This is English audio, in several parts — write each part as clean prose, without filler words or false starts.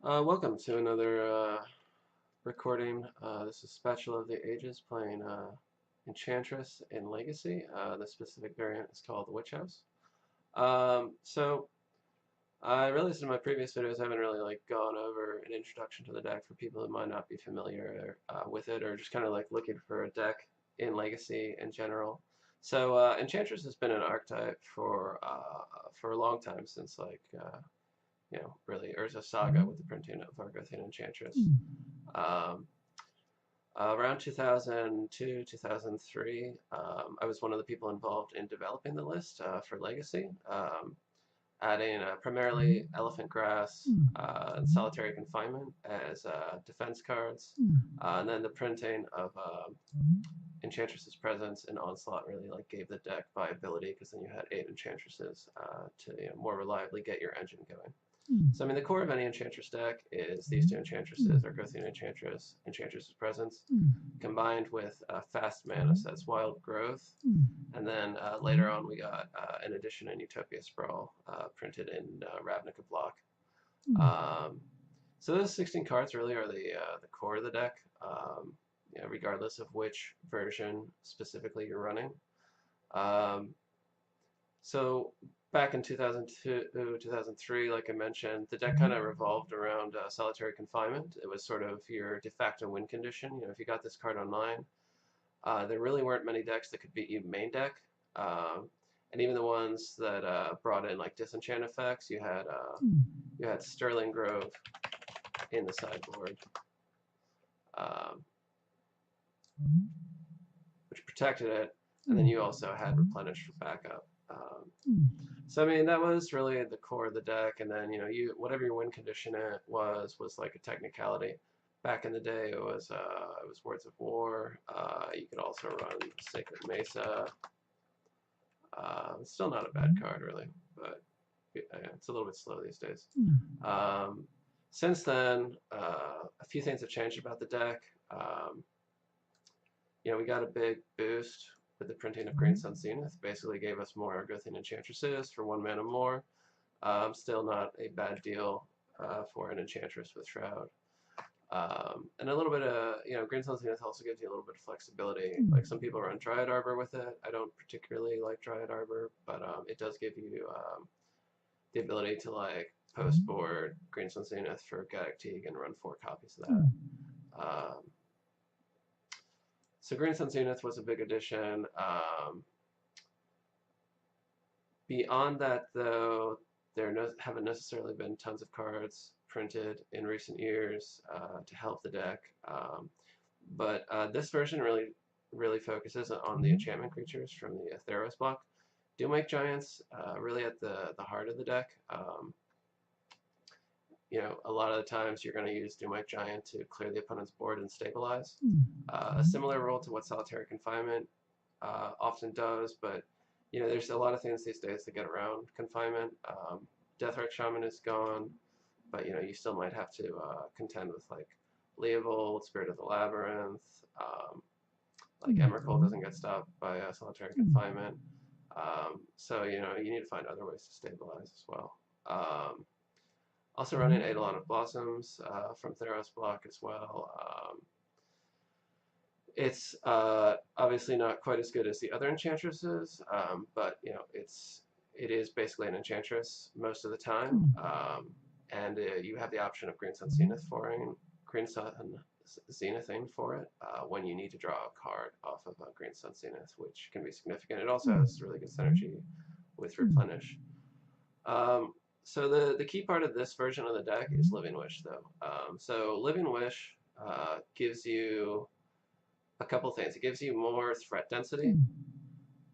Welcome to another recording. This is Spatula of the Ages playing Enchantress in Legacy. The specific variant is called the Witch House. So I realized in my previous videos I haven't really gone over an introduction to the deck for people who might not be familiar with it, or just kind of looking for a deck in Legacy in general. So Enchantress has been an archetype for a long time, since really Urza Saga with the printing of Argothian Enchantress. Um, Around 2002, 2003, I was one of the people involved in developing the list for Legacy, adding primarily Elephant Grass and Solitary Confinement as defense cards, and then the printing of Enchantress's Presence and Onslaught really gave the deck viability, because then you had 8 Enchantresses to more reliably get your engine going. So I mean, the core of any Enchantress deck is these two Enchantresses, Argothian Enchantress, Enchantress's Presence, combined with fast mana, so that's Wild Growth, and then later on we got an addition in Utopia Sprawl, printed in Ravnica Block. So those 16 cards really are the core of the deck, regardless of which version specifically you're running. So back in 2002, 2003, like I mentioned, the deck kind of revolved around Solitary Confinement. It was sort of your de facto win condition. If you got this card online, there really weren't many decks that could beat you main deck. And even the ones that brought in disenchant effects, you had Sterling Grove in the sideboard, which protected it, and then you also had Replenish for backup. So I mean, that was really the core of the deck, and then whatever your win condition was like a technicality. Back in the day, it was Words of War. You could also run Sacred Mesa. It's still not a bad card really, but it's a little bit slow these days. Since then, a few things have changed about the deck. We got a big boost with the printing of Green Sun Zenith. Basically gave us more Argothian Enchantresses for 1 mana more. Still not a bad deal for an Enchantress with Shroud. And a little bit of, Green Sun Zenith also gives you a little bit of flexibility. Like some people run Dryad Arbor with it. I don't particularly like Dryad Arbor, but it does give you the ability to post board Green Sun Zenith for Gaddock Teeg and run 4 copies of that. So Green Sun Zenith was a big addition. Beyond that, though, there haven't necessarily been tons of cards printed in recent years to help the deck. But this version really focuses on the enchantment creatures from the Theros block. Doomwake Giants really at the heart of the deck. A lot of the times you're going to use Doomwake Giant to clear the opponent's board and stabilize. A similar role to what Solitary Confinement often does, but there's a lot of things these days that get around confinement. Deathrite Shaman is gone, but you still might have to contend with Leovold, Spirit of the Labyrinth. Emrakul doesn't get stopped by Solitary Confinement. So you need to find other ways to stabilize as well. Also running Eidolon of Blossoms from Theros block as well. It's obviously not quite as good as the other Enchantresses, but it is basically an Enchantress most of the time. And you have the option of Green Sun Zenithing for it when you need to draw a card off of Green Sun Zenith, which can be significant. It also has really good synergy with Replenish. So the key part of this version of the deck is Living Wish, though. So Living Wish gives you a couple things. It gives you more threat density.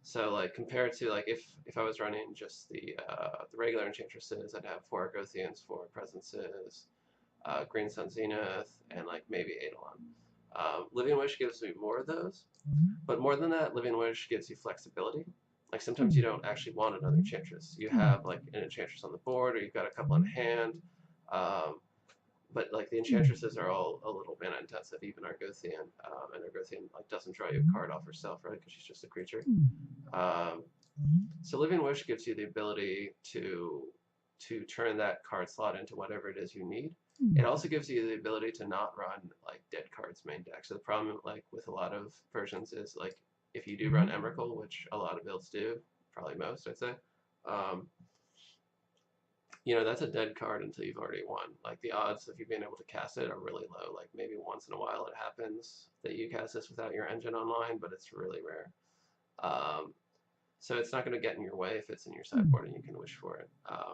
So compared to if I was running just the regular Enchantresses, I'd have 4 Argothians, 4 Presences, Green Sun Zenith, and maybe Eidolon. Living Wish gives me more of those, but more than that, Living Wish gives you flexibility. Sometimes you don't actually want another Enchantress. You have an Enchantress on the board, or you've got a couple in hand. But the Enchantresses are all a little mana intensive, even Argothian. And Argothian doesn't draw you a card off herself, right? Because she's just a creature. So Living Wish gives you the ability to to turn that card slot into whatever it is you need. It also gives you the ability to not run like dead cards main deck. So the problem like with a lot of versions is like if you do run Emrakul, which a lot of builds do, probably most I'd say, you know, that's a dead card until you've already won. Like the odds of you being able to cast it are really low. Like maybe once in a while it happens that you cast this without your engine online, but it's really rare. So it's not going to get in your way if it's in your sideboard and you can wish for it.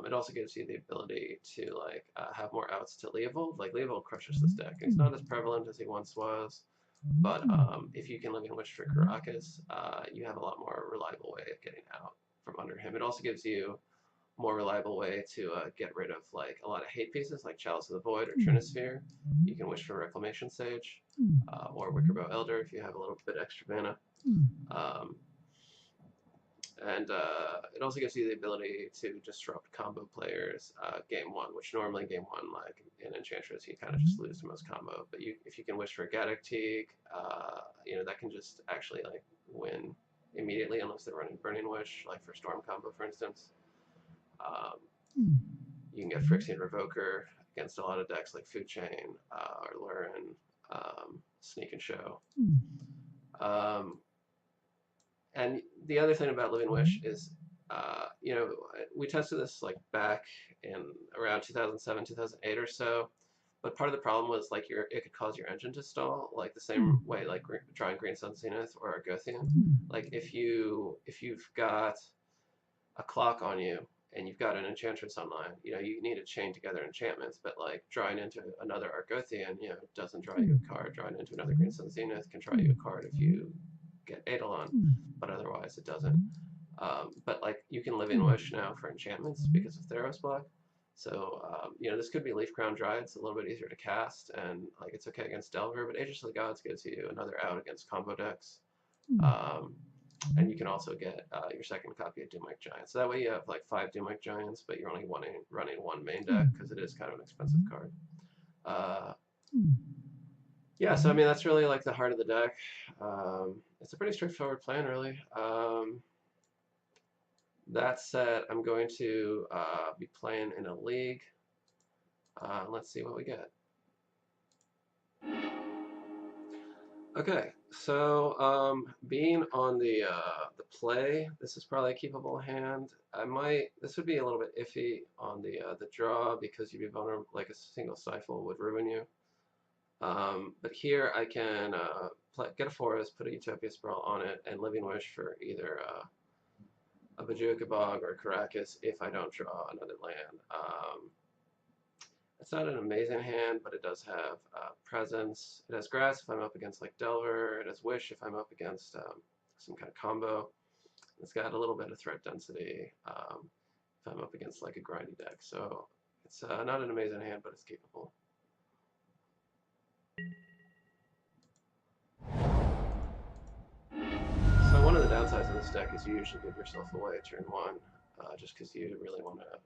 It also gives you the ability to like have more outs to Leovold. Like Leovold crushes this deck. He's not as prevalent as he once was, but if you can live in wish for Caracas, you have a lot more reliable way of getting out from under him. It also gives you more reliable way to get rid of like a lot of hate pieces like Chalice of the Void or Trinisphere. You can wish for Reclamation Sage or Wickerbow Elder if you have a little bit extra mana. And it also gives you the ability to disrupt combo players game one, which normally game one, like in Enchantress, you kind of just lose to most combo. But if you can wish for Gaddock Teeg, you know, that can just actually like win immediately unless they're running Burning Wish, like for Storm combo, for instance. You can get Phyrexian Revoker against a lot of decks like Food Chain or Lurin, Sneak and Show. And the other thing about Living Wish is, you know, we tested this like back in around 2007, 2008 or so. But part of the problem was like it could cause your engine to stall, like the same way like drawing Green Sun Zenith or Argothian. Like if you've got a clock on you and you've got an Enchantress online, you know, you need to chain together enchantments, but like drawing into another Argothian, you know, doesn't draw you a card. Drawing into another Green Sun Zenith can draw you a card if you get Eidolon, but otherwise it doesn't. But like you can live in Wish now for enchantments because of Theros block. So you know, this could be Leaf Crown Dryad. It's a little bit easier to cast, and like it's okay against Delver. But Aegis of the Gods gives you another out against combo decks. And you can also get your second copy of Doomwake Giant. So that way you have like 5 Doomwake Giants, but you're only running one main deck because it is kind of an expensive card. Yeah, so I mean that's really like the heart of the deck. It's a pretty straightforward plan, really. That said, I'm going to be playing in a league. Let's see what we get. Okay, so being on the play, this is probably a keepable hand. This would be a little bit iffy on the draw because you'd be vulnerable, like a single Stifle would ruin you. But here I can get a forest, put a Utopia Sprawl on it, and Living Wish for either a Bojuka Bog or Caracas if I don't draw another land. It's not an amazing hand, but it does have presence. It has grass if I'm up against like Delver. It has Wish if I'm up against some kind of combo. It's got a little bit of threat density if I'm up against like a grindy deck. So it's not an amazing hand, but it's capable. So one of the downsides of this deck is you usually give yourself away at turn 1, just because you really want to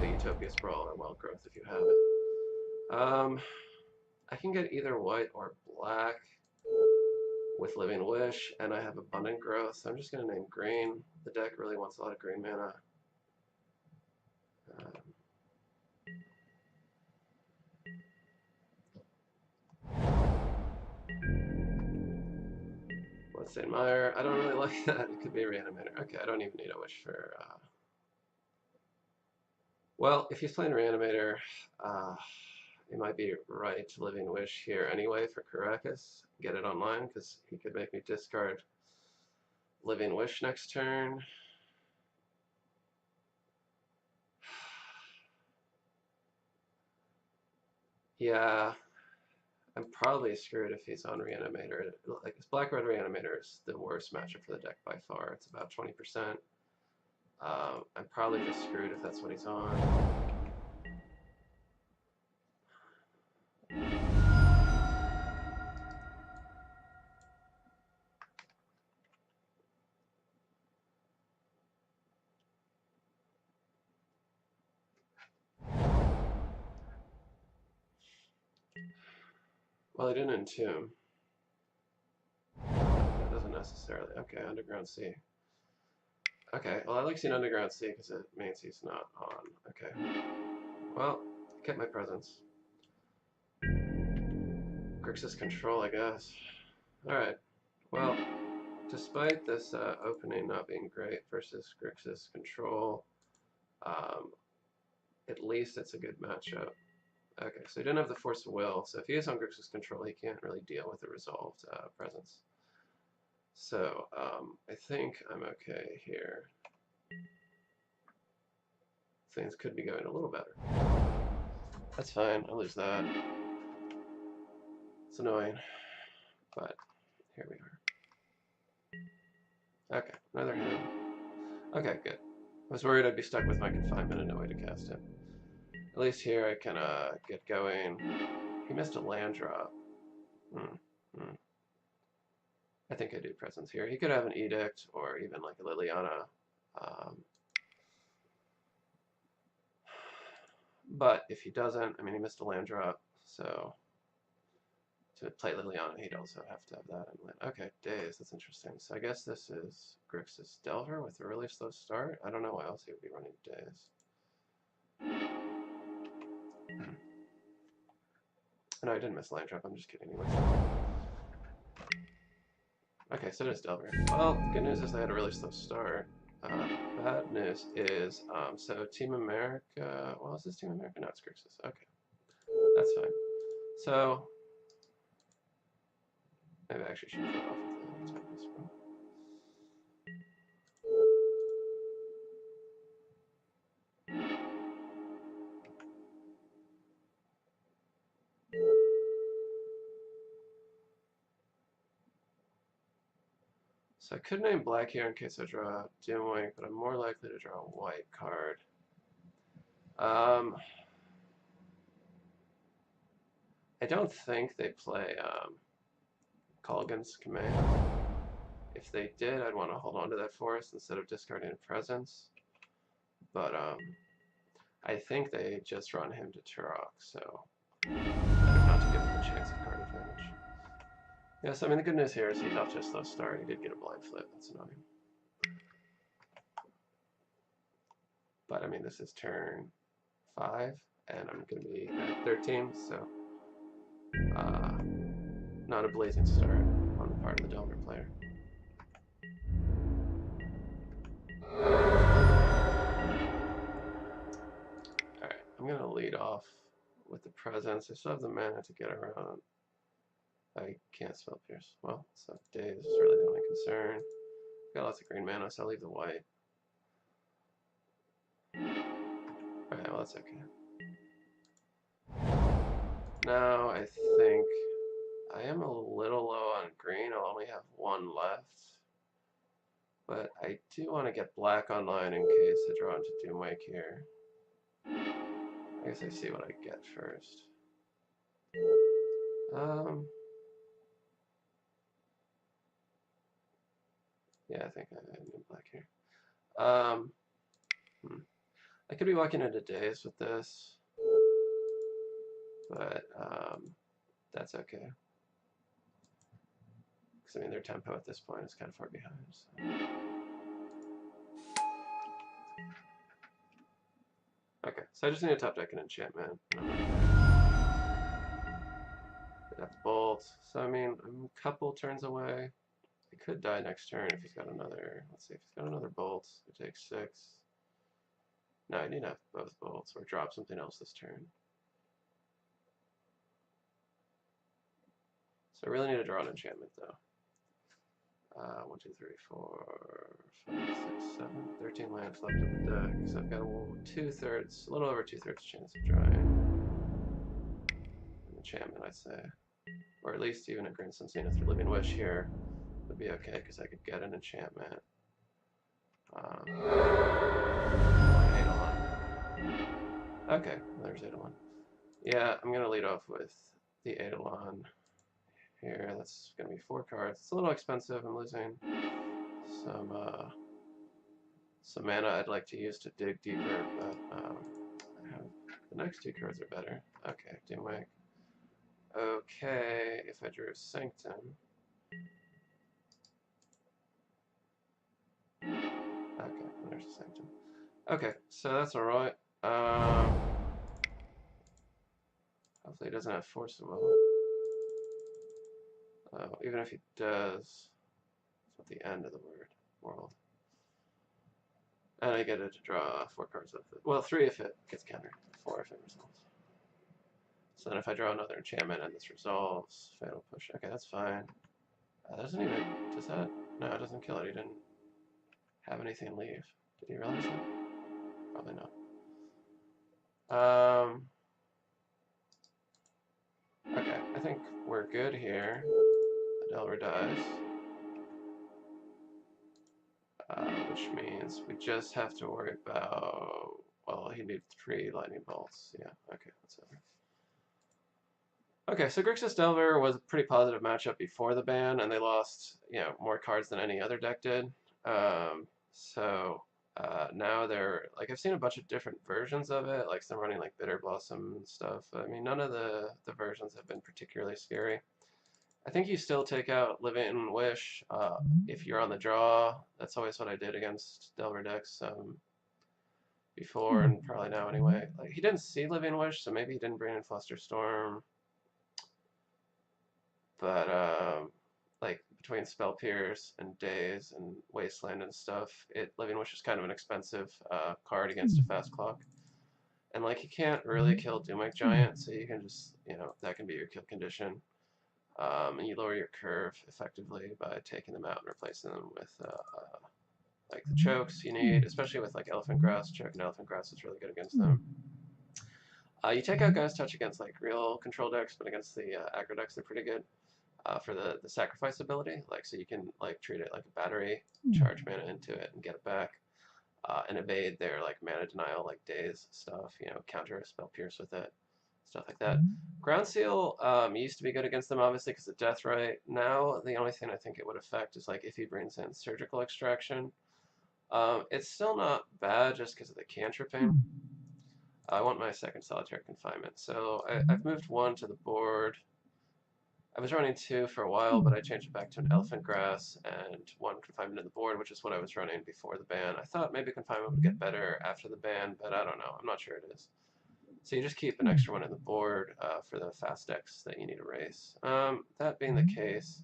play a Utopia Sprawl or Wild Growth if you have it. I can get either white or black with Living Wish, and I have Abundant Growth, so I'm just going to name green. The deck really wants a lot of green mana. St. Meyer, I don't really like that. It could be a Reanimator. Okay, I don't even need a wish for... Well, if he's playing Reanimator, it might be right to Living Wish here anyway for Caracas. Get it online, because he could make me discard Living Wish next turn. Yeah, I'm probably screwed if he's on Reanimator. Like, his Black-Red Reanimator is the worst matchup for the deck by far. It's about 20%. I'm probably just screwed if that's what he's on. Well, he didn't entomb. That doesn't necessarily... Okay, Underground Sea. Okay, well I like seeing Underground Sea because it means he's not on. Okay. Well, I kept my presence. Grixis Control, I guess. Alright. Well, despite this opening not being great versus Grixis Control, at least it's a good matchup. Okay, so he didn't have the Force of Will, so if he is on Grixis Control, he can't really deal with the resolved presence. So, I think I'm okay here. Things could be going a little better. That's fine, I'll lose that. It's annoying, but here we are. Okay, another hand. Okay, good. I was worried I'd be stuck with my confinement and no way to cast him. At least here I can get going. He missed a land drop. I think I do presence here. He could have an Edict or even like a Liliana. But if he doesn't, I mean, he missed a land drop, so to play Liliana, he'd also have to have that in land. Okay, Days, that's interesting. So I guess this is Grixis Delver with a really slow start. I don't know why else he would be running Days. No, I didn't miss land drop, I'm just kidding. Okay, so it is Delver. Well, the good news is they had a really slow start. Bad news is, so Team America, well, is this Team America? No, it's Grixis. Okay, that's fine. So, maybe I actually should put off with the Enchantress. So I could name black here in case I draw Doomwink, but I'm more likely to draw a white card. I don't think they play Colgan's Command. If they did, I'd want to hold on to that forest instead of discarding a presence. But I think they just run him to Turok, so better not to give him a chance at card advantage. Yes, I mean the good news here is he's off to a slow start. He did get a blind flip, that's annoying. But I mean this is turn 5, and I'm going to be at 13, so not a blazing start on the part of the Delver player. Alright, I'm going to lead off with the presence. I still have the mana to get around. I can't spell Pierce. Well, so Days is really the only concern. Got lots of green mana, so I'll leave the white. Alright, well that's okay. Now I think I am a little low on green. I'll only have one left. But I do want to get black online in case I draw into Doomwake here. I guess I see what I get first. Yeah, I think I need black here. I could be walking into Days with this, but that's okay. Because I mean their tempo at this point is kind of far behind. So. Okay, so I just need to top deck an enchantment. That's bolt. So I mean I'm a couple turns away. He could die next turn if he's got another. Let's see if he's got another bolt. It takes 6. No, I need to have both bolts or drop something else this turn. So I really need to draw an enchantment though. 1, 2, 3, 4, 5, 6, 7, 13 lands left in the deck. So I've got a little over 2/3 chance of drawing an enchantment, I'd say. Or at least even a Green Sunset through Living Wish here would be okay because I could get an enchantment. Eidolon. Okay, there's Eidolon. Yeah, I'm going to lead off with the Eidolon here. That's going to be 4 cards. It's a little expensive. I'm losing some mana I'd like to use to dig deeper, but the next 2 cards are better. Okay, Doomwake. Okay, if I drew Sanctum. Okay, there's the Sanctum. Okay, so that's alright. Hopefully he doesn't have Force of Will. Even if he does, it's at the end of the world. And I get it to draw 4 cards with it. Well, 3 if it gets countered, 4 if it resolves. So then if I draw another enchantment and this resolves, Fatal Push. Okay, that's fine. Doesn't even, does that? No, it doesn't kill it. He didn't have anything leave. Did he realize that? Probably not. Okay, I think we're good here. The Delver dies. Which means we just have to worry about, well, he needs 3 lightning bolts. Yeah, okay, that's over. Okay, so Grixis Delver was a pretty positive matchup before the ban, and they lost, more cards than any other deck did. Now they're, like, I've seen a bunch of different versions of it, like some running like Bitter Blossom and stuff. I mean, none of the versions have been particularly scary. I think you still take out Living Wish if you're on the draw. That's always what I did against Delver decks before, and probably now anyway. Like, he didn't see Living Wish, so maybe he didn't bring in Flusterstorm. But like between Spell Pierce and Daze and Wasteland and stuff, Living Wish is kind of an expensive card against a fast clock. And like, you can't really kill Doomwake Giant, so you can just, that can be your kill condition. And you lower your curve effectively by taking them out and replacing them with like the chokes you need, especially with like Elephant Grass. Choke and Elephant Grass is really good against them. You take out Ghost Touch against like real control decks, but against the aggro decks they're pretty good for the sacrifice ability. Like, so you can like treat it like a battery, charge mana into it and get it back, and evade their like mana denial, like Daze stuff. Counter Spell Pierce with it. Stuff like that. Ground Seal used to be good against them, obviously, because of Death Right. Now, the only thing I think it would affect is like if he brings in Surgical Extraction. It's still not bad just because of the cantripping. I want my second Solitary Confinement. So I've moved 1 to the board. I was running 2 for a while, but I changed it back to an Elephant Grass and 1 Confinement in the board, which is what I was running before the ban. I thought maybe Confinement would get better after the ban, but I don't know. I'm not sure it is. So you just keep an extra 1 in the board for the fast decks that you need to race. That being the case,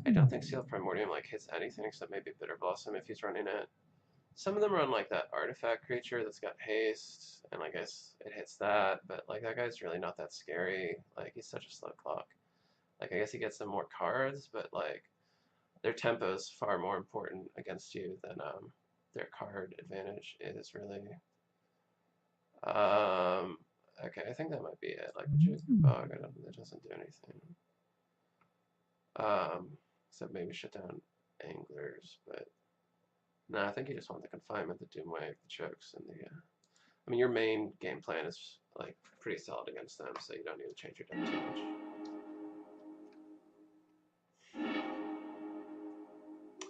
I don't think Seal of Primordium like hits anything except maybe Bitter Blossom if he's running it. Some of them run like that artifact creature that's got haste, and I guess it hits that, but like that guy's really not that scary. Like, he's such a slow clock. Like, I guess he gets some more cards, but like their tempo is far more important against you than their card advantage is really. Okay, I think that might be it. Like, Bog, that doesn't do anything. Except maybe shut down Anglers, but no, I think you just want the Confinement, the Doomwave, the Chokes, and the. I mean, your main game plan is like pretty solid against them, so you don't need to change your deck too much.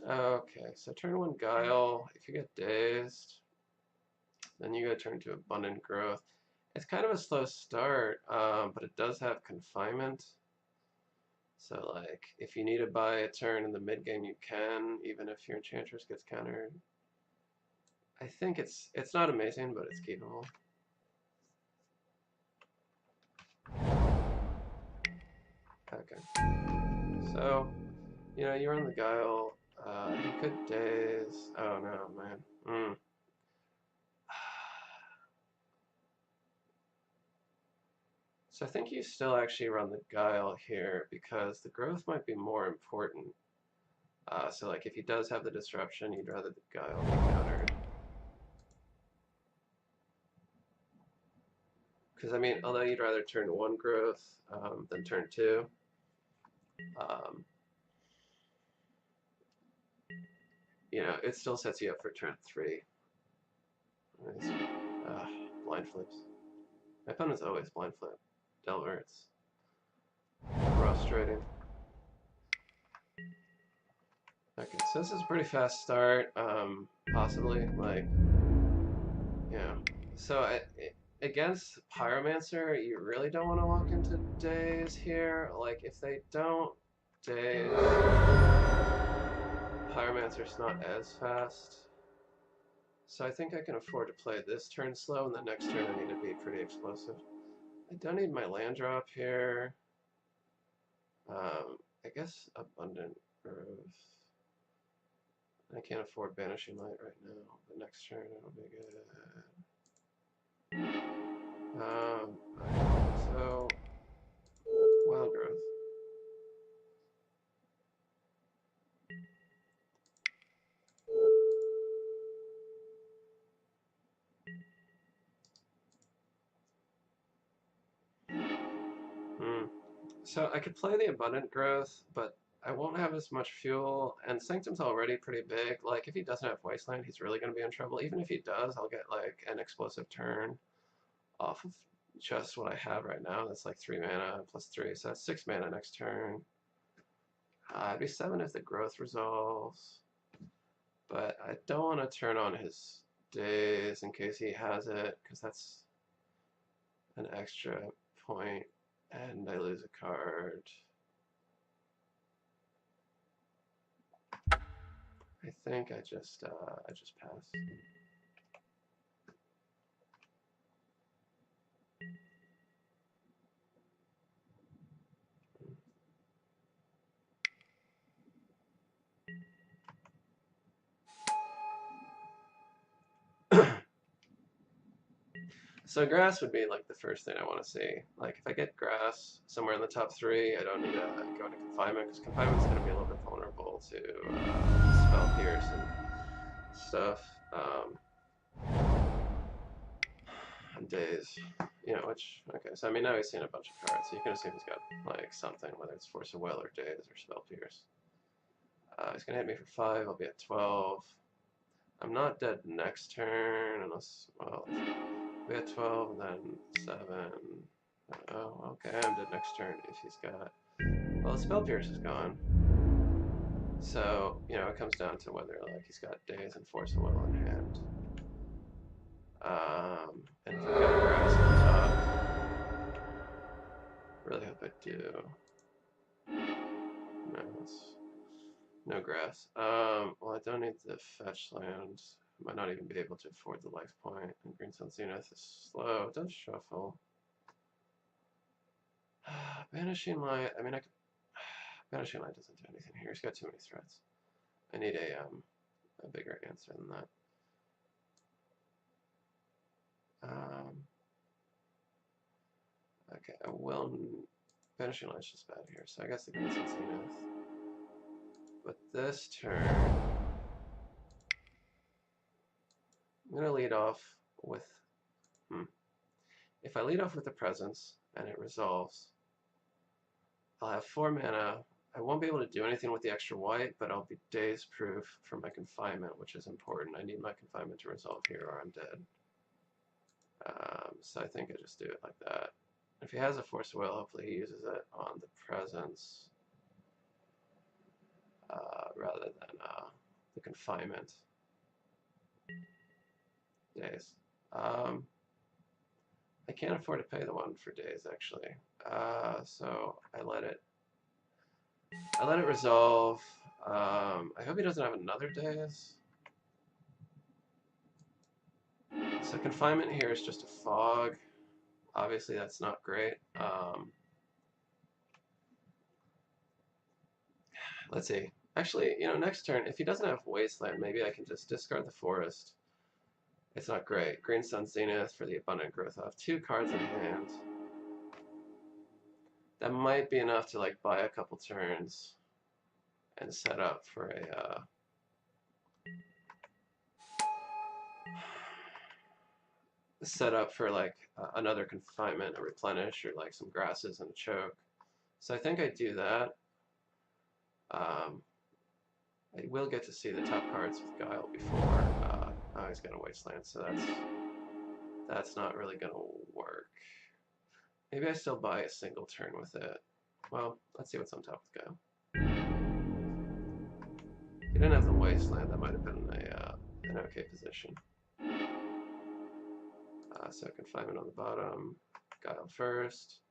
Okay, so turn 1 Guile. If you get Dazed, then you go turn to Abundant Growth. It's kind of a slow start, but it does have Confinement. So, like, if you need to buy a turn in the mid game, you can, even if your Enchantress gets countered. I think it's not amazing, but it's keepable. Okay. So, you're on the Guile. You could Daze. Oh no, man. So I think you still actually run the Guile here because the growth might be more important. So like if he does have the disruption, you'd rather the Guile be countered. Because I mean, although you'd rather turn 1 growth than turn 2. It still sets you up for turn 3. Blind flips. My opponent's always blind flip. Delver, it's frustrating. Okay, so this is a pretty fast start, possibly, like, so against Pyromancer, you really don't want to walk into Daze here. Like, if they don't Daze, Pyromancer's not as fast. So I think I can afford to play this turn slow, and the next turn I need to be pretty explosive. I don't need my land drop here. I guess Abundant Growth. I can't afford Banishing Light right now, but next turn it'll be good. So Wild Growth. So I could play the Abundant Growth, but I won't have as much fuel, and Sanctum's already pretty big. Like, if he doesn't have Wasteland, he's really going to be in trouble. Even if he does, I'll get, like, an explosive turn off of just what I have right now. That's, like, 3 mana plus 3, so that's 6 mana next turn. It'd be 7 if the Growth resolves, but I don't want to turn on his Daze in case he has it, because that's an extra point, and I lose a card. I think I just pass. So grass would be like the first thing I want to see. Like if I get grass somewhere in the top 3, I don't need to go into confinement, because confinement's going to be a little bit vulnerable to spell pierce and stuff. And days, you know, which, okay, so I mean now he's seen a bunch of cards, so you can assume he's got like something, whether it's Force of Will or days or spell pierce. He's going to hit me for 5, I'll be at 12. I'm not dead next turn unless, well, we had 12 and then 7. Oh, okay, I'm dead next turn if he's got... Well, the Spell Pierce is gone. So, you know, it comes down to whether, like, he's got Daze and Force of Will in hand. And if I've got Grass on top, really hope I do. No Grass. Well, I don't need the fetch land. I might not even be able to afford the life point. And Green Sun Zenith is slow. It does shuffle. Banishing Light. I mean, I could. Banishing Light doesn't do anything here. He's got too many threats. I need a bigger answer than that. Okay, I will. Banishing Light's just bad here, so I guess the Green Sun Zenith. But this turn, I'm gonna lead off with. If I lead off with the Presence and it resolves, I'll have 4 mana. I won't be able to do anything with the extra white, but I'll be daze proof for my confinement, which is important. I need my confinement to resolve here or I'm dead. So I think I just do it like that. If he has a Force of Will, hopefully he uses it on the Presence rather than the confinement. Daze. I can't afford to pay the 1 for days actually, so I let it resolve. I hope he doesn't have another daze. So confinement here is just a fog. Obviously that's not great. Let's see. Actually, you know, next turn, if he doesn't have Wasteland, maybe I can just discard the Forest. It's not great. Green Sun Zenith for the Abundant Growth. I'll have 2 cards in hand. That might be enough to like buy a couple turns and set up for a like another confinement, a replenish, or like some grasses and a choke. So I think I do that. I will get to see the top cards with Guile before. Oh, he's got a Wasteland, so that's not really gonna work. Maybe I still buy a single turn with it. Well, let's see what's on top with Guile. If he didn't have the Wasteland, that might have been an okay position. So confinement on the bottom, Guile first.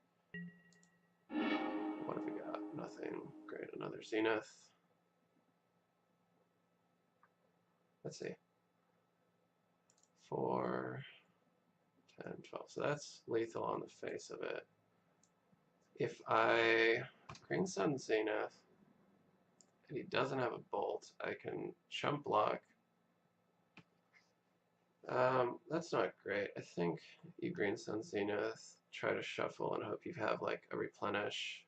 What have we got? Nothing. Great, another Zenith. Let's see. 4, 10, 12. So that's lethal on the face of it. If I Green Sun Zenith and he doesn't have a bolt, I can chump block. That's not great. I think you Green Sun Zenith, try to shuffle and hope you have like a replenish.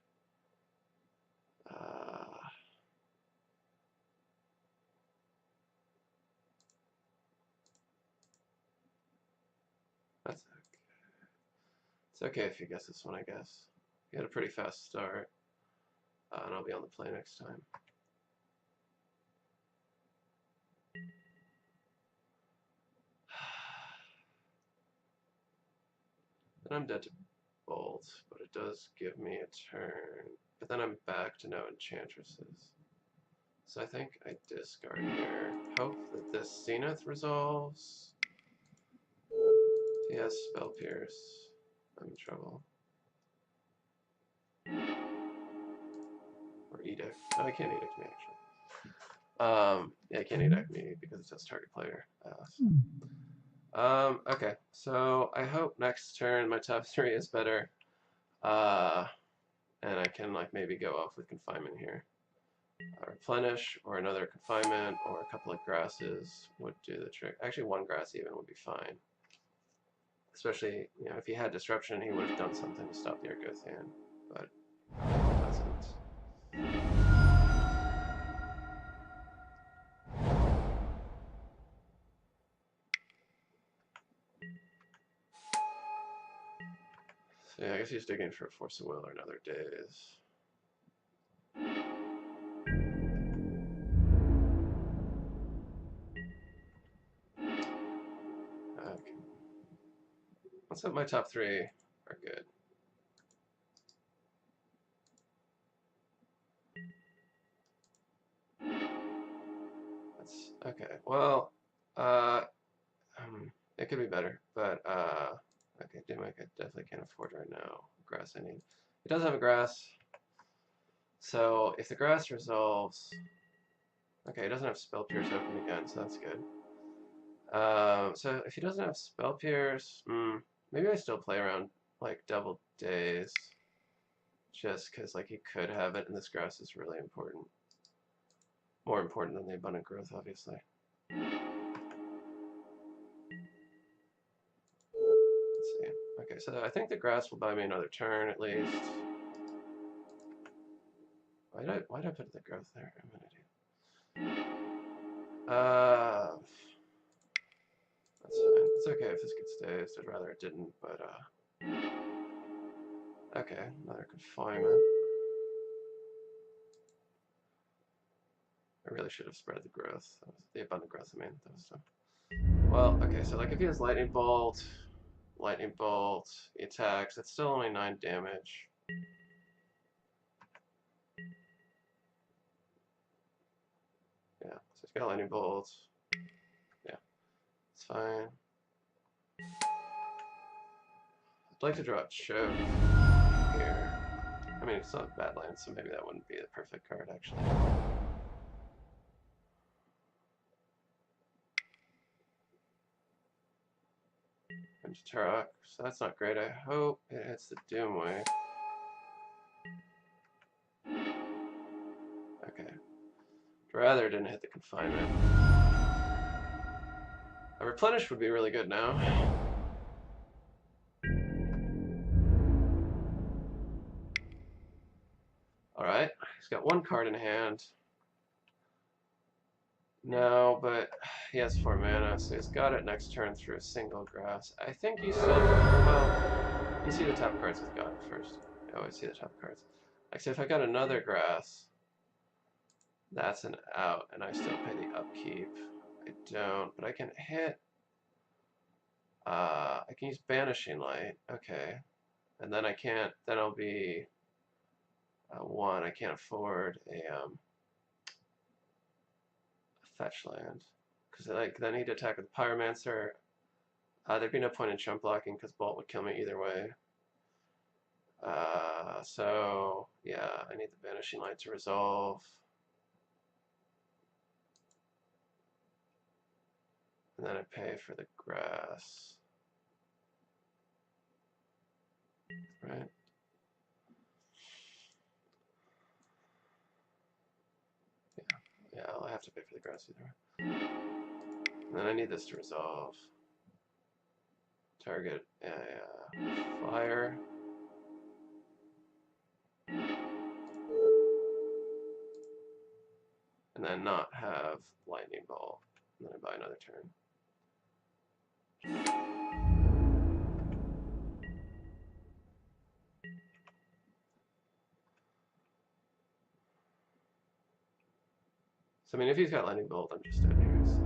That's okay. It's okay if you guess this one, I guess. You had a pretty fast start, and I'll be on the play next time. Then I'm dead to bolt, but it does give me a turn. But then I'm back to no enchantresses. So I think I discard here. Hope that this Zenith resolves. If he has Spell Pierce, I'm in trouble. Or Edict. No, I can't Edict me, actually. Yeah, I can't Edict me because it says target player. Okay, so I hope next turn my top 3 is better. And I can like maybe go off with confinement here. Replenish or another confinement or a couple of grasses would do the trick. Actually, one grass even would be fine. Especially, you know, if he had disruption, he would have done something to stop the Argothian, but he doesn't. So yeah, I guess he's digging for a Force of Will or another Daze. Okay. Let's hope my top 3 are good. That's okay. Well, it could be better, but okay, Doom I definitely can't afford right now. Grass I need. It does have a grass, so if the grass resolves, okay, it doesn't have Spell Pierce open again, so that's good. So if he doesn't have Spell Pierce, maybe I still play around like double Daze, just because like he could have it, and this grass is really important. More important than the Abundant Growth, obviously. Let's see. Okay, so I think the grass will buy me another turn at least. Why did I put the growth there? That's fine. It's okay if this gets dazed. I'd rather it didn't, but okay, another confinement. I really should have spread the growth. That was the abundant growth, I mean. That was stuff. Well, okay, so like if he has lightning bolt, he attacks. That's still only 9 damage. Yeah, so he's got lightning bolt. Yeah, it's fine. I'd like to draw a choke here. I mean, it's not a bad land, so maybe that wouldn't be the perfect card, actually. Into Turok, so that's not great. I hope it hits the Doomwave. Okay. Rather it didn't hit the confinement. A replenish would be really good now. Alright, he's got 1 card in hand. No, but he has 4 mana, so he's got it next turn through a single grass. I think you still, well, you see the top cards he's got first. You always see the top cards. Like, so if I got another grass, that's an out, and I still pay the upkeep. I don't, but I can hit, I can use Banishing Light, okay. And then I can't, then I'll be 1, I can't afford a fetch land. Because like, then he'd attack with Pyromancer. There'd be no point in chump blocking because Bolt would kill me either way. So, yeah, I need the Banishing Light to resolve. And then I pay for the grass. Right? Yeah, I'll have to pay for the grass either way. And then I need this to resolve. Target fire. And then not have lightning ball. And then I buy another turn. So I mean, if he's got lightning bolt, I'm just dead here. So.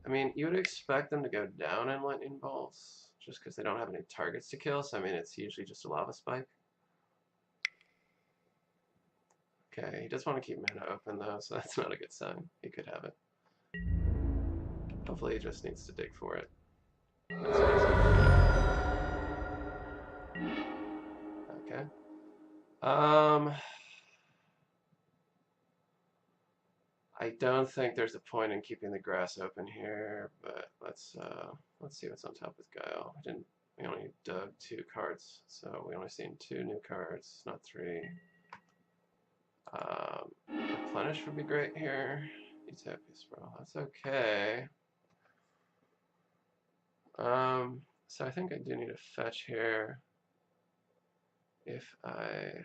I mean, you would expect them to go down in lightning bolts just because they don't have any targets to kill. So I mean, it's usually just a lava spike. Okay, he does want to keep mana open though, so that's not a good sign. He could have it. Hopefully he just needs to dig for it. Okay. I don't think there's a point in keeping the grass open here, but let's see what's on top with Guile. We only dug 2 cards, so we only seen 2 new cards, not 3. Replenish would be great here. Utopia Sprawl, that's okay. So I think I do need a fetch here. If I,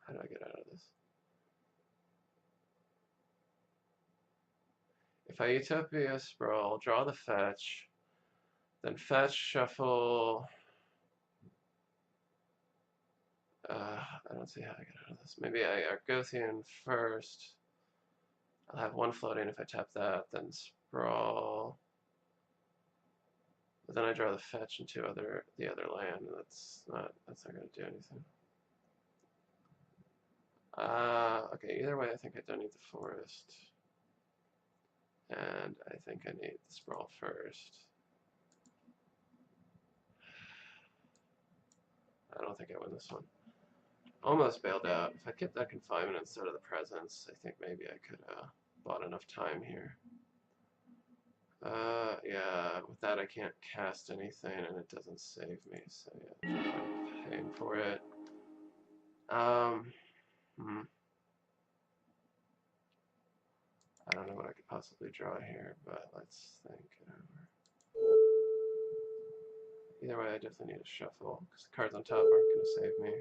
how do I get out of this? If I Utopia Sprawl, draw the fetch, then fetch, shuffle. I don't see how I get out of this. Maybe I Argothian first. I'll have 1 floating if I tap that, then Sprawl. But then I draw the fetch into the other land, and that's not going to do anything. Okay, either way, I think I don't need the forest. And I think I need the Sprawl first. I don't think I win this one. Almost bailed out. If I kept that confinement instead of the presence, I think maybe I could have bought enough time here. Yeah, with that I can't cast anything and it doesn't save me, so yeah, I'm paying for it. I don't know what I could possibly draw here, but let's think it over. Either way, I definitely need a shuffle, because the cards on top aren't going to save me.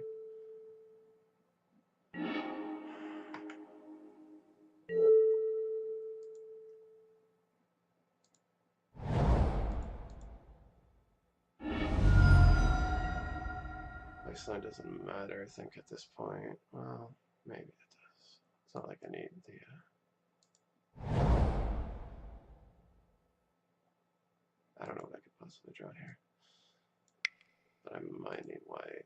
Wasteland doesn't matter, I think, at this point. Well, maybe it does. It's not like I need the... I don't know what I could possibly draw here. But I might need white.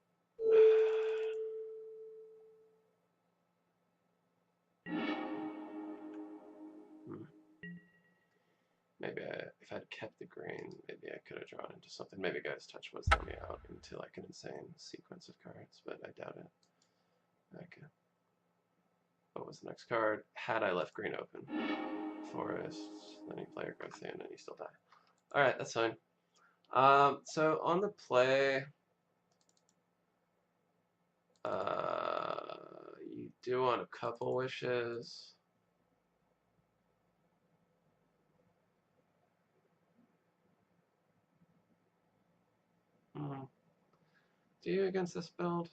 Maybe if I'd kept the green, maybe I could have drawn into something. Maybe Guy's Touch was letting me out into like an insane sequence of cards, but I doubt it. Okay. What was the next card? Had I left green open. Forest, then you play your growth in, and you still die. Alright, that's fine. So on the play, you do want a couple wishes. Do you against this build?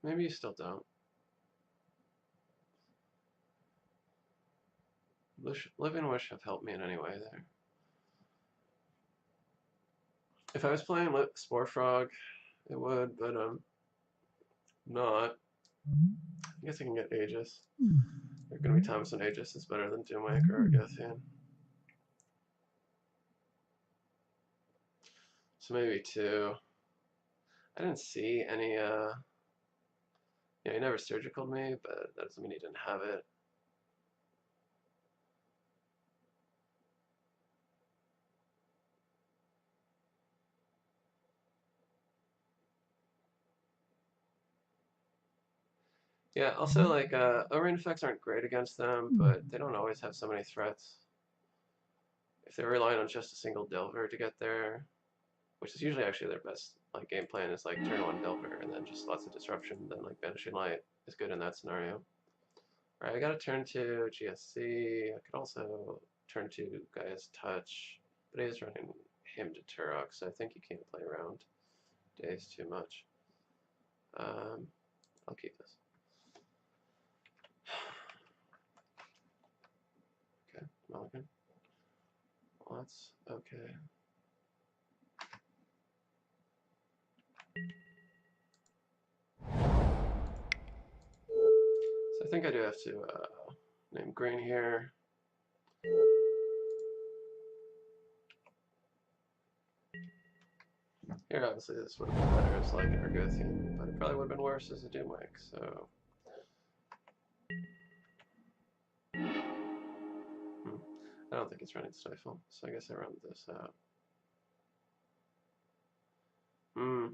Maybe you still don't. Live and Wish have helped me in any way there. If I was playing Spore Frog, it would, but not. I guess I can get Aegis. There's gonna be times when Aegis is better than Doomwake or Argothian. So maybe 2. I didn't see any, he never surgicaled me, but that doesn't mean he didn't have it. Yeah, also like overrain effects aren't great against them, but they don't always have so many threats. If they're relying on just a single Delver to get there, which is usually actually their best like game plan is like turn one Delver and then just lots of disruption, then like Banishing Light is good in that scenario. Alright, I got to turn to GSC. I could also turn to Gaia's Touch, but he is running him to Turok, so I think you can't play around days too much. I'll keep this. Okay, Mulligan. Lots. Okay. So I think I do have to name green here. Here, obviously, this would have been better as like an Argothian, but it probably would have been worse as a Doomwake, so. I don't think it's running Stifle, so I guess I run this out. I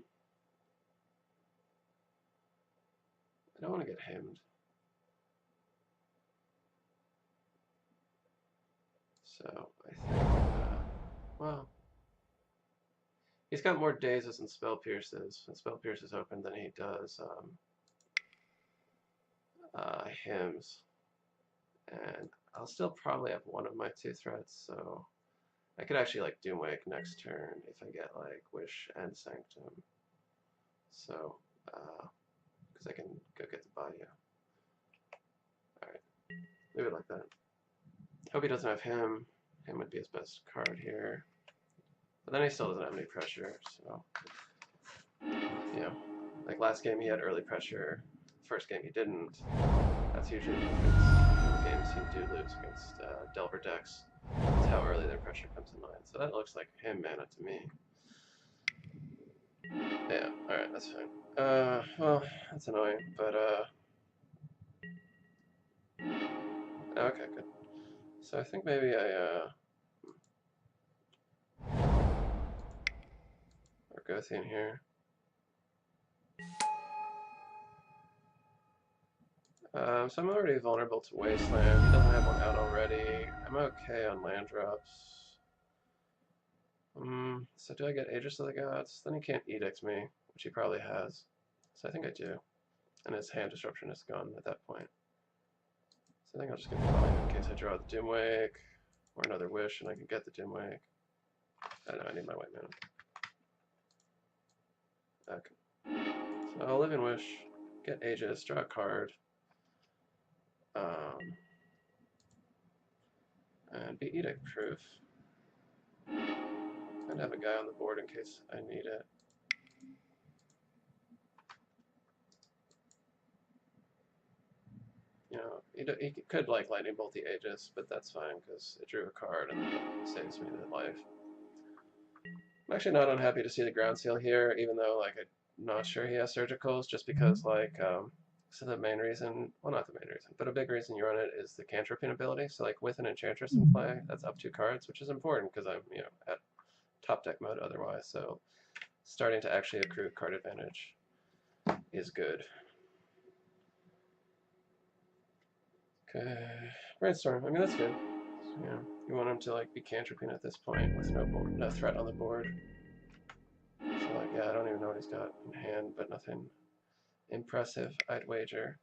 don't want to get hemmed. So, I think, well, he's got more dazes and Spell Pierces, and Spell Pierces open than he does hymns. And I'll still probably have one of my two threats, so I could actually like Doomwake next turn if I get like Wish and Sanctum. So, because I can go get the Bayou. Alright, leave it like that. Hope he doesn't have him. Him would be his best card here. But then he still doesn't have any pressure, so, you know, like last game he had early pressure, first game he didn't. That's usually the games he do lose against Delver decks. That's how early their pressure comes in line. So that looks like him mana to me. Yeah, alright, that's fine. Well, that's annoying, but okay, good. So I think maybe I Argothian here. So I'm already vulnerable to Wasteland. He doesn't have one out already. I'm okay on land drops. So do I get Aegis of the Gods? Then he can't Edict me, which he probably has. So I think I do. And his hand disruption is gone at that point. So I think I'll just get the volume in case I draw the Doomwake or another Wish and I can get the Doomwake. I don't know, I need my white mana. Okay. So I'll live in Wish, get Aegis, draw a card. And be Edict proof. And have a guy on the board in case I need it. You know, he could like Lightning Bolt the Aegis, but that's fine because it drew a card and it saves me the life. I'm actually not unhappy to see the Ground Seal here, even though like I'm not sure he has Surgicals, just because like so the main reason, well not the main reason, but a big reason you run it is the cantripping ability. So like with an Enchantress in play, that's up 2 cards, which is important because I'm at top deck mode otherwise. So starting to actually accrue card advantage is good. Okay, Brainstorm. I mean that's good. So, you want him to like be cantripping at this point with no threat on the board. So like yeah, I don't even know what he's got in hand, but nothing impressive, I'd wager.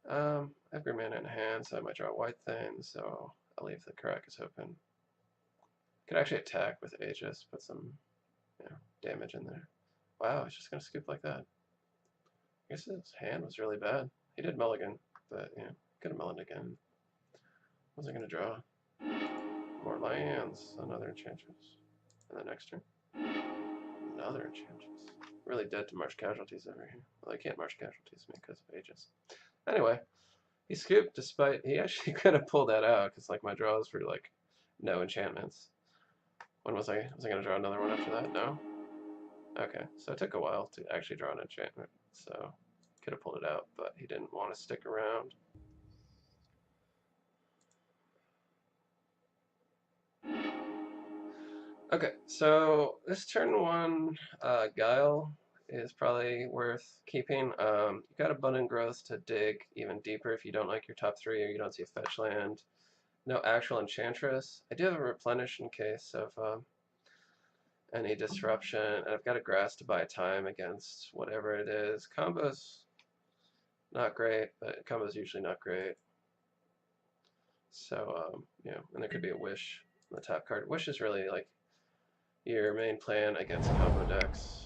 I have green mana in hand, so I might draw white thing, so I'll leave the Caracas open. Could actually attack with Aegis, put some damage in there. Wow, he's just gonna scoop like that. I guess his hand was really bad. He did mulligan, but could have mulliganed again. What was I gonna draw? More lands, another Enchantress. And the next turn, another Enchantress. Really dead to Marsh Casualties over here. Well, I can't Marsh Casualties me because of Aegis. Anyway, he scooped despite, he actually could have pulled that out because like my draws were like no enchantments. When was I going to draw another one after that? No? Okay, so it took a while to actually draw an enchantment, so could have pulled it out, but he didn't want to stick around. Okay, so this turn 1, Guile is probably worth keeping. You got Abundant Growth to dig even deeper if you don't like your top 3 or you don't see a fetch land. No actual Enchantress. I do have a Replenish in case of any disruption, and I've got a Grass to buy time against whatever it is. Combo's not great, but combo's usually not great. So, yeah, and there could be a Wish on the top card. Wish is really like your main plan against combo decks.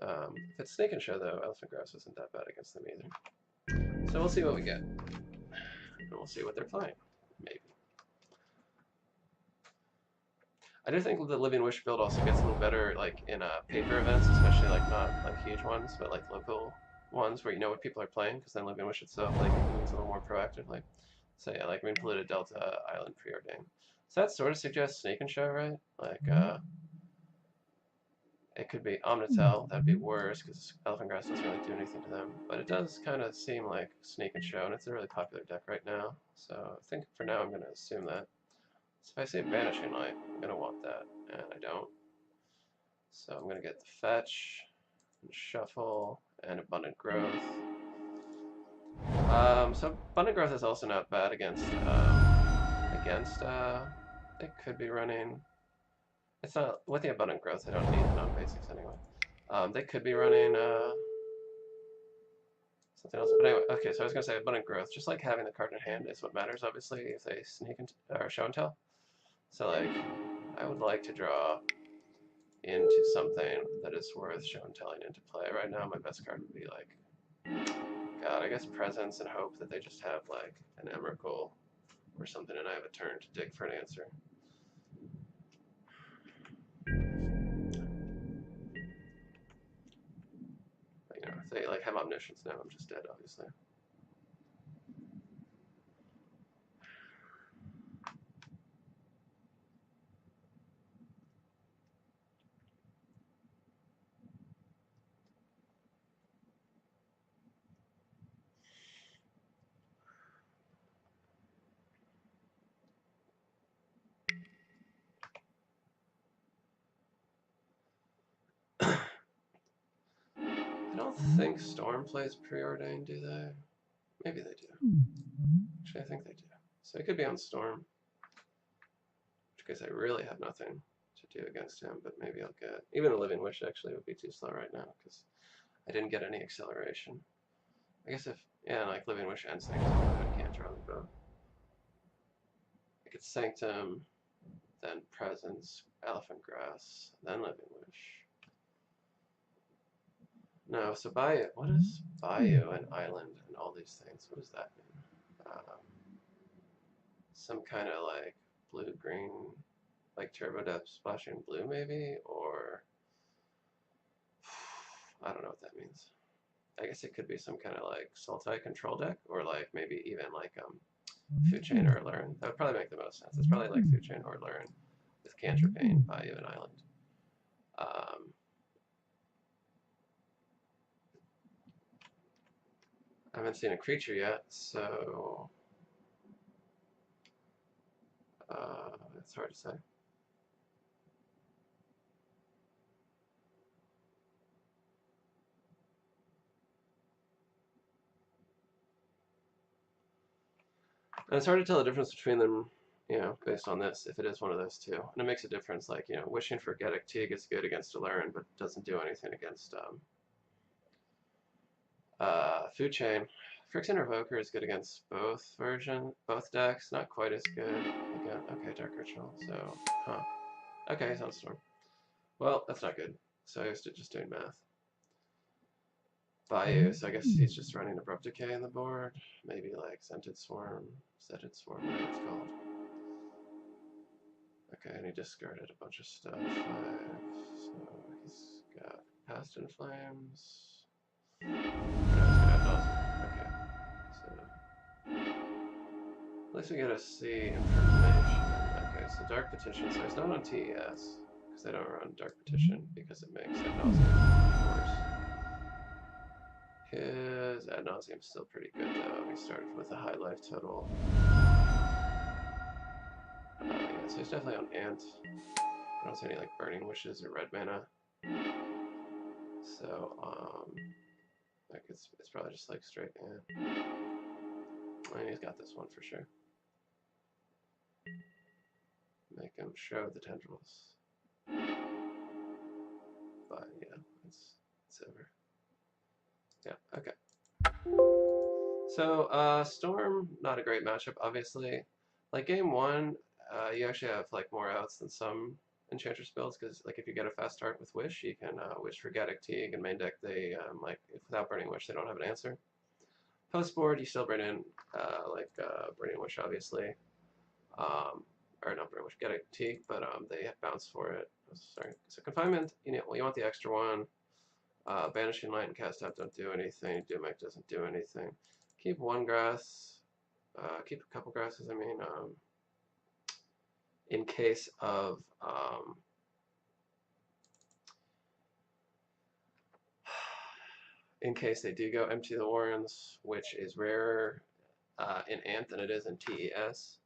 If it's Snake and Show, though, Elephant Grass isn't that bad against them either. So we'll see what we get. And we'll see what they're playing. Maybe. I do think the Living Wish build also gets a little better like in paper events, especially like not like huge ones, but like local ones where you know what people are playing, because then Living Wish itself like moves a little more proactively. So yeah, like Polluted Delta, Island, Preordained. So that sort of suggests Snake and Show, right? Like it could be Omnitel, that'd be worse because Elephant Grass doesn't really do anything to them. But it does kind of seem like Snake and Show, and it's a really popular deck right now. So I think for now I'm going to assume that. So if I say Banishing Light, I'm going to want that, and I don't. So I'm going to get the Fetch, and Shuffle, and Abundant Growth. So Abundant Growth is also not bad against, it could be running. It's not, with the Abundant Growth, I don't need the non-basics anyway. They could be running something else, but anyway, okay, so I was going to say Abundant Growth, just like having the card in hand is what matters, obviously, if they sneak or show and tell. So, like, I would like to draw into something that is worth show and telling into play. Right now, my best card would be, like, God, I guess Presence, and hope that they just have, like, an Emrakul or something, and I have a turn to dig for an answer. If they like have Omniscience now, I'm just dead, obviously. I don't think Storm plays Preordained, do they? Maybe they do. Actually, I think they do. So it could be on Storm. In which case I really have nothing to do against him, but maybe I'll get... Even a Living Wish actually would be too slow right now, because I didn't get any acceleration. I guess if... Yeah, like Living Wish and Sanctum, I can't draw them both. I could Sanctum, then Presence, Elephant Grass, then Living Wish. No, so Bayou, what is Bayou and Island and all these things? What does that mean? Some kind of like blue-green, like Turbo Depth splashing blue maybe? Or, I don't know what that means. I guess it could be some kind of like Sultai control deck, or like maybe even like Food Chain or Learn. That would probably make the most sense. It's probably like Food Chain or Learn with Cantrip Pain, Bayou, and Island. I haven't seen a creature yet, so it's hard to say. And it's hard to tell the difference between them, you know, based on this, if it is one of those two. And it makes a difference, like, you know, Wishing for Getic Teague is good against Learn, but doesn't do anything against Food Chain. Friction Revoker is good against both decks, not quite as good. Again, okay, Dark Ritual, so, huh. Okay, he's on Storm. Well, that's not good. So I was just doing math. Bayou, so I guess he's just running Abrupt Decay on the board. Maybe like Scented Swarm, whatever it's called. Okay, and he discarded a bunch of stuff. 5, so he's got Past in Flames. No, he's gonna have Nausea. Okay, so at least we get to see information. Okay, so Dark Petition, so he's not on TES, because they don't run Dark Petition, because it makes Ad Nauseam worse. His Ad Nauseam is still pretty good, though. He started with a high life total. Yeah, so he's definitely on Ant. I don't see any like Burning Wishes or red mana. So, like it's probably just like straight ant. And he's got this one for sure. Make him show the tendrils. But yeah, it's over. Yeah, okay. So, Storm, not a great matchup, obviously. Like game one, you actually have like more outs than some Enchantress builds, because like if you get a fast start with Wish, you can Wish for Gaddock Teague, and main deck they like without burning Wish they don't have an answer. Post board you still bring in Burning Wish obviously, or not Burning Wish, Gaddock Teague, but they have bounce for it. Sorry, so confinement, you want the extra one. Banishing Light and Cast Out don't do anything. Dumek doesn't do anything. Keep one grass. Keep a couple grasses, I mean, in case of in case they do go empty the Warrens, which is rarer in Ant than it is in TES.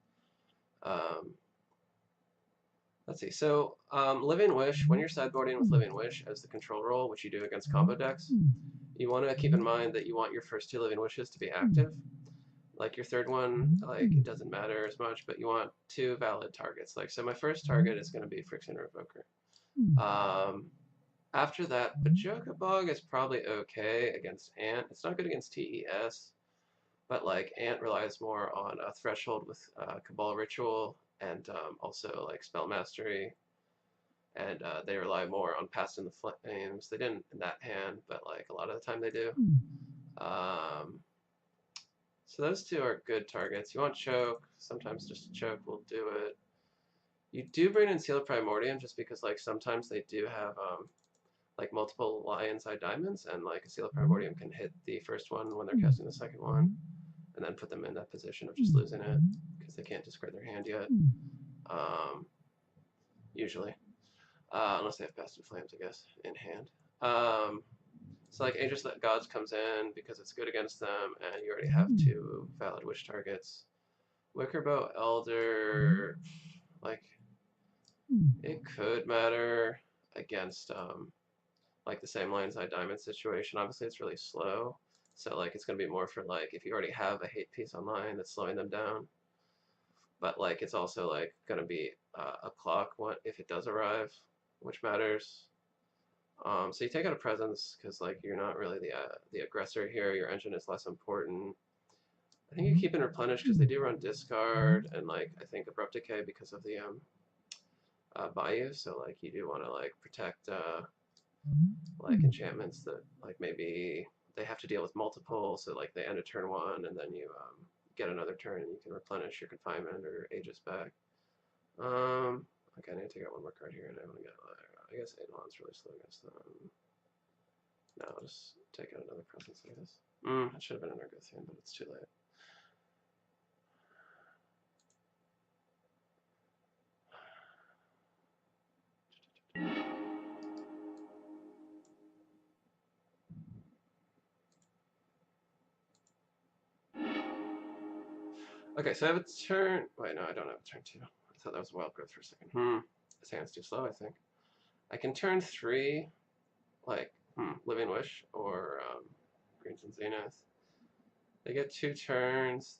Let's see. So, Living Wish, when you're sideboarding with Living Wish as the control role, which you do against combo decks, you want to keep in mind that you want your first two Living Wishes to be active. Like your third one, like it doesn't matter as much, but you want two valid targets. Like, so my first target is going to be Friction Revoker. After that, Bajoka Bog is probably okay against Ant. It's not good against TES, but like Ant relies more on a Threshold with Cabal Ritual and also like Spell Mastery, and they rely more on Past in the Flames. They didn't in that hand, but like a lot of the time they do. So those two are good targets. You want Choke, sometimes just Choke will do it. You do bring in Seal of Primordium just because like sometimes they do have like multiple Lion's Eye Diamonds, and like a Seal of Primordium can hit the first one when they're casting the second one, and then put them in that position of just losing it because they can't discard their hand yet. Usually. Unless they have Past in Flames, I guess, in hand. So like Aegis Gods comes in because it's good against them, and you already have two valid Wish targets. Wickerbow Elder, like, it could matter against like the same Lion's Eye Diamond situation. Obviously it's really slow, so like it's gonna be more for like if you already have a hate piece online that's slowing them down. But like it's also like gonna be a clock if it does arrive, which matters. So you take out a presence because like you're not really the aggressor here. Your engine is less important. I think you keep in Replenish because they do run discard, and like I think Abrupt Decay because of the Bayou. So like you do want to like protect like enchantments that like maybe they have to deal with multiple. So like they end a turn one, and then you get another turn, and you can replenish your confinement or Aegis back. Okay, I need to take out one more card here, and I only got I guess Eidolon's really slow against them. No, I'll just take out another presence, I guess. It should have been an Argothian, but it's too late. Okay, so I have a turn. Wait, no, I don't have a turn two. I thought that was Wild Growth for a second. This hand's too slow, I think. I can turn three, like, Living Wish or Greens and Zenith. They get 2 turns.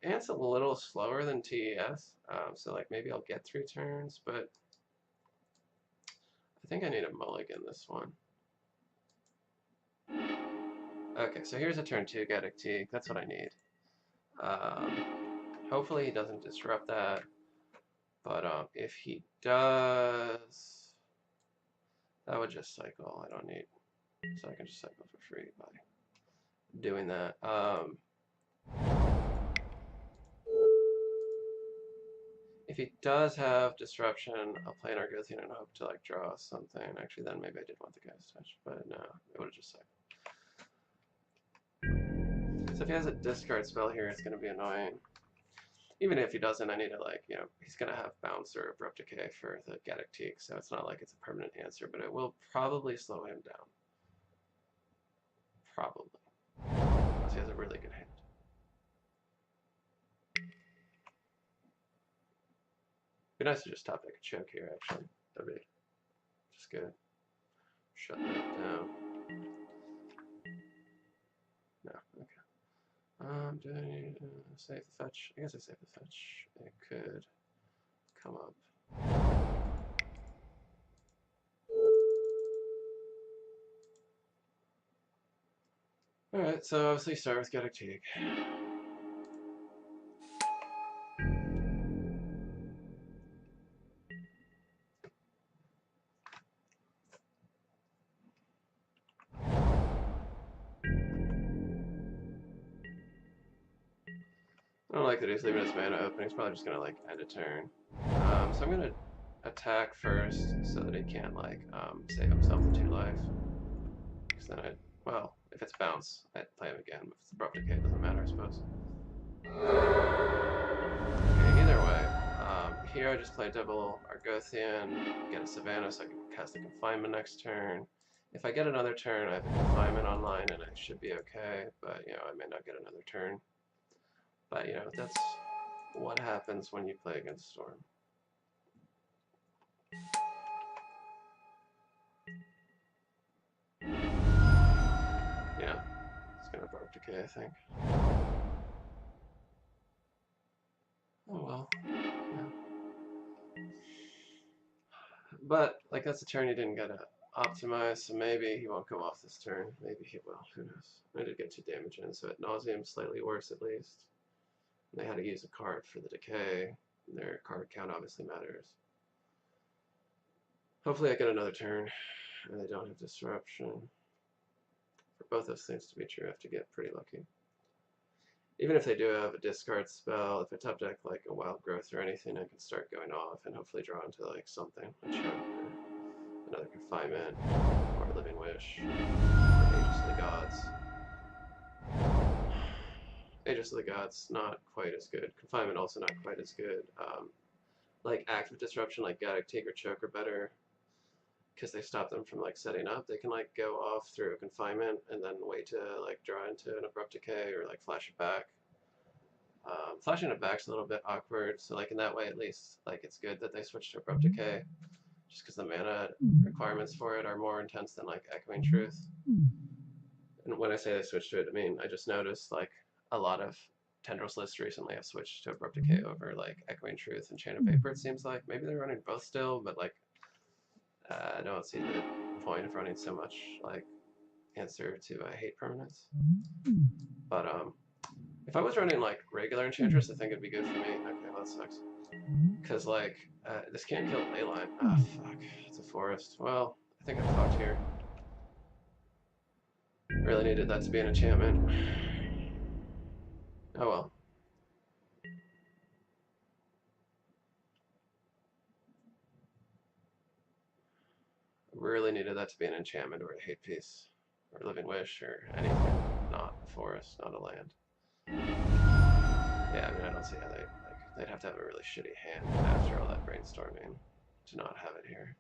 Ant's a little slower than TES, so like maybe I'll get 3 turns, but I think I need a mulligan this one. Okay, so here's a turn 2 Gaddock Teague. That's what I need. Hopefully he doesn't disrupt that, but if he does, that would just cycle. I don't need, so I can just cycle for free by doing that. If he does have disruption, I'll play an Argothian and hope to like draw something. Actually, then maybe I did want the guy's touch, but no, it would have just cycled. So if he has a discard spell here, it's going to be annoying. Even if he doesn't, I need to like, he's going to have bounce or abrupt decay for the Gaddock Teague, so it's not like it's a permanent answer, but it will probably slow him down. Probably. Unless he has a really good hand. It'd be nice to just top deck a choke here, actually. That'd be just good. shut that down. No, okay. Do I need to save the fetch? I guess I save the fetch. It could come up. Alright, so obviously start with Gaddock. I don't like that he's leaving his mana open. He's probably just gonna like end a turn. So I'm gonna attack first so that he can't like save himself the 2 life. Because then well, if it's bounce, I'd play him again. If it's abrupt decay, it doesn't matter, I suppose. Okay, either way, here I just play double Argothian, get a Savannah so I can cast the Confinement next turn. If I get another turn, I have a Confinement online and I should be okay, but you know, I may not get another turn. But you know, that's what happens when you play against Storm. Yeah, it's gonna abrupt decay, I think. Oh well. Yeah. But like that's a turn he didn't get to optimize, so maybe he won't go off this turn. Maybe he will. Who knows? I did get 2 damage in, so at nauseam slightly worse at least. And they had to use a card for the decay. Their card count obviously matters. Hopefully I get another turn and they don't have disruption. For both those things to be true, I have to get pretty lucky. Even if they do have a discard spell, if I top deck like a Wild Growth or anything, I can start going off and hopefully draw into like something, a choke or another Confinement or a Living Wish or Aegis of the Gods. Aegis of the Gods, not quite as good. Confinement also not quite as good. Like active disruption like Gaddock or Choke are better because they stop them from like setting up. They can like go off through a Confinement and then wait to like draw into an abrupt decay or like flash it back. Flashing it back's a little bit awkward, so like in that way at least like it's good that they switched to abrupt decay, just because the mana requirements for it are more intense than like Echoing Truth. And when I say they switched to it, I mean I just noticed like a lot of Tendrils lists recently have switched to abrupt decay over like Echoing Truth and Chain of Vapor. It seems like maybe they're running both still, but like I don't see the point of running so much like answer to hate permanence. But if I was running like regular Enchantress, I think it'd be good for me. Okay, that sucks. Because like this can't kill Leyline. Ah, fuck. It's a forest. Well, I think I'm fucked here. Really needed that to be an enchantment. Oh well. Really needed that to be an enchantment or a hate piece or Living Wish or anything. Not a forest, not a land. Yeah, I mean I don't see how they'd have to have a really shitty hand after all that brainstorming to not have it here.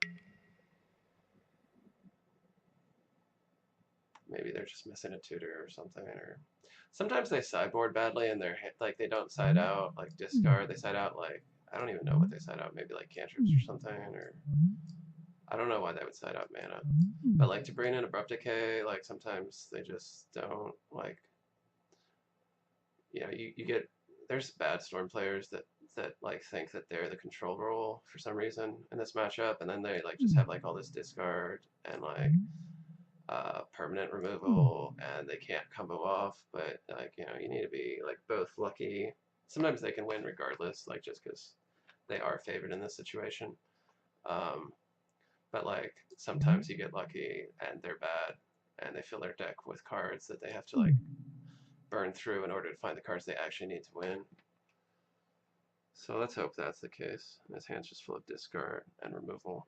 Maybe they're just missing a tutor or something, or sometimes they sideboard badly and they're like they don't side out like discard. They side out like I don't even know what they side out. Maybe like cantrips or something, or I don't know why they would side out mana. But like to bring in abrupt decay, like sometimes they just don't like. You know, you get there's bad Storm players that like think that they're the control role for some reason in this matchup, and then they like just have like all this discard and like permanent removal, and they can't combo off. But like you know, you need to be like both lucky. Sometimes they can win regardless, like just because they are favored in this situation. But like sometimes you get lucky and they're bad, and they fill their deck with cards that they have to like burn through in order to find the cards they actually need to win. So let's hope that's the case. His hand's just full of discard and removal.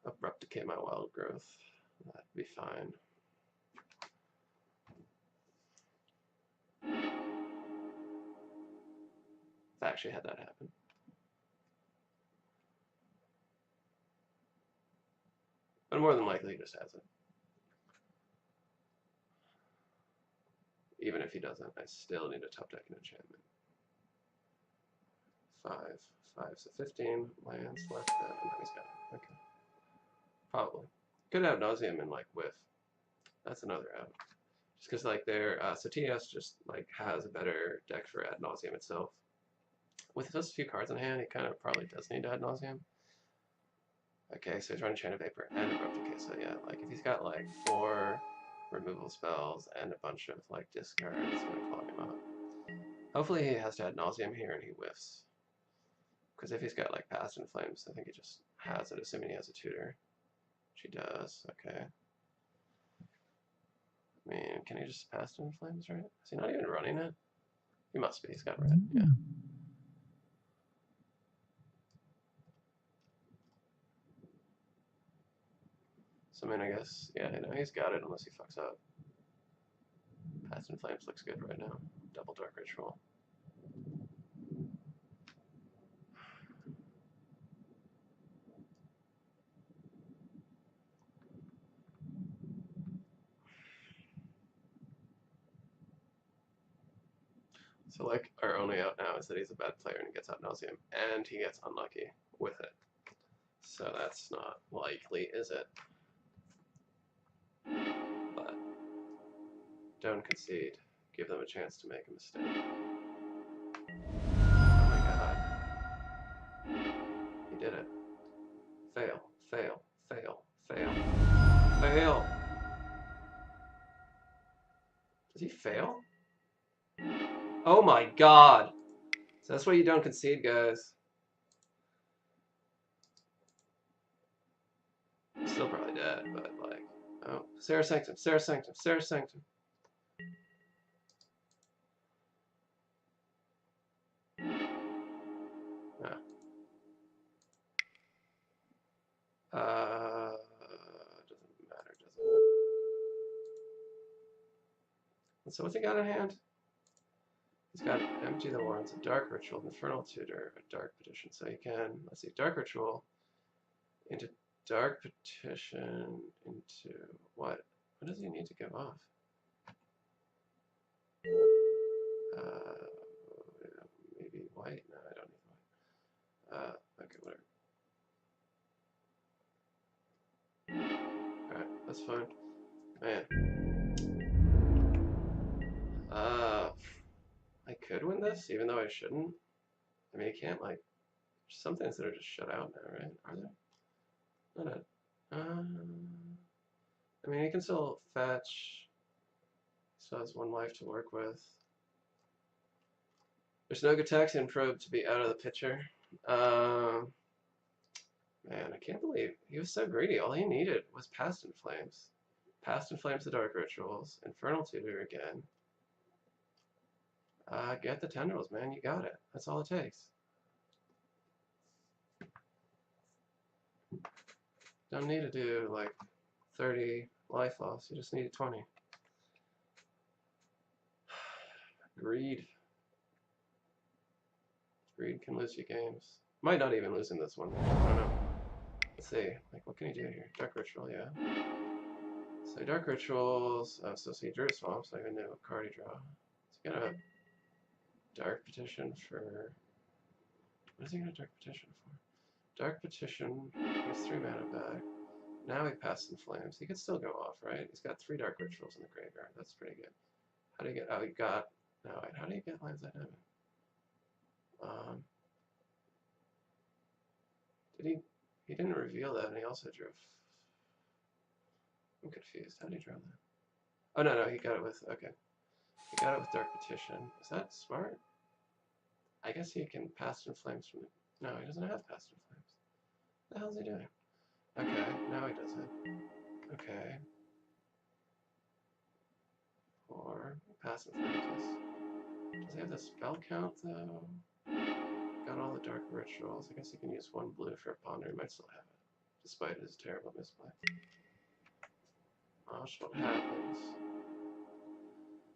Abrupt decay my Wild Growth. That'd be fine. If I actually had that happen. But more than likely he just has it. Even if he doesn't, I still need a top deck and enchantment. 5. 5's a 15. Lands left. And now he's got it. Okay. Probably. Could have nauseam and like whiff. That's another out. Just because like their so TS just like has a better deck for ad nauseam itself. With just a few cards in hand, he kind of probably does need ad nauseam. Okay, so he's running Chain of Vapor and Abrupt. Okay, so yeah, like if he's got like 4 removal spells and a bunch of like discard, it's gonna clog him up. Hopefully he has to ad nauseam here and he whiffs. Because if he's got like Past in Flames, I think he just has it, assuming he has a tutor. Which he does, okay. I mean, can he just Past in Flames, right? Is he not even running it? He must be, he's got red, yeah. So I mean, I guess, yeah, you know, he's got it unless he fucks up. Past in Flames looks good right now. Double Dark Ritual. So like our only out now is that he's a bad player and he gets ad nauseam, and he gets unlucky with it. So that's not likely, is it? But don't concede. Give them a chance to make a mistake. Oh my god. He did it. Fail, fail, fail, fail, fail. Does he fail? Oh my god. So that's why you don't concede, guys. Still probably dead, but like, oh, Sarah Sanctum, Sarah Sanctum, Sarah Sanctum. No. Doesn't matter, does it? So what's he got in hand? He's got Empty the Warrens, a Dark Ritual, Infernal Tutor, a Dark Petition. So he can, let's see, Dark Ritual into Dark Petition into what? What does he need to give off? Maybe white? No, I don't need white. Okay, whatever. Alright, that's fine. Man. I could win this, even though I shouldn't. I mean, I can't, like, some things that are just shut out now, right? Are there? Not I mean, he can still fetch. Still has 1 life to work with. There's no Gataxian Probe to be out of the picture. Man, I can't believe he was so greedy. All he needed was Past in Flames. Past in Flames the Dark Rituals. Infernal Tutor again. Get the Tendrils, man. You got it. That's all it takes. Don't need to do, like, 30 life loss. You just need 20. Greed. Greed can lose you games. Might not even lose in this one. I don't know. Let's see. Like, what can he do here? Dark Ritual, yeah. So Dark Rituals. So see, Druid Swamp, so I even know what card he draw. So he got a Dark Petition for. What is he gonna Dark Petition for? Dark Petition. He has 3 mana back. Now he Passes in Flames. He could still go off, right? He's got 3 Dark Rituals in the graveyard. That's pretty good. How do you get? Oh, he got. No, wait. How do you get Lands Dynamic? Did he? He didn't reveal that, and he also drew. I'm confused. How did he draw that? Oh no, he got it with. Okay, he got it with Dark Petition. Is that smart? I guess he can Pass in Flames from. No, he doesn't have Pass in Flames. What the hell is he doing? Okay, now he does it. Okay. Or Pass in Flames. Does he have the spell count though? Got all the Dark Rituals. I guess he can use 1 blue for a Ponder. He might still have it, despite his terrible misplay. Watch what happens.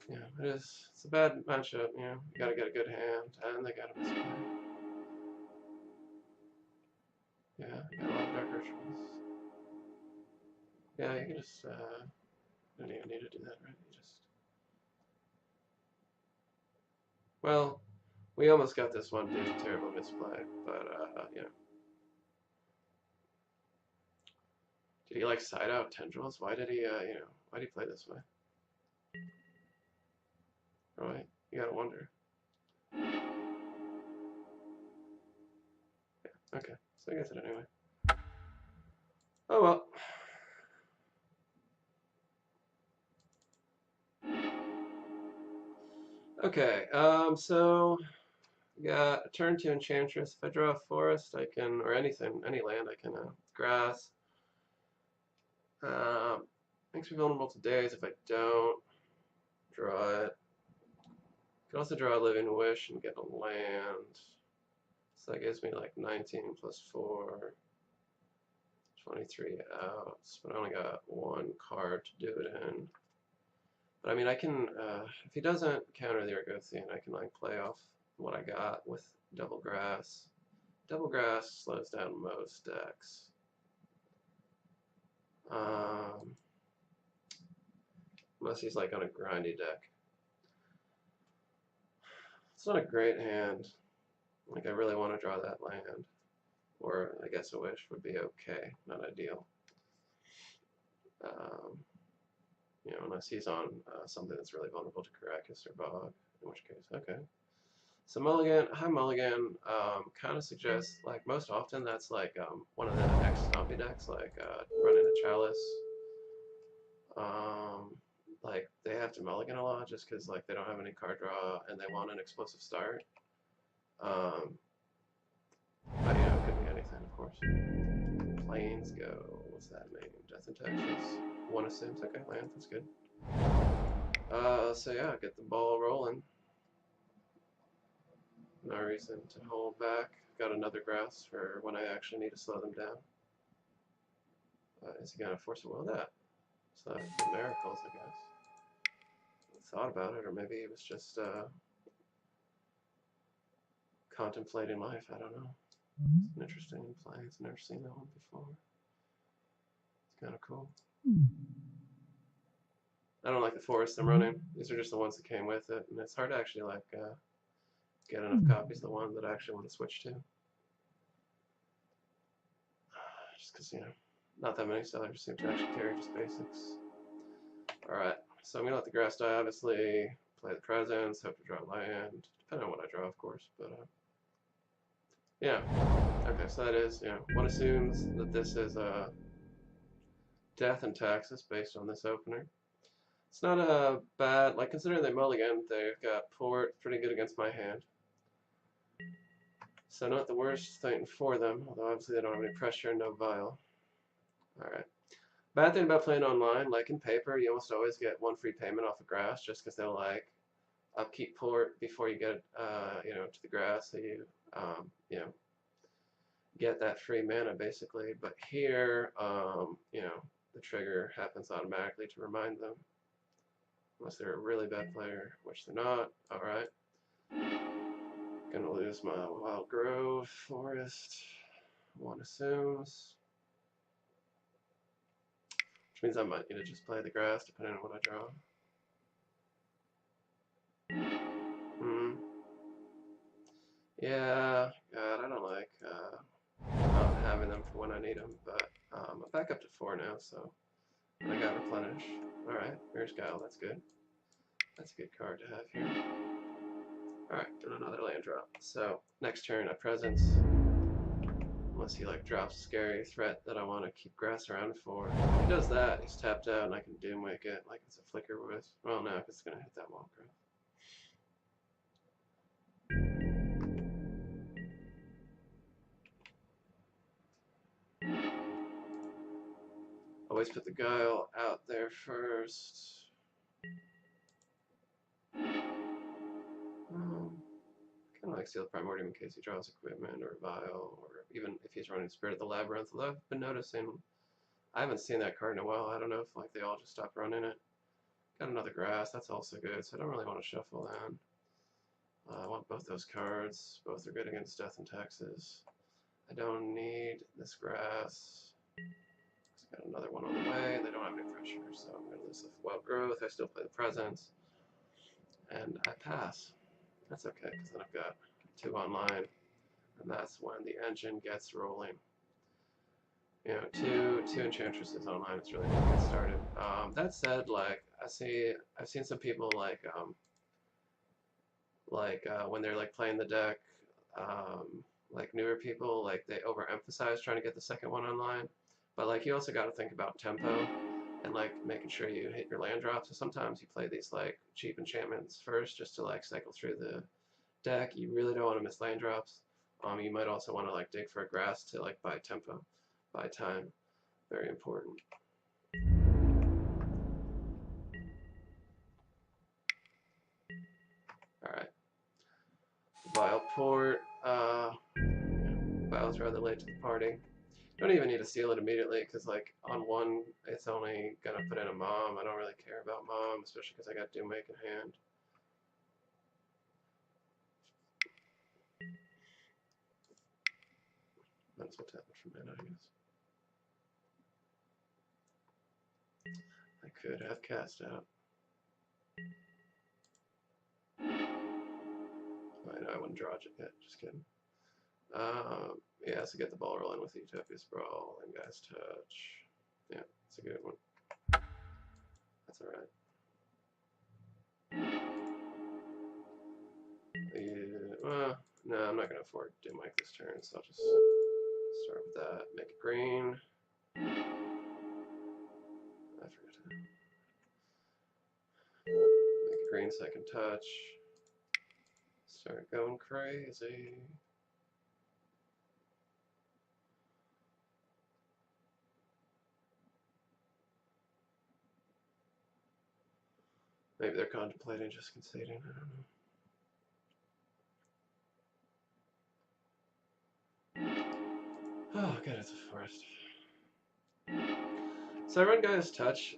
Yeah, it is. It's a bad matchup, you know. You gotta get a good hand, and they gotta misplay. Yeah, you got a lot of Dark Rituals. Yeah, you can just, don't even need to do that, right? You just... Well, we almost got this one due to terrible misplay, but, you know. Did he like side out tendrils? Why did he, why did he play this way? Right? You gotta wonder. Yeah, okay, so I guess it anyway. Oh well. Okay, so got a turn 2 Enchantress. If I draw a forest, I can, or anything, any land, I can grass. Makes me vulnerable to days if I don't draw it. Could also draw a Living Wish and get a land. So that gives me like 19 plus 4, 23 outs. But I only got one card to do it in. But I mean, I can, if he doesn't counter the Argothian, I can like play off what I got with Double Grass. Double Grass slows down most decks. Unless he's like on a grindy deck. It's not a great hand. Like I really want to draw that land. Or I guess a wish would be okay, not ideal. You know, unless he's on something that's really vulnerable to Karakas or Bog, in which case, okay. So mulligan, high mulligan, kind of suggests, like most often that's like one of the X-Stompy decks, like running a Chalice. Like they have to mulligan a lot just because like they don't have any card draw and they want an explosive start. But you know, it could be anything, of course. Planes go. What's that name? Death and Texas. One assumes. Okay, land. That's good. So yeah, get the ball rolling. No reason to hold back. Got another grass for when I actually need to slow them down. Is he gonna force a will that? So that's miracles, I guess. I thought about it, or maybe he was just contemplating life. I don't know. It's an interesting play. I've never seen that one before. It's kind of cool. I don't like the forest I'm running. These are just the ones that came with it, and it's hard to actually like get enough copies of the one that I actually want to switch to. Just because, you know, not that many sellers seem to actually carry just basics. Alright, so I'm going to let the grass die, obviously. Play the presence, hope to draw land. Depending on what I draw, of course, but yeah. Okay, so that is, you know, one assumes that this is Death and Taxes based on this opener. It's not a bad, like considering they mulligan, they've got port, pretty good against my hand. So not the worst thing for them, although obviously they don't have any pressure, no vial. Alright. Bad thing about playing online, like in paper, you almost always get one free payment off of grass just because they'll like upkeep port before you get, you know, to the grass, so you, you know, get that free mana basically. But here, you know, the trigger happens automatically to remind them. Unless they're a really bad player, which they're not. Alright. Gonna lose my Wild Grove, Forest. One assumes. Which means I might need to just play the grass depending on what I draw. Yeah, God, I don't like not having them for when I need them, but I'm back up to 4 now, so I got replenish. Alright, here's Guile, that's good. That's a good card to have here. Alright, and another land drop. So, next turn I presence. Unless he like drops a scary threat that I want to keep grass around for. If he does that, he's tapped out and I can doom wake it like it's a flicker with. Well, no, because it's going to hit that wall growth. Always put the Guile out there first. Kind of like Seal Primordium in case he draws equipment or Vial, or even if he's running Spirit of the Labyrinth. Although I've been noticing, I haven't seen that card in a while. I don't know if like they all just stopped running it. Got another grass, that's also good, so I don't really want to shuffle that. I want both those cards. Both are good against Death and Taxes. I don't need this grass. Got another one on the way. They don't have any pressure, so I'm going to lose the Wild Growth. I still play the Presence. And I pass. That's okay, because then I've got 2 online. And that's when the engine gets rolling. You know, two Enchantresses online is really good to get started. That said, like I've seen some people when they're like playing the deck, like newer people, like they overemphasize trying to get the second one online. But like you also got to think about tempo and like making sure you hit your land drops. So sometimes you play these like cheap enchantments first just to like cycle through the deck. You really don't want to miss land drops. You might also want to like dig for a grass to like buy tempo, buy time. Very important. All right. Vile port. Vile's rather late to the party. Don't even need to seal it immediately because like on one it's only gonna put in a mom. I don't really care about mom, especially because I got Doom Make in hand. Might as well tap it for mana, I guess. I could have cast out. I wouldn't draw it yet, just kidding. Yeah, so get the ball rolling with Utopia Sprawl and Guy's Touch. Yeah, it's a good one. That's alright. Yeah, well, no, I'm not going to afford Doom Mike this turn, so I'll just start with that. Make it green. I forgot to make it green so I can touch. Start going crazy. Maybe they're contemplating just conceding, I don't know. Oh god, it's a forest. So I run Guy's Touch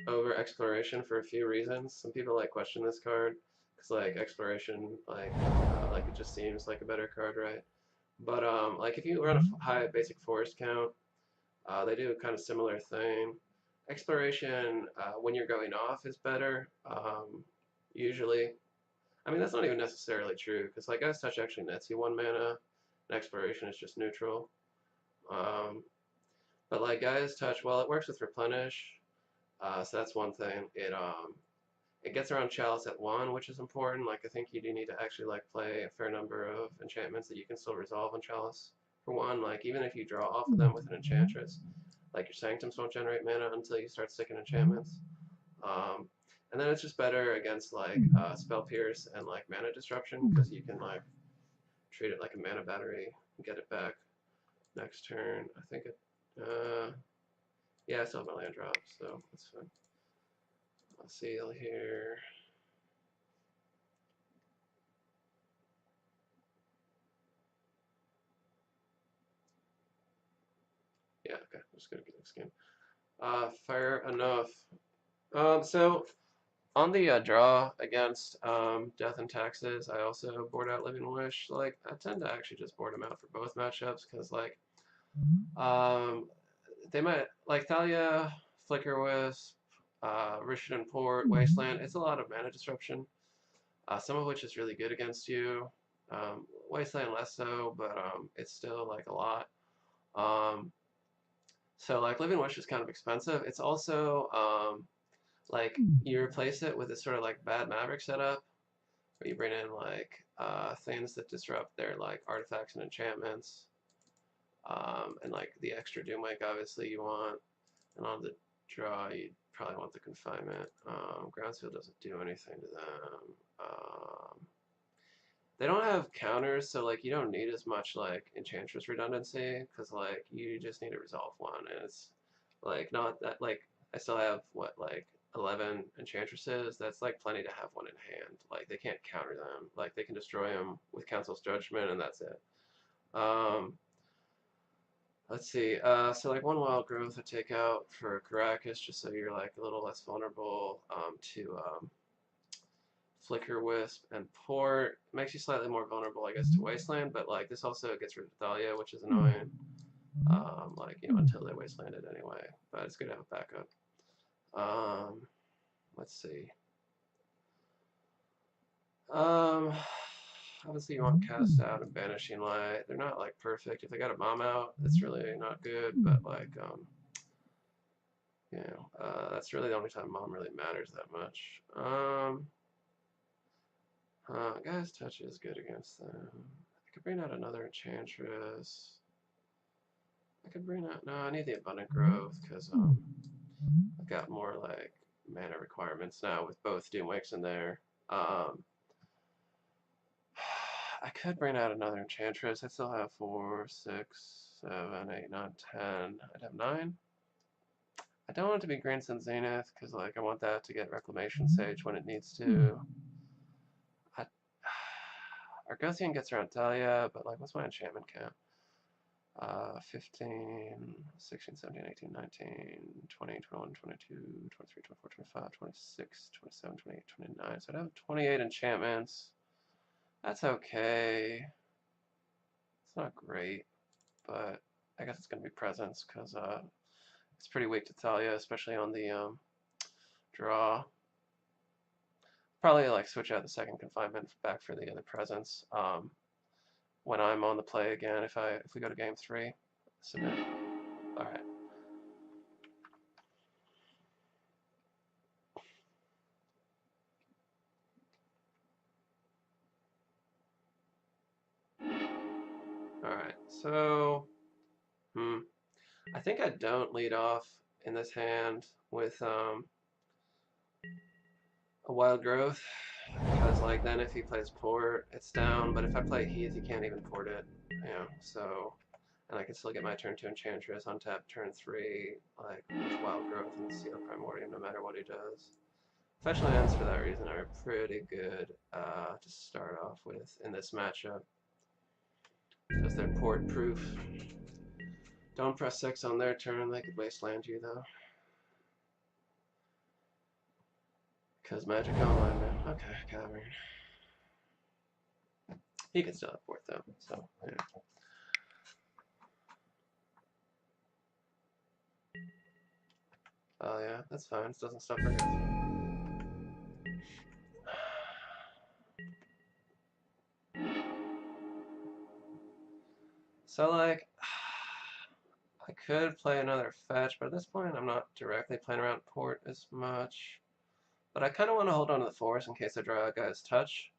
over Exploration for a few reasons. Some people like question this card because like Exploration, like it just seems like a better card, right? But like if you run a high basic forest count, they do a kind of similar thing. Exploration, when you're going off, is better. Usually, I mean that's not even necessarily true because like Guy's Touch actually nets you 1 mana, and Exploration is just neutral. But like Guy's Touch, well, it works with Replenish, so that's one thing. It gets around Chalice at 1, which is important. Like I think you do need to actually like play a fair number of enchantments that you can still resolve on Chalice. For one, like even if you draw off of them with an Enchantress, like your Sanctums won't generate mana until you start sticking enchantments. And then it's just better against like Spell Pierce and like Mana Disruption because you can like treat it like a mana battery and get it back next turn. I think it. Yeah, I still have my land drop, so that's fine. I'll seal here. Yeah, okay, I'm just gonna get this game. Fair enough. So on the draw against Death and Taxes, I also board out Living Wish. Like I tend to actually just board them out for both matchups because like they might like Thalia, Flicker Wisp, Rishadan Port, Wasteland. It's a lot of mana disruption. Some of which is really good against you. Wasteland less so, but it's still like a lot. So like Living Wish is kind of expensive. It's also like you replace it with this sort of like bad Maverick setup where you bring in like things that disrupt their like artifacts and enchantments. And like the extra Doom Wake obviously you want. And on the draw you probably want the confinement. Groundsfield doesn't do anything to them. They don't have counters, so like you don't need as much like Enchantress redundancy because like you just need to resolve one, and it's like not that like I still have what like 11 Enchantresses. That's like plenty to have one in hand. Like they can't counter them. Like they can destroy them with Council's Judgment, and that's it. Let's see. So like one Wild Growth I take out for Caracas just so you're like a little less vulnerable to Flicker Wisp and Port. Makes you slightly more vulnerable, I guess, to Wasteland, but like this also gets rid of Thalia, which is annoying. Like, you know, until they Wastelanded anyway. But it's good to have a backup. Let's see. obviously you want Cast Out and Banishing Light. They're not like perfect. If they got a Mom out, it's really not good, but like, you know, that's really the only time Mom really matters that much. Guy's Touch is good against them. I could bring out another Enchantress. I could bring out, no, I need the Abundant Growth, because I've got more like mana requirements now with both Doomwakes in there. I could bring out another Enchantress. I still have 4, 6, 7, 8, 9, 10. I'd have 9. I don't want it to be Grandson Zenith, because like I want that to get Reclamation Sage when it needs to. Argothian gets around Dahlia, but like what's my enchantment count? 15, 16, 17, 18, 19, 20, 21, 22, 23, 24, 25, 26, 27, 28, 29. So I'd have 28 enchantments. That's okay. It's not great, but I guess it's going to be presence because it's pretty weak to Thalia, especially on the draw. Probably like switch out the second confinement back for the other presence. When I'm on the play again, if we go to game 3, submit. All right. All right. So, I think I don't lead off in this hand with a Wild Growth, because like then if he plays Port, it's down. But if I play Heath, he can't even port it. You know, so. And I can still get my turn 2 Enchantress, untap turn 3, like with Wild Growth and Seal Primordium, no matter what he does. Fetch lands for that reason are pretty good to start off with in this matchup, because they're port proof. Don't press 6 on their turn, they could wasteland you though. Because Magic Online, man. Okay, Cavern. He can still have port though, so yeah. Oh yeah, that's fine. It doesn't stop her. So like, I could play another fetch, but at this point I'm not directly playing around port as much. But I kind of want to hold on to the forest in case I draw a guy's touch.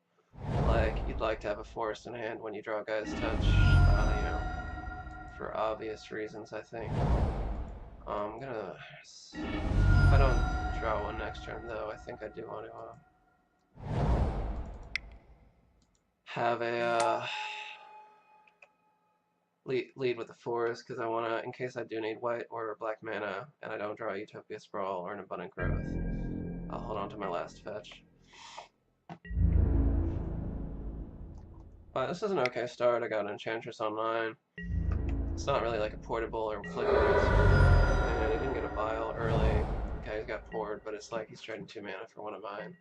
Like, you'd like to have a forest in hand when you draw a guy's touch, you know, for obvious reasons, I think. I'm gonna, if I don't draw one next turn though, I think I do want to have a lead with the forest, because I want to, in case I do need white or black mana and I don't draw a Utopia Sprawl or an Abundant Growth, I'll hold on to my last fetch. But this is an okay start. I got an Enchantress online. It's not really like a portable or flickers. And he didn't get a Bile early. Okay, he's got poured, but it's like he's trading 2 mana for one of mine.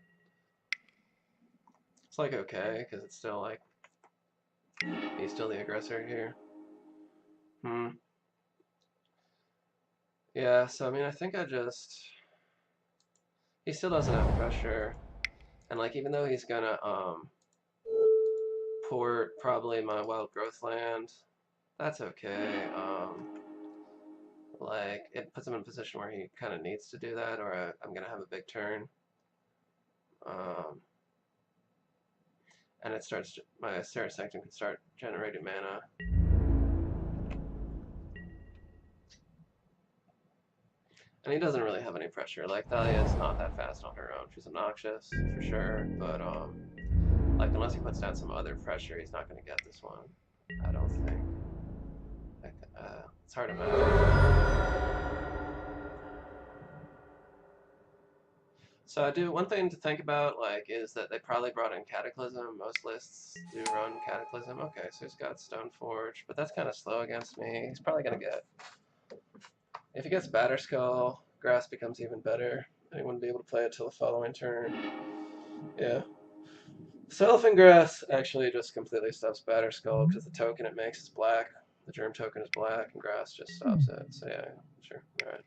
It's like okay, because it's still like, he's still the aggressor here. Yeah, so I mean, I think he still doesn't have pressure. And like, even though he's gonna port probably my Wild Growth land, that's okay. Like, it puts him in a position where he kind of needs to do that, or I'm gonna have a big turn. And it starts, my Serra Sanctum can start generating mana. And he doesn't really have any pressure. Like, Thalia's not that fast on her own. She's obnoxious, for sure, but like, unless he puts down some other pressure, he's not going to get this one, I don't think. Like, it's hard to imagine. So one thing to think about, like, is that they probably brought in Cataclysm. Most lists do run Cataclysm. Okay, so he's got Stoneforge, but that's kind of slow against me. He's probably going to get, if he gets Batterskull, Grass becomes even better, and he wouldn't be able to play it till the following turn. Yeah. Self and Grass actually just completely stops Batterskull, because the token it makes is black. The Germ token is black, and Grass just stops it. So yeah, sure. Alright.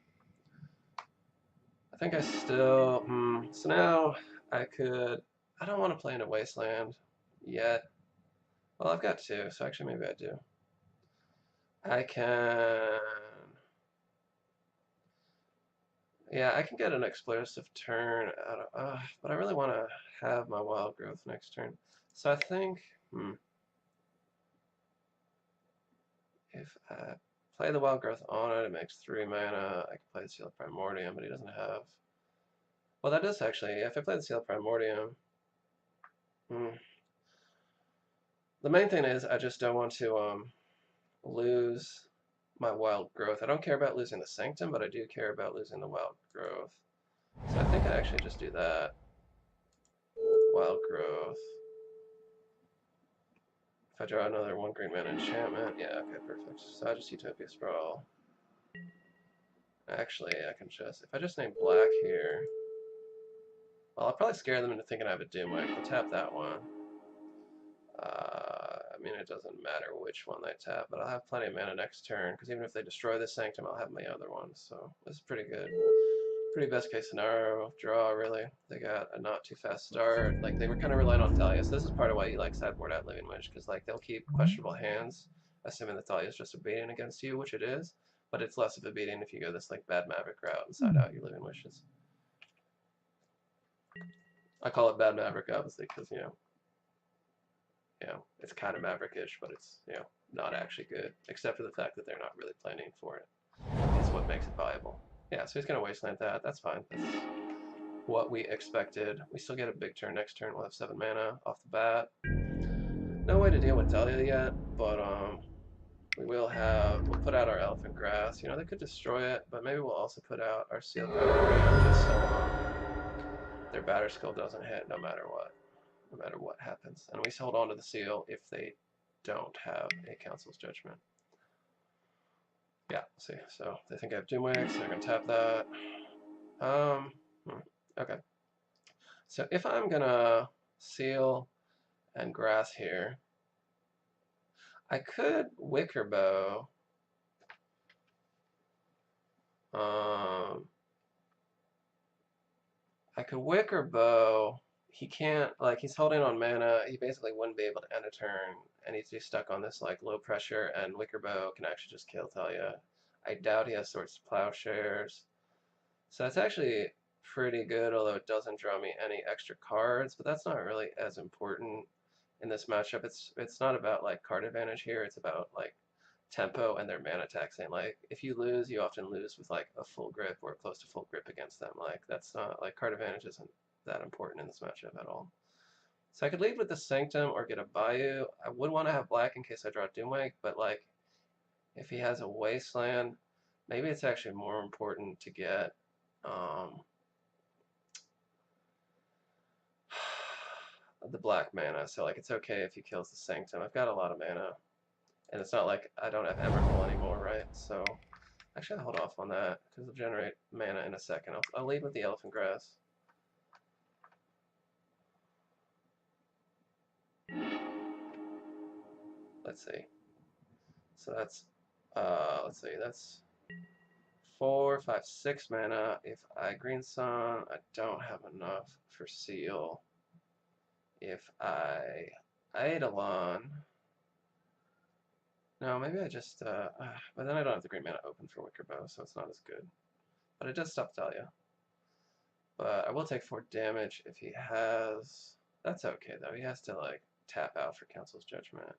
I think I still, so now I don't want to play in a Wasteland yet. Well, I've got two, so actually maybe I do. I can... Yeah, I can get an explosive turn out of, but I really want to have my wild growth next turn. So I think, if I play the wild growth on it, it makes 3 mana. I can play the Seal of Primordium, but he doesn't have. Well, that does actually. If I play the Seal of Primordium, the main thing is I just don't want to lose my wild growth. I don't care about losing the Sanctum, but I do care about losing the wild growth. So I think I actually just do that. Wild growth. If I draw another 1 green mana enchantment, yeah, okay, perfect. So I just Utopia Sprawl. Actually, I can just, if I just name black here, well, I'll probably scare them into thinking I have a Doomwake. They'll tap that one. I mean, it doesn't matter which one they tap, but I'll have plenty of mana next turn, because even if they destroy this Sanctum, I'll have my other ones, so this is pretty good. Pretty best case scenario. Draw, really. They got a not too fast start. Like, they were kind of relying on Thalia, so this is part of why you like sideboard at Living Wish, because, like, they'll keep questionable hands, assuming that Thalia is just a beating against you, which it is, but it's less of a beating if you go this, like, bad Maverick route and side out your Living Wishes. I call it bad Maverick, obviously, because, you know, it's kind of Maverick-ish, but it's, not actually good, except for the fact that they're not really planning for it. It's what makes it viable. Yeah, so he's going to wasteland that. That's fine. That's what we expected. We still get a big turn next turn. We'll have 7 mana off the bat. No way to deal with Dahlia yet, but we'll put out our Elephant Grass. You know, they could destroy it, but maybe we'll also put out our Seal Primordium just so their Batterskull doesn't hit no matter what happens. And we hold on to the seal if they don't have a Council's Judgment. Yeah, see, so they think I have Doomwake, so they're going to tap that. Okay. So if I'm going to seal and grass here, I could Wicker Bow. I could Wicker Bow. He can't, like, he's holding on mana. He basically wouldn't be able to end a turn, and he's just stuck on this, like, low pressure, and Wicker Bow can actually just kill Talia. I doubt he has Swords to Plowshares. So that's actually pretty good, although it doesn't draw me any extra cards, but that's not really as important in this matchup. It's not about, like, card advantage here. It's about, like, tempo and their mana taxing. Like, if you lose, you often lose with, like, a full grip or close to full grip against them. Like, that's not, like, card advantage isn't that important in this matchup at all. So I could lead with the Sanctum or get a Bayou. I would want to have black in case I draw Doomwake, but, like, if he has a Wasteland, maybe it's actually more important to get the black mana. So, like, it's okay if he kills the Sanctum. I've got a lot of mana. And it's not like I don't have Emrakul anymore, right? So, actually I'll hold off on that, because it'll generate mana in a second. I'll lead with the Elephant Grass. Let's see. So that's, let's see, that's 4, 5, 6 mana. If I Green Sun, I don't have enough for Seal. If I Eidolon, no, maybe I just, but then I don't have the green mana open for Wicker Bow, so it's not as good. But it does stop Dahlia. But I will take 4 damage if he has, that's okay though, he has to, like, tap out for Council's Judgment.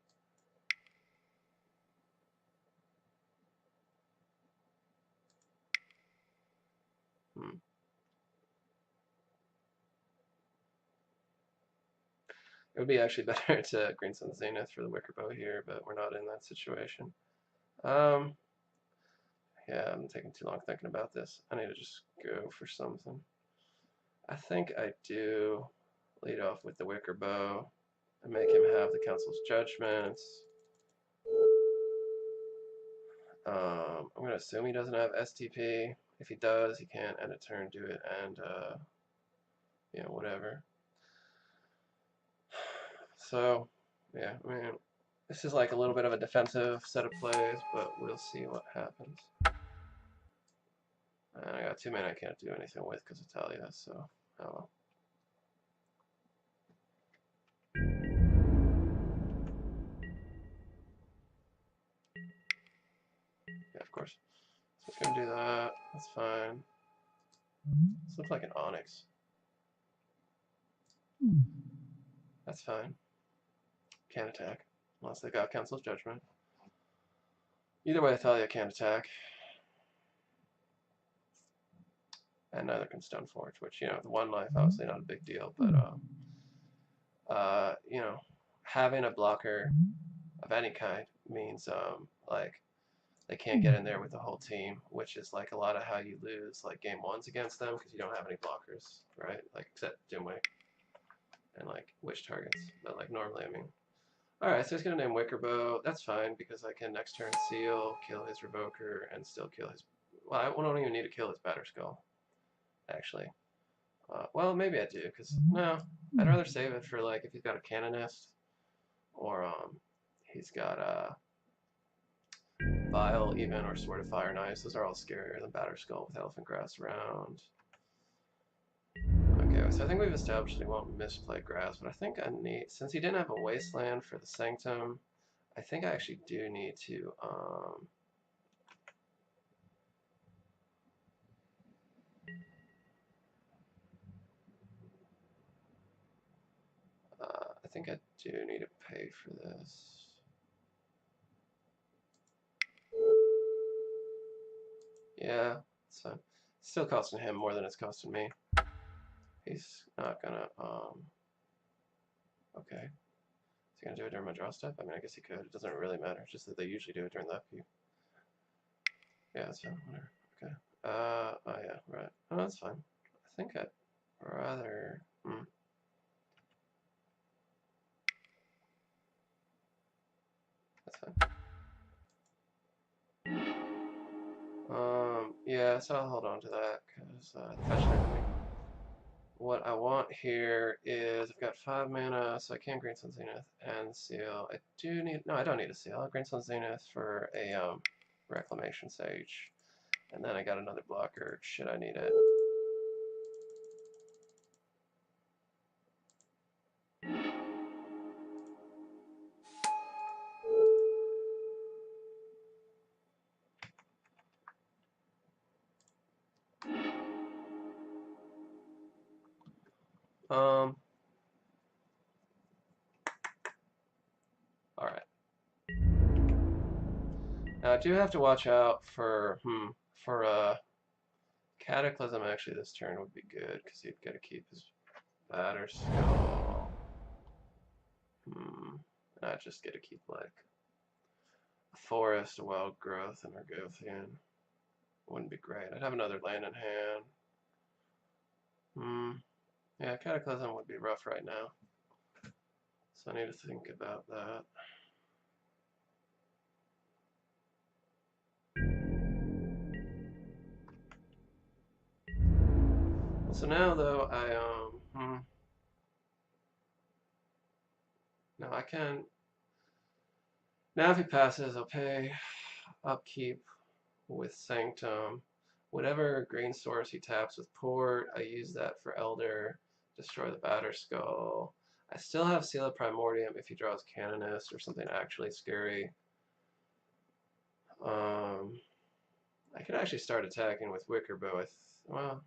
It would be actually better to Green Sun Zenith for the Wicker Bow here, but we're not in that situation. Yeah, I'm taking too long thinking about this. I need to just go for something. I think I do lead off with the Wicker Bow and make him have the Council's Judgments. I'm going to assume he doesn't have STP. If he does, he can't end a turn, do it, and, whatever. So, yeah, I mean, this is like a little bit of a defensive set of plays, but we'll see what happens. And I got 2 mana I can't do anything with because of Talia, so, oh well. of course. So it's going to do that. That's fine. This looks like an Onyx. That's fine. Can't attack. Unless they got Council's Judgment. Either way, Thalia can't attack. And neither can Stoneforge, which, you know, the 1 life, obviously not a big deal, but, you know, having a blocker of any kind means, like, they can't get in there with the whole team, which is, like, a lot of how you lose, like, game 1s against them, because you don't have any blockers, right? Like, except Dimwake and, like, Witch targets. But, like, normally, I mean. Alright, so he's going to name Wickerbow. That's fine, because I can next turn seal, kill his Revoker, and still kill his... Well, I don't even need to kill his Batterskull, actually. Well, maybe I do, because, no, I'd rather save it for, like, if he's got a Canonist, or, he's got a Vial, even, or Sword of Fire Knives. Those are all scarier than Batterskull with Elephant Grass around. Okay, so I think we've established he won't misplay Grass, but I think I need, since he didn't have a Wasteland for the Sanctum, I think I actually do need to, I think I do need to pay for this. Yeah, it's fine. It's still costing him more than it's costing me. He's not gonna, okay. Is he gonna do it during my draw step? I mean, I guess he could. It doesn't really matter. It's just that they usually do it during the upkeep. Yeah, so whatever. Okay. Oh yeah, right. Oh, that's fine. I think I'd rather, that's fine. Yeah, so I'll hold on to that, because, fetch enemy. What I want here is, I've got 5 mana, so I can Greenstone Zenith and seal. I do need, no, I don't need a seal. I'll Greenstone Zenith for a, Reclamation Sage. And then I got another blocker, should I need it. Alright. Now I do have to watch out for, Cataclysm actually this turn would be good, because he'd get to keep his Batterskull. I just get to keep, like, a Forest, a Wild Growth, and Argothian. Wouldn't be great. I'd have another land in hand. Yeah, Cataclysm would be rough right now. So I need to think about that. So now, though, now I can... Now if he passes, I'll pay upkeep with Sanctum. Whatever green source he taps with Port, I use that for Elder, destroy the Batterskull. I still have Seal of Primordium if he draws Canonist or something actually scary. I could actually start attacking with Wickerbow. Well,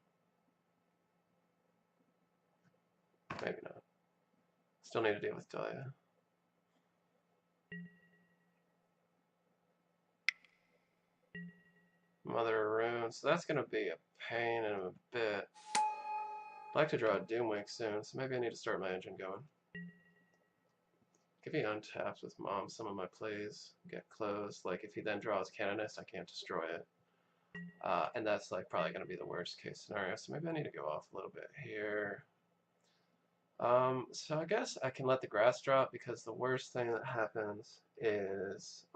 maybe not. Still need to deal with Dahlia. Mother of Runes. So that's going to be a pain in a bit. I'd like to draw a Doomwake soon, so maybe I need to start my engine going. If he untaps with Mom, some of my plays get closed. Like if he then draws Canonist, I can't destroy it. And that's like probably going to be the worst case scenario. So maybe I need to go off a little bit here. So I guess I can let the grass drop, because the worst thing that happens is,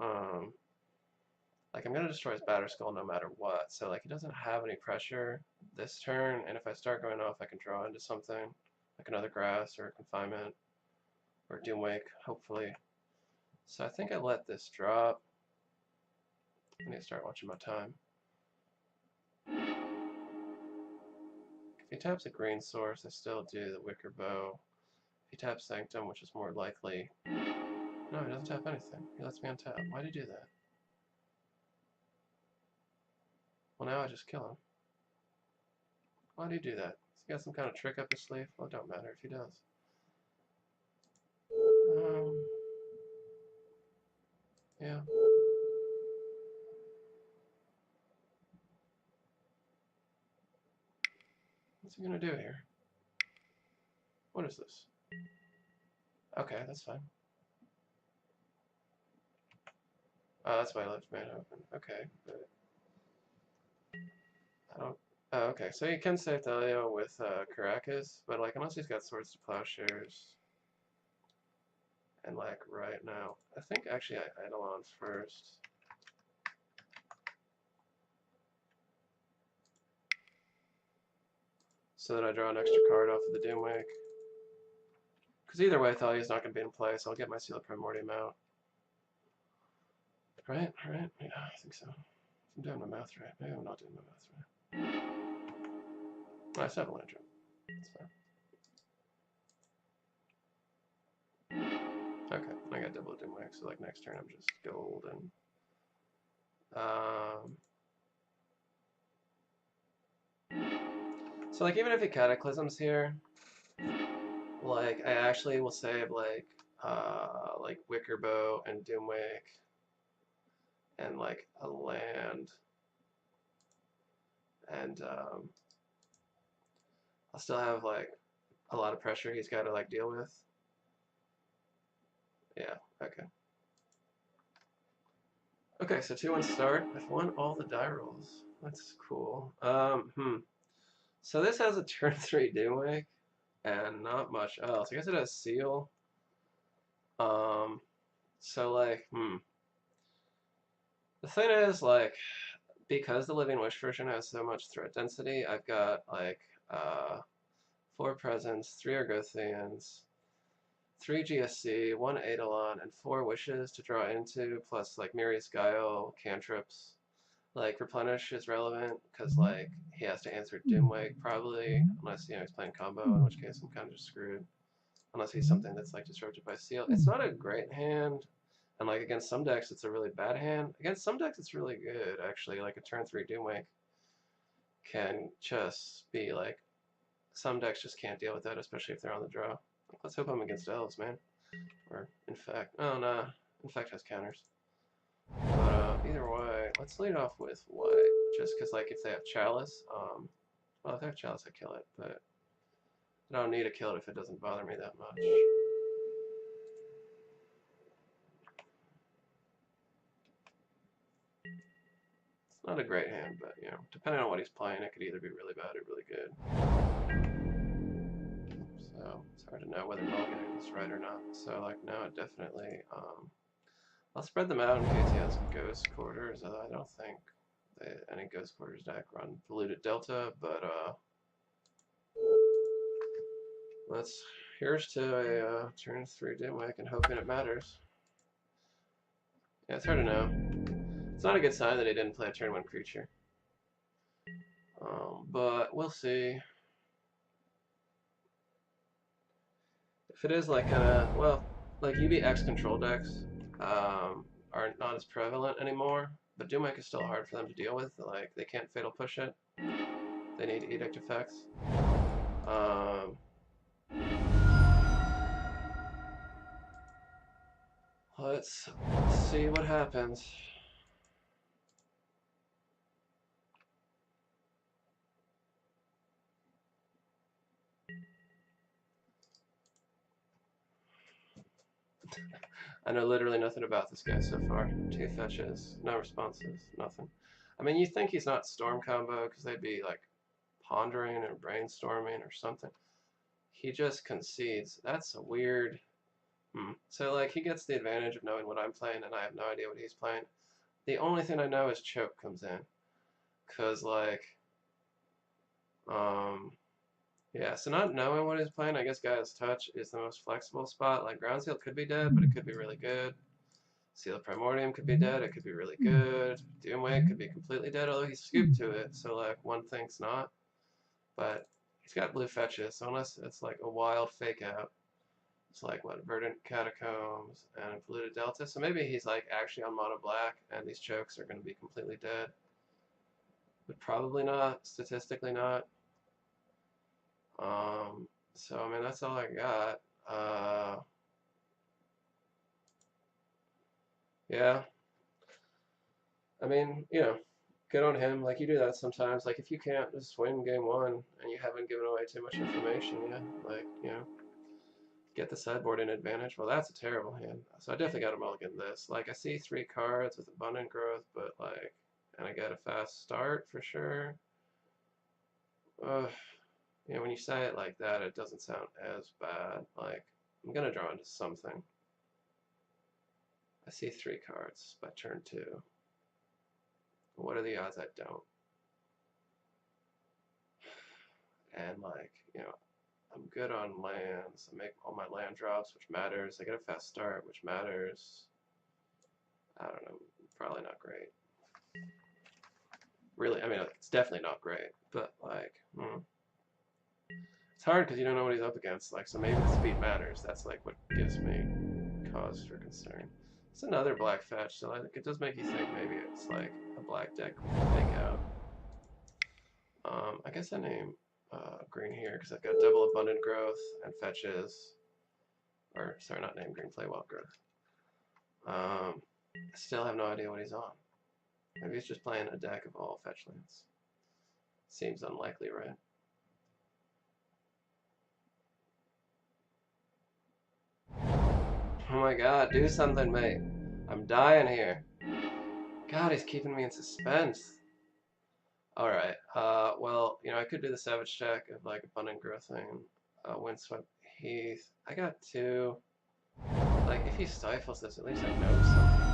like I'm going to destroy his Batterskull no matter what. So like he doesn't have any pressure this turn, and if I start going off, I can draw into something, like another grass or a confinement, or Doomwake, hopefully. So I think I let this drop. I need to start watching my time. If he taps a green source, I still do the Wickerbow. If he taps Sanctum, which is more likely... No, he doesn't tap anything. He lets me untap. Why'd he do that? Well, now I just kill him. Why do you do that? Has he got some kind of trick up his sleeve? Well, it don't matter if he does. Yeah. What's he gonna do here? What is this? Okay, that's fine. Oh, that's why I left man open. Okay, but I don't. Oh, okay. So you can save Delio with Caracas, but like unless he's got Swords to Plowshares, and like right now, I think actually I Eidolon first. So that I draw an extra card off of the Doomwake. Because either way, Thalia's not going to be in play, so I'll get my Seal of Primordium out. Right? Right? Yeah, I think so. I'm doing my math right. Maybe I'm not doing my math right. Oh, I still have a land drop. That's fine. Okay, I got double Doomwake, so like next turn I'm just golden. So like even if he Cataclysms here, like I actually will save like Wickerbow and Doomwake and like a land, and I'll still have like a lot of pressure he's got to like deal with. Yeah, okay. Okay, so 2-1 start. I've won all the die rolls. That's cool. So this has a turn 3 Doomwake and not much else. I guess it has Seal. So like, The thing is, like, because the Living Wish version has so much threat density, I've got like 4 Presents, 3 Argothians, 3 GSC, 1 Eidolon, and 4 Wishes to draw into, plus like Miri's Guile, cantrips. Like Replenish is relevant because like he has to answer Doomwake probably, unless he's playing combo, in which case I'm kind of just screwed. Unless he's something that's like disrupted by Seal. It's not a great hand, and like against some decks it's a really bad hand. Against some decks it's really good actually. Like a turn 3 Doomwake can just be like, some decks just can't deal with that, especially if they're on the draw. Let's hope I'm against Elves, man. Or Infect. Oh no, Infect has counters. But either way, let's lead off with White, just because like if they have Chalice, well if they have Chalice I kill it, but I don't need to kill it if it doesn't bother me that much. It's not a great hand, but you know, depending on what he's playing, it could either be really bad or really good. So it's hard to know whether I'm getting this right or not. So like now it definitely, I'll spread them out in case he has Ghost Quarters. I don't think any Ghost Quarters deck run Polluted Delta, but here's to a turn 3 Dimwake and hoping it matters. Yeah, it's hard to know. It's not a good sign that he didn't play a turn 1 creature. But we'll see. If it is like well, like UBX control decks are not as prevalent anymore, but Doomwake is still hard for them to deal with. Like, they can't Fatal Push it. They need Edict effects. Let's see what happens. I know literally nothing about this guy so far. 2 fetches, no responses, nothing. I mean, you think he's not Storm combo because they'd be like pondering or brainstorming or something. He just concedes. That's a weird. So like he gets the advantage of knowing what I'm playing, and I have no idea what he's playing. The only thing I know is Choke comes in, cause like, yeah. So not knowing what he's playing, I guess Gaia's Touch is the most flexible spot. Like Ground Seal could be dead, but it could be really good. Seal of Primordium could be dead, it could be really good. Doomwake could be completely dead, although he's scooped to it, so like one thinks not. But he's got blue fetches, so unless it's like a wild fake out, it's like what, Verdant Catacombs and Polluted Delta. So maybe he's like actually on mono black and these chokes are gonna be completely dead. but probably not, statistically not. So I mean that's all I got. Yeah, I mean, you know, good on him. Like, you do that sometimes. Like, if you can't just win game one and you haven't given away too much information, yeah, like, you know, get the sideboard in advantage. Well, that's a terrible hand. So I definitely got to mulligan this. Like, I see 3 cards with abundant growth, but like, and I get a fast start for sure. You know, when you say it like that, it doesn't sound as bad. Like, I'm gonna draw into something. I see 3 cards by turn 2. What are the odds I don't? And like, you know, I'm good on lands. I make all my land drops, which matters. I get a fast start, which matters. I don't know, probably not great. Really, I mean, it's definitely not great, but like, it's hard because you don't know what he's up against. Like, so maybe the speed matters. That's like what gives me cause for concern. It's another black fetch, so like, it does make you think maybe it's like a black deck we can take out. I guess I name green here because I've got double abundant growth and fetches. Or, sorry, not name green, play wild growth. I still have no idea what he's on. Maybe he's just playing a deck of all fetch lands. Seems unlikely, right? Oh my god, do something, mate. I'm dying here. God, he's keeping me in suspense. Alright, well, you know, I could do the Savage check of, like, abundant growth thing. Windswept Heath. I got 2. Like, if he stifles this, at least I know something.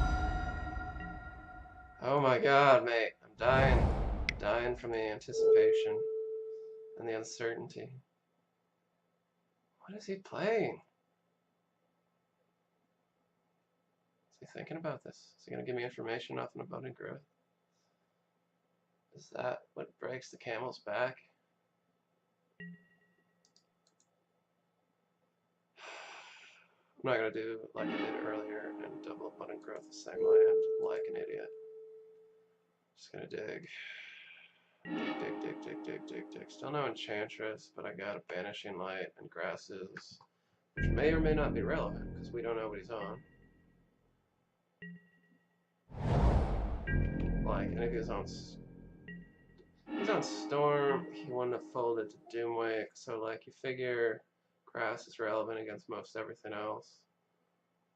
Oh my god, mate. I'm dying. I'm dying from the anticipation and the uncertainty. What is he playing? Is he thinking about this? Is he going to give me information off an abundant growth? Is that what breaks the camel's back? I'm not going to do like I did earlier and double abundant growth the same land like an idiot. Just going to dig. Dig. Still no Enchantress, but I got a Banishing Light and Grasses, which may or may not be relevant because we don't know what he's on. Like, and if he's on Storm, he wouldn't have folded to Doomwake, so like you figure Grass is relevant against most everything else.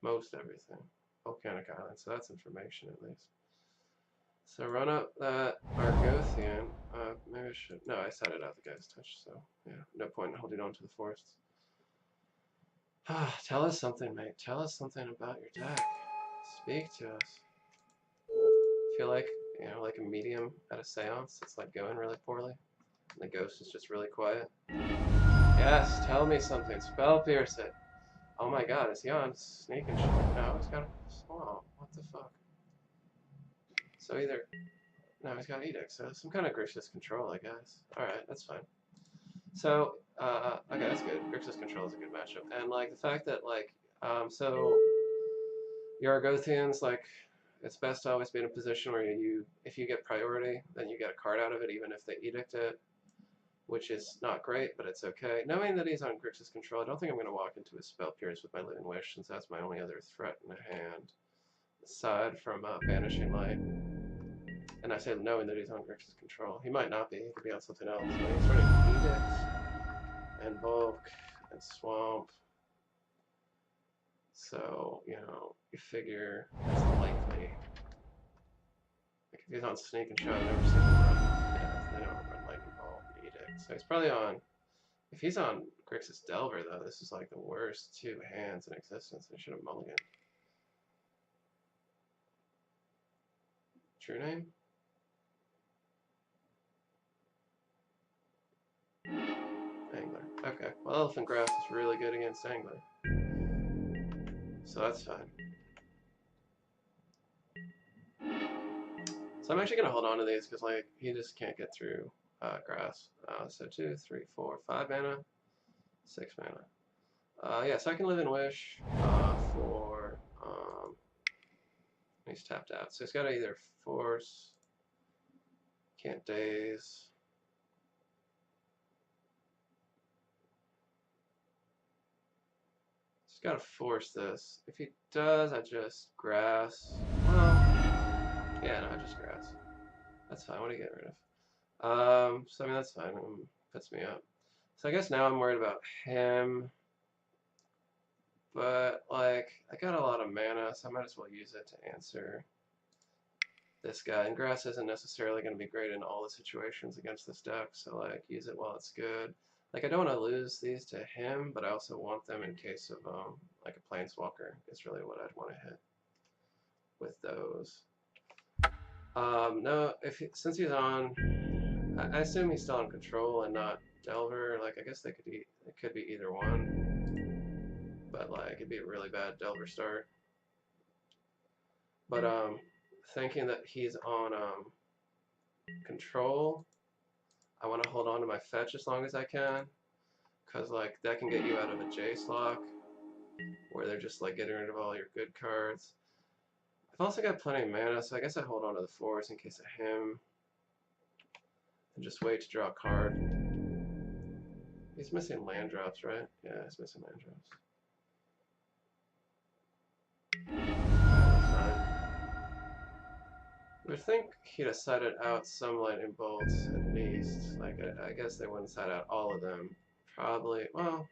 Most everything. Volcanic Island, so that's information at least. So run up that Argothian. Maybe I should. No, I set it out the guy's touch, so yeah, no point in holding on to the forests. Tell us something, mate. Tell us something about your deck. Speak to us. I feel like, you know, like a medium at a seance. It's like going really poorly. And the ghost is just really quiet. Yes, tell me something. Spell pierce it. Oh my god, is he on Sneak and shit? No, he's got a Swamp. What the fuck? So either... No, he's got Edict, so some kind of Grixis Control, I guess. Alright, that's fine. So, okay, that's good. Grixis Control is a good matchup. And, like, the fact that, like, so... Your Argothians, like, it's best to always be in a position where if you get priority, then you get a card out of it, even if they Edict it. Which is not great, but it's okay. Knowing that he's on Grixis Control, I don't think I'm going to walk into his Spell Pierce with my Living Wish, since that's my only other threat in the hand, aside from Banishing Light. And I say knowing that he's on Grixis Control. He might not be, he could be on something else, but he's running Edict, and Bulk, and Swamp. So, you know, you figure that's likely. Like, if he's on Sneak and Shot, I've never seen him run. Yeah, they don't run Lightning Bolt and Edict. So he's probably on... If he's on Grixis Delver, though, this is like the worst 2 hands in existence. I should have mulliganed. True name? Angler. Okay. Well, Elephant Graph is really good against Angler. So that's fine. So I'm actually going to hold on to these because, like, he just can't get through grass. So 2, 3, 4, 5 mana, 6 mana. Yeah, so I can live in Wish for... he's tapped out. So he's got to either force Can't daze. Just gotta force this. If he does, I just grass. Well, yeah, no, I just grass. That's fine. What do you get rid of? So I mean that's fine. Puts me up. So I guess now I'm worried about him. But like I got a lot of mana, so I might as well use it to answer this guy. And grass isn't necessarily going to be great in all the situations against this deck, so like use it while it's good. Like I don't want to lose these to him, but I also want them in case of like a planeswalker. Is really what I'd want to hit with those. No, since he's on, I assume he's still on Control and not Delver. Like I guess it could be either one, but like it'd be a really bad Delver start. But thinking that he's on Control, I want to hold on to my fetch as long as I can, cause like that can get you out of a Jace lock, where they're just like getting rid of all your good cards. I've also got plenty of mana, so I guess I hold on to the force in case of him, and just wait to draw a card. He's missing land drops, right? Yeah, he's missing land drops. That's fine. I would think he'd have sided out some lightning bolts at least. Like I guess they wouldn't side out all of them. Probably. Well,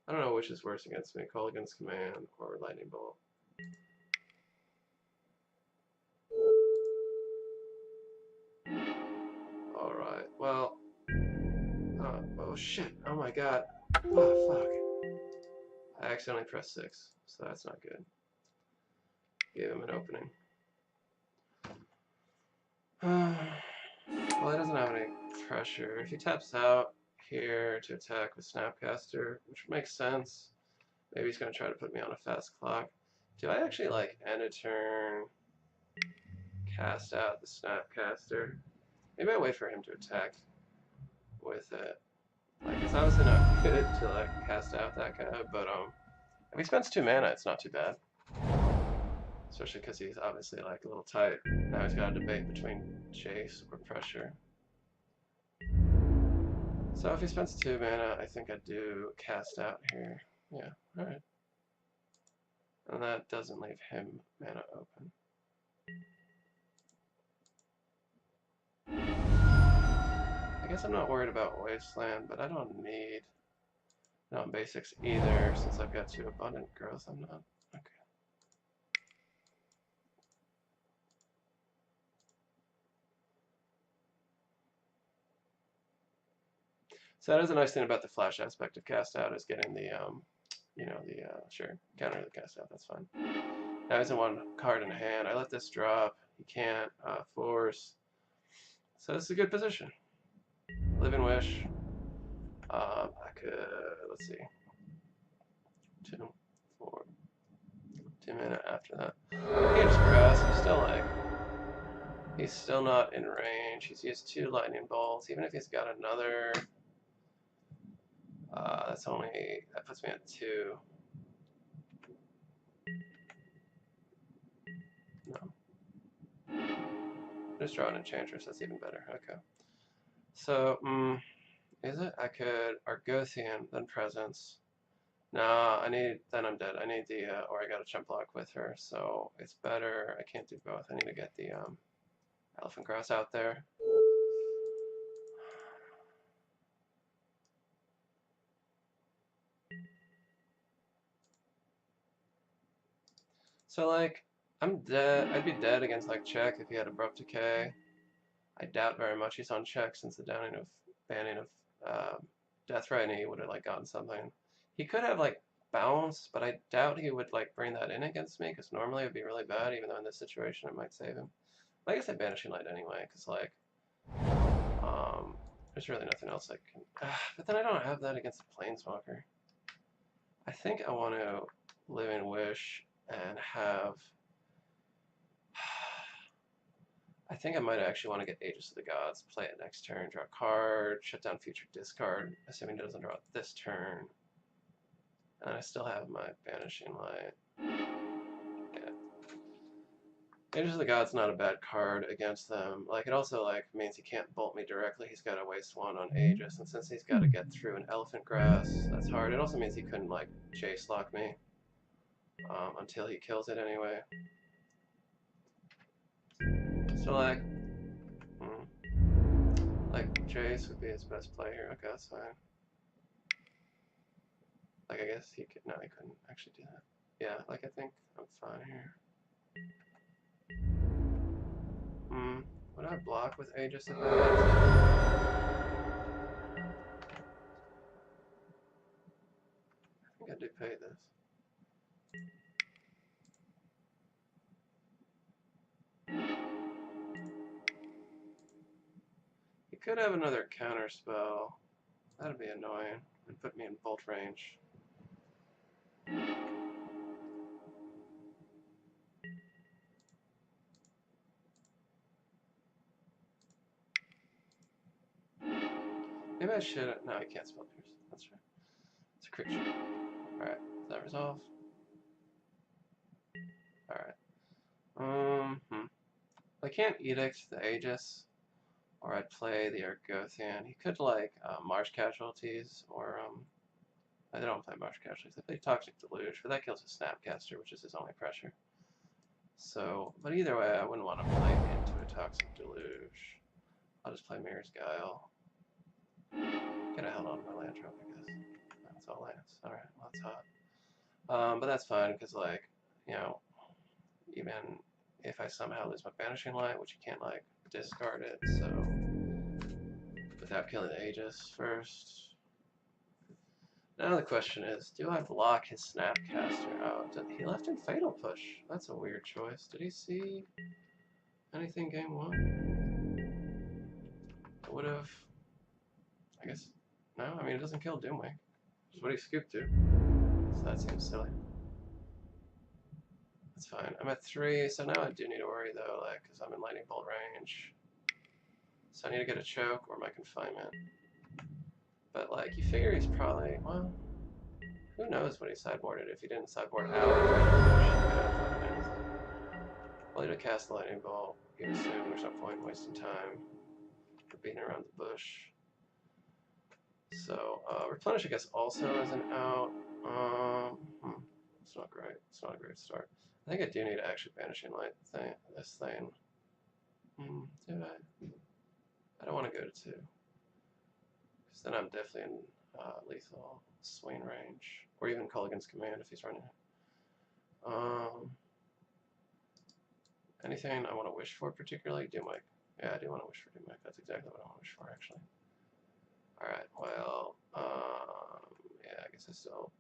I don't know which is worse against me: Kolaghan's Command or Lightning Bolt. All right. Well. Oh shit! Oh my god! Oh fuck! I accidentally pressed 6, so that's not good. Gave him an opening. Well, he doesn't have any pressure. If he taps out here to attack with Snapcaster, which makes sense, maybe he's going to try to put me on a fast clock. Do I actually, like, end a turn, cast out the Snapcaster? Maybe I wait for him to attack with it. Like, it's obviously not good to, like, cast out that guy, but, if he spends 2 mana, it's not too bad. Especially because he's obviously, like, a little tight. Now he's got a debate between Chase or Pressure. So if he spends 2 mana, I think I do cast out here. Yeah, alright. And that doesn't leave him mana open. I guess I'm not worried about Wasteland, but I don't need non-basics either, since I've got 2 abundant growth. I'm not. Okay. So that is a nice thing about the flash aspect of cast out, is getting the sure, counter the cast out, that's fine. Now he's in 1 card in hand. I let this drop. He can't force. So this is a good position. Living Wish. I could, let's see, 2, 4, 2 mana after that. I can't just grass. He's still not in range. He's used 2 lightning bolts. Even if he's got another, that puts me at 2. No. Just draw an Enchantress, that's even better. Okay. So, is it? I could Argothian, then Presence. No, then I'm dead. I need or I got a chump block with her, so it's better. I can't do both. I need to get the, Elephant Grass out there. So, like, I'm dead. I'd be dead against, like, Check if he had Abrupt Decay. I doubt very much he's on Check since the banning of Deathray, and he would have, like, gotten something. He could have, like, Bounce, but I doubt he would, like, bring that in against me, because normally it would be really bad, even though in this situation it might save him. But I guess I'm Banishing Light anyway, because, like, there's really nothing else I can... but then I don't have that against the Planeswalker. I think I want to Living Wish and have... I think I might actually want to get Aegis of the Gods, play it next turn, draw a card, shut down future discard, assuming it doesn't draw it this turn. And I still have my Banishing Light. Yeah. Aegis of the Gods not a bad card against them. Like, it also, like, means he can't bolt me directly. He's got to waste one on Aegis, and since he's got to get through an Elephant Grass, that's hard. It also means he couldn't, like, Jace lock me until he kills it anyway. So, like, Jace would be his best play here. Okay, that's fine. Like, I guess he could. No, he couldn't actually do that. Yeah, like, I think I'm fine here. Would I block with Aegis if I had to? I think I do pay this. He could have another counter spell. That'd be annoying and put me in bolt range. Maybe I should. No, he can't spell pierce. That's right. It's a creature. Alright, does that resolve? Alright. I can't Edict the Aegis, or I'd play the Argothian. He could, like, Marsh Casualties, or, I don't play Marsh Casualties. I play Toxic Deluge, but that kills his Snapcaster, which is his only pressure. So, but either way, I wouldn't want to play into a Toxic Deluge. I'll just play Mirror's Guile. Could have held on to my land drop, I guess. That's all lands. Alright, well, that's hot. But that's fine, because, like, you know, even if I somehow lose my Banishing Light, which you can't, like, discard it, so without killing the Aegis first. Now the question is, do I block his Snapcaster? Oh, he left in Fatal Push. That's a weird choice. Did he see anything game one? I would have, I guess, no, I mean, it doesn't kill Doomwing. Which is what he scooped to. So that seems silly. That's fine. I'm at 3, so now I do need to worry, though, like, because I'm in Lightning Bolt range. So I need to get a choke or my confinement. But, like, you figure he's probably, well, who knows what he sideboarded if he didn't sideboard out. Well, he would cast the Lightning Bolt. You assume there's no point in wasting time for beating around the bush. So, Replenish, I guess, also is an out. It's not great. It's not a great start. I think I do need to actually Banishing Light this thing. Do I? I don't want to go to 2. Because then I'm definitely in lethal Swain range. Or even Culligan's Command if he's running it. Anything I want to wish for particularly? Doomwing. Yeah, I do want to wish for Doomwing. That's exactly what I want to wish for, actually. Alright, well, yeah, I guess I still...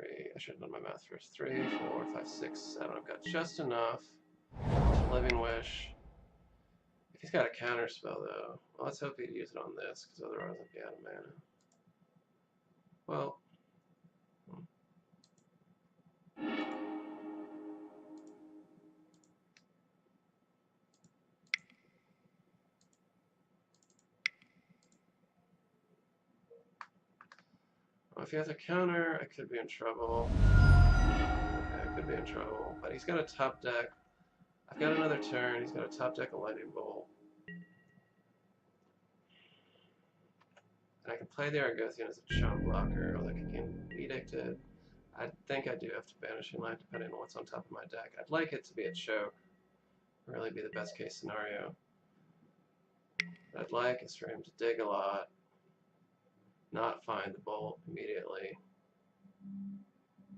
I should have done my math first. 3, 4, 5, 6, 7. I've got just enough to Living Wish. If he's got a counter spell, though, well, let's hope he'd use it on this, because otherwise I'd be out of mana. Well, if he has a counter, I could be in trouble. Okay, I could be in trouble. But he's got a top deck. I've got another turn. He's got a top deck of Lightning Bolt. And I can play the Argothian as a chump blocker, or like I can Edict it. I think I do have to Banishing Light depending on what's on top of my deck. I'd like it to be a choke. Really be the best case scenario. What I'd like is for him to dig a lot, not find the bolt immediately,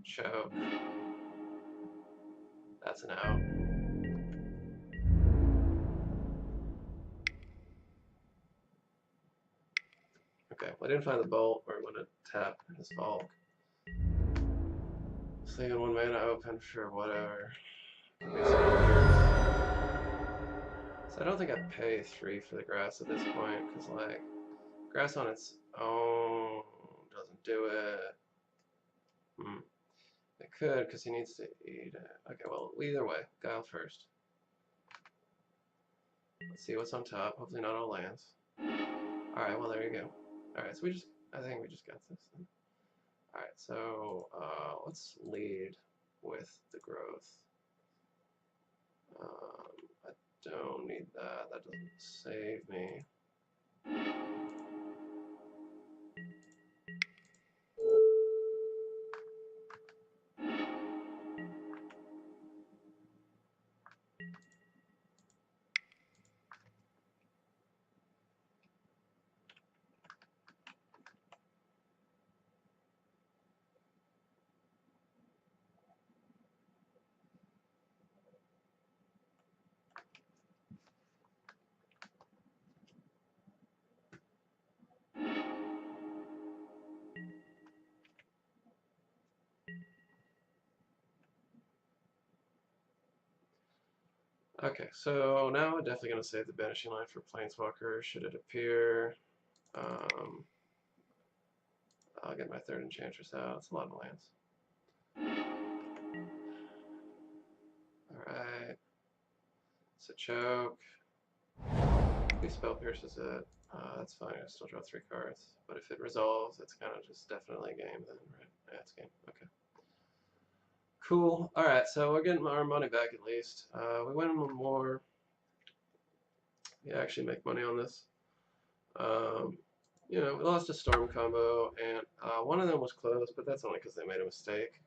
choke. That's an out. Okay, well, I didn't find the bolt, or I'm going to tap his Valk. Just leaving 1 mana open for whatever. Could be some others. So I don't think I'd pay 3 for the grass at this point, because, like, grass on its own doesn't do it. It could, because he needs to eat it. Okay, well, either way, Guile first. Let's see what's on top. Hopefully not all lands. Alright, well, there you go. Alright, so we just I think we just got this then. Alright, so let's lead with the growth. I don't need that. That doesn't save me. Okay, so now I'm definitely going to save the banishing line for Planeswalker should it appear. I'll get my third Enchantress out. It's a lot of lands. Alright. It's a choke. If he spell pierces it, that's fine. I still draw 3 cards. But if it resolves, it's kind of just definitely game then, right? Yeah, it's game. Okay. Cool. Alright, so we're getting our money back at least. We win one more. We actually make money on this. You know, we lost a Storm combo, and one of them was close, but that's only because they made a mistake.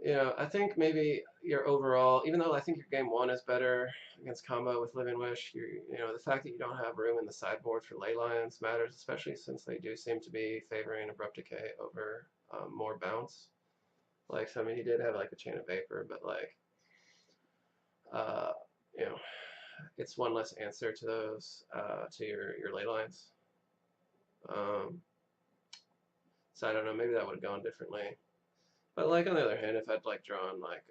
You know, I think maybe your overall, even though I think your game 1 is better against combo with Living Wish, you know, the fact that you don't have room in the sideboard for ley lines matters, especially since they do seem to be favoring Abrupt Decay over more bounce. Like, so I mean, he did have like a Chain of Vapor, but like, you know, it's one less answer to those, to your ley lines. So I don't know, maybe that would have gone differently. But like on the other hand, if I'd like drawn like,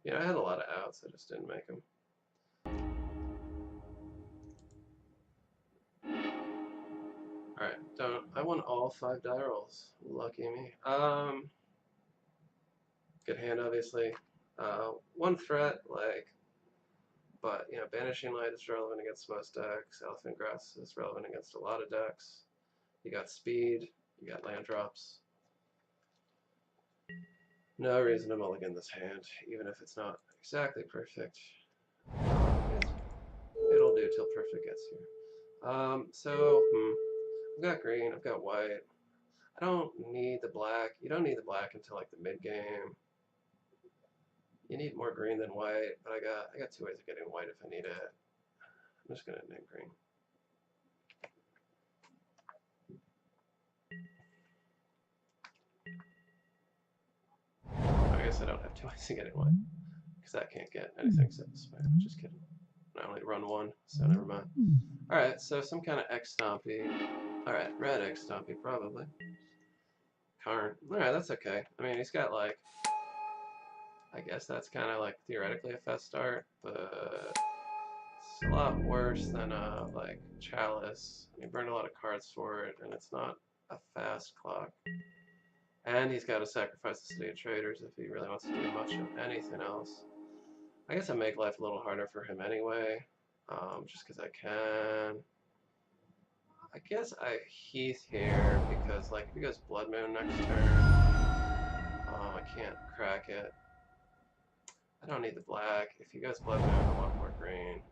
you know, I had a lot of outs, I just didn't make them. Alright, I won all 5 die rolls. Lucky me. Good hand, obviously. One threat, like, but, you know, Banishing Light is relevant against most decks. Elephant Grass is relevant against a lot of decks. You got speed, you got land drops. No reason to mulligan this hand, even if it's not exactly perfect. It'll do till perfect gets here. I've got green, I've got white. I don't need the black. You don't need the black until like the mid game. You need more green than white, but I got 2 ways of getting white if I need it. I'm just gonna name green. I guess I don't have 2 ways of getting white, because I can't get anything except this way. Just kidding. I only run 1, so never mind. Alright, so some kind of X Stompy. Alright, red X Stompy, probably. Karn. Alright, that's okay. I mean, he's got like, I guess that's kind of like theoretically a fast start, but it's a lot worse than like Chalice. He burned a lot of cards for it, and it's not a fast clock. And he's got to sacrifice the City of Traders if he really wants to do much of anything else. I guess I make life a little harder for him anyway, just because I can. I guess I Heath here because, like, if he goes Blood Moon next turn, I can't crack it. I don't need the black. If he goes Blood Moon, I want more green.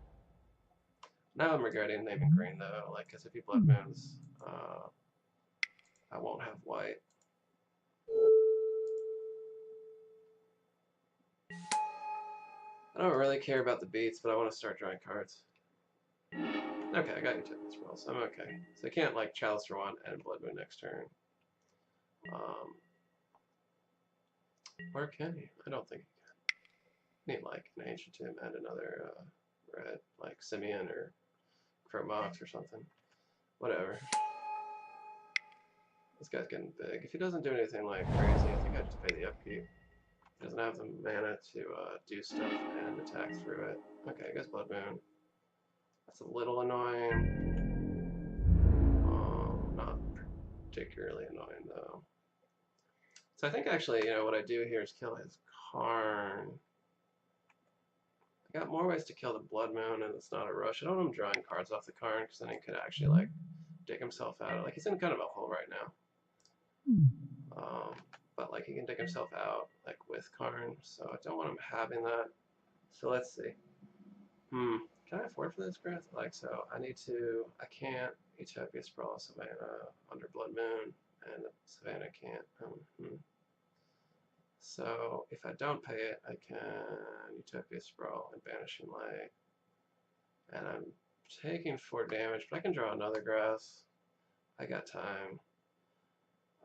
Now I'm regretting naming green though, like, because if he Blood Moons, I won't have white. I don't really care about the beats, but I want to start drawing cards. Okay, I got Utility Spells. I'm okay. So I can't, like, Chalice for 1 and Blood Moon next turn. Or can he? I don't think he can. Need, like, an Ancient Tomb and another red, like Simeon or Chromox or something. Whatever. This guy's getting big. If he doesn't do anything, like, crazy, I think I just pay the upkeep. He doesn't have the mana to do stuff and attack through it. Okay, I guess Blood Moon. That's a little annoying. Not particularly annoying, though. So I think actually, you know, what I do here is kill his Karn. I got more ways to kill the Blood Moon, and it's not a rush. I don't want him drawing cards off the card, because then he could actually, like, dig himself out. Like, he's in kind of a hole right now. But, like, he can dig himself out, like, with Karn, so I don't want him having that. So let's see. Can I afford for this grass? Like, so I can't Utopia Sprawl Savannah under Blood Moon, and Savannah can't. So if I don't pay it, I can Utopia Sprawl and Banishing Light. And I'm taking 4 damage, but I can draw another grass. I got time.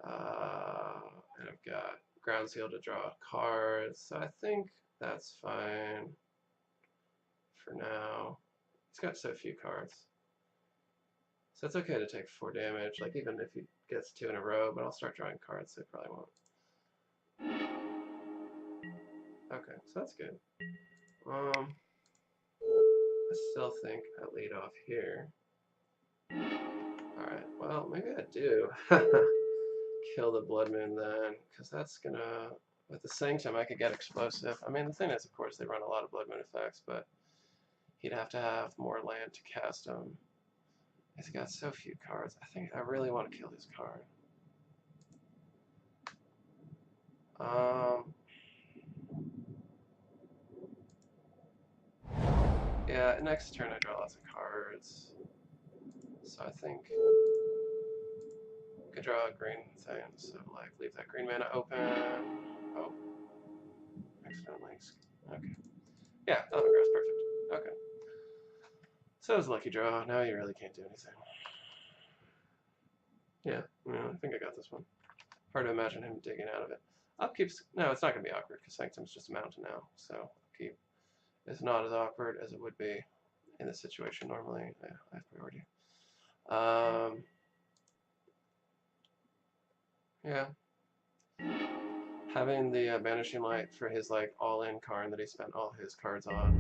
And I've got Ground Seal to draw cards, so I think that's fine for now. He's got so few cards. So it's okay to take 4 damage, like even if he gets 2 in a row, but I'll start drawing cards, so he probably won't. Okay, so that's good. I still think I lead off here. Alright, well, maybe I do kill the Blood Moon then, because that's gonna, with the Sanctum, I could get Explosive. I mean, the thing is, of course, they run a lot of Blood Moon effects, but he'd have to have more land to cast them. He's got so few cards. I think I really want to kill his card. Yeah, next turn I draw lots of cards. So I think I could draw a green thing, so like leave that green mana open. Oh. Accidentally. Okay. Yeah, another grass, perfect. Okay. So it was a lucky draw. Now you really can't do anything. Yeah, I think I got this one. Hard to imagine him digging out of it. Upkeep's, no, it's not going to be awkward because Sanctum's just a mountain now. So upkeep is not as awkward as it would be in this situation normally. Yeah, I have priority. Yeah. Having the Banishing Light for his like all-in Karn that he spent all his cards on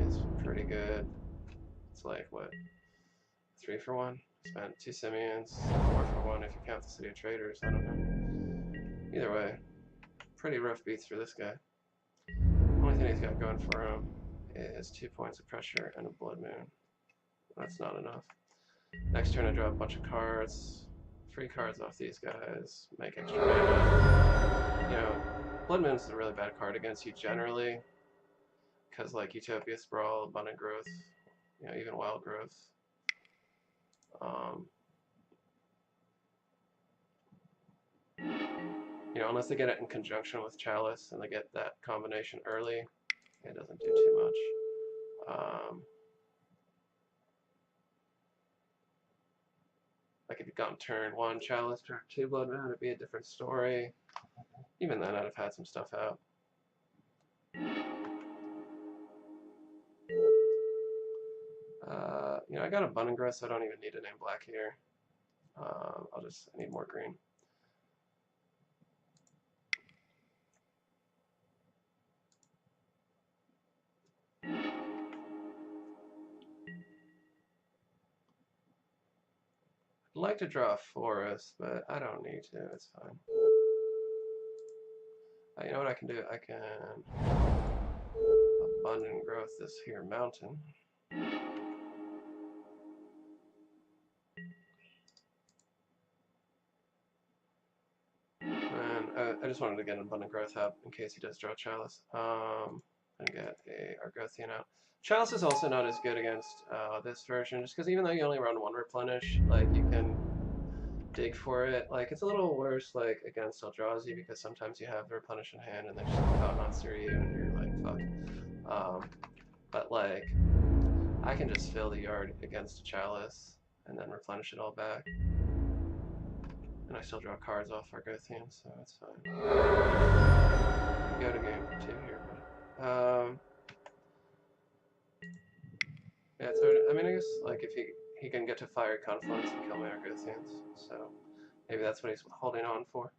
is pretty good. It's like, what, 3 for 1? Spent 2 Simians, 4 for 1 if you count the City of Traders, I don't know. Either way, pretty rough beats for this guy. Only thing he's got going for him is 2 points of pressure and a Blood Moon. That's not enough. Next turn I draw a bunch of cards. 3 cards off these guys, make extra mana. You know, Blood Moon's a really bad card against you generally, because like Utopia Sprawl, Abundant Growth, you know, even Wild Growth. You know, unless they get it in conjunction with Chalice and they get that combination early, it doesn't do too much. Like if you'd gone turn 1 Chalice, turn 2 Blood Moon, it'd be a different story. Even then, I'd have had some stuff out. You know, I got Abundant Growth, so I don't even need to name black here. I need more green. I'd like to draw a forest, but I don't need to, it's fine. You know what I can do? I can Abundant Growth this here mountain. And I just wanted to get an Abundant Growth up in case he does draw Chalice. And get a Argothian out. Chalice is also not as good against this version, just because even though you only run 1 Replenish, like you can dig for it. Like it's a little worse like against Eldrazi because sometimes you have the Replenish in hand and they just thought not through you and you're like fuck. But like I can just fill the yard against a Chalice and then replenish it all back. And I still draw cards off Argothian, so that's fine. Go to game 2 here, but yeah, so I mean I guess like if he can get to Fiery Confluence and kill my Argothians, so maybe that's what he's holding on for.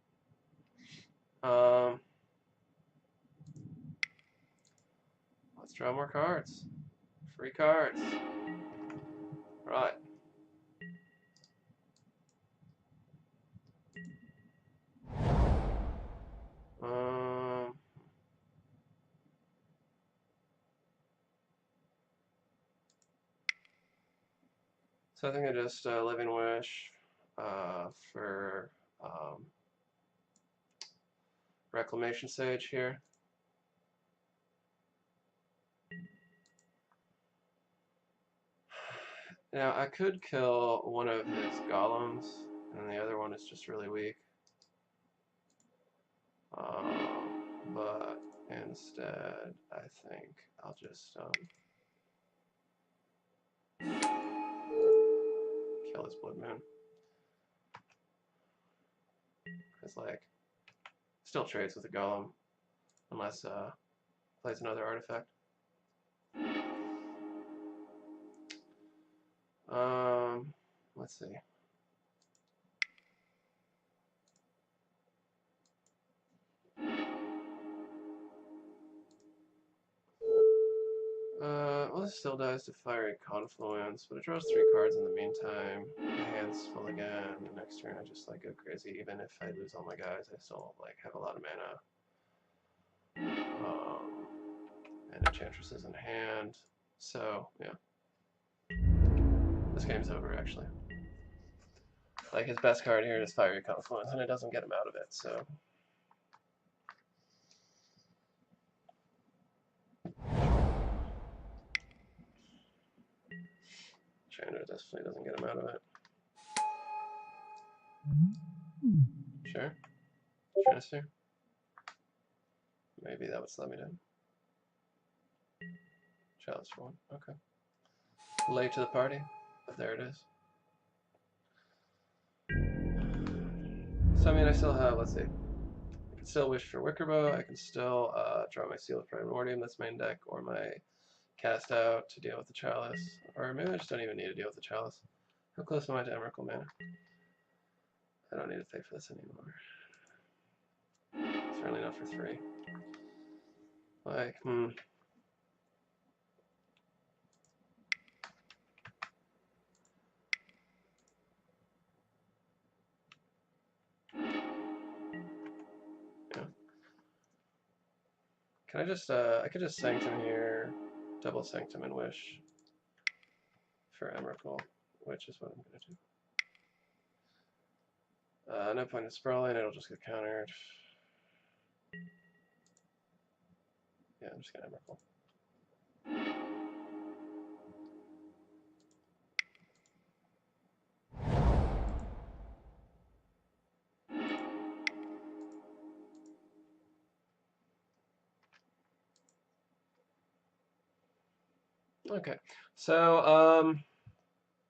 Let's draw more cards. Free cards. Right. So I think I just Living Wish for Reclamation Sage here. Now I could kill one of his golems, and the other one is just really weak. But instead, I think I'll just kill his Blood Moon. Because, like, still trades with the golem, unless plays another artifact. Let's see. Well, this still dies to Fiery Confluence, but it draws 3 cards in the meantime. My hand's full again. The next turn, I just like go crazy. Even if I lose all my guys, I still like have a lot of mana. And Enchantress is in hand, so yeah. This game's over, actually. Like, his best card here is Fiery Confluence, and it doesn't get him out of it, so. Chandra definitely doesn't get him out of it. Sure. Transfer. Maybe that would slow me down. Chalice for 1. Okay. Late to the party, but there it is. So, I mean, I still have, let's see. I can still wish for Wickerbow. I can still draw my Seal of Primordium, that's main deck, or my Cast Out to deal with the Chalice. Or maybe I just don't even need to deal with the Chalice. How close am I to Emrakul mana? I don't need to pay for this anymore. Certainly not for 3. Like, yeah. Can I just, I could just Sanctum here, double Sanctum and Wish for Emrakul, which is what I'm going to do. No point in sprawling, it'll just get countered. Yeah, I'm just going to Emrakul. Okay, so,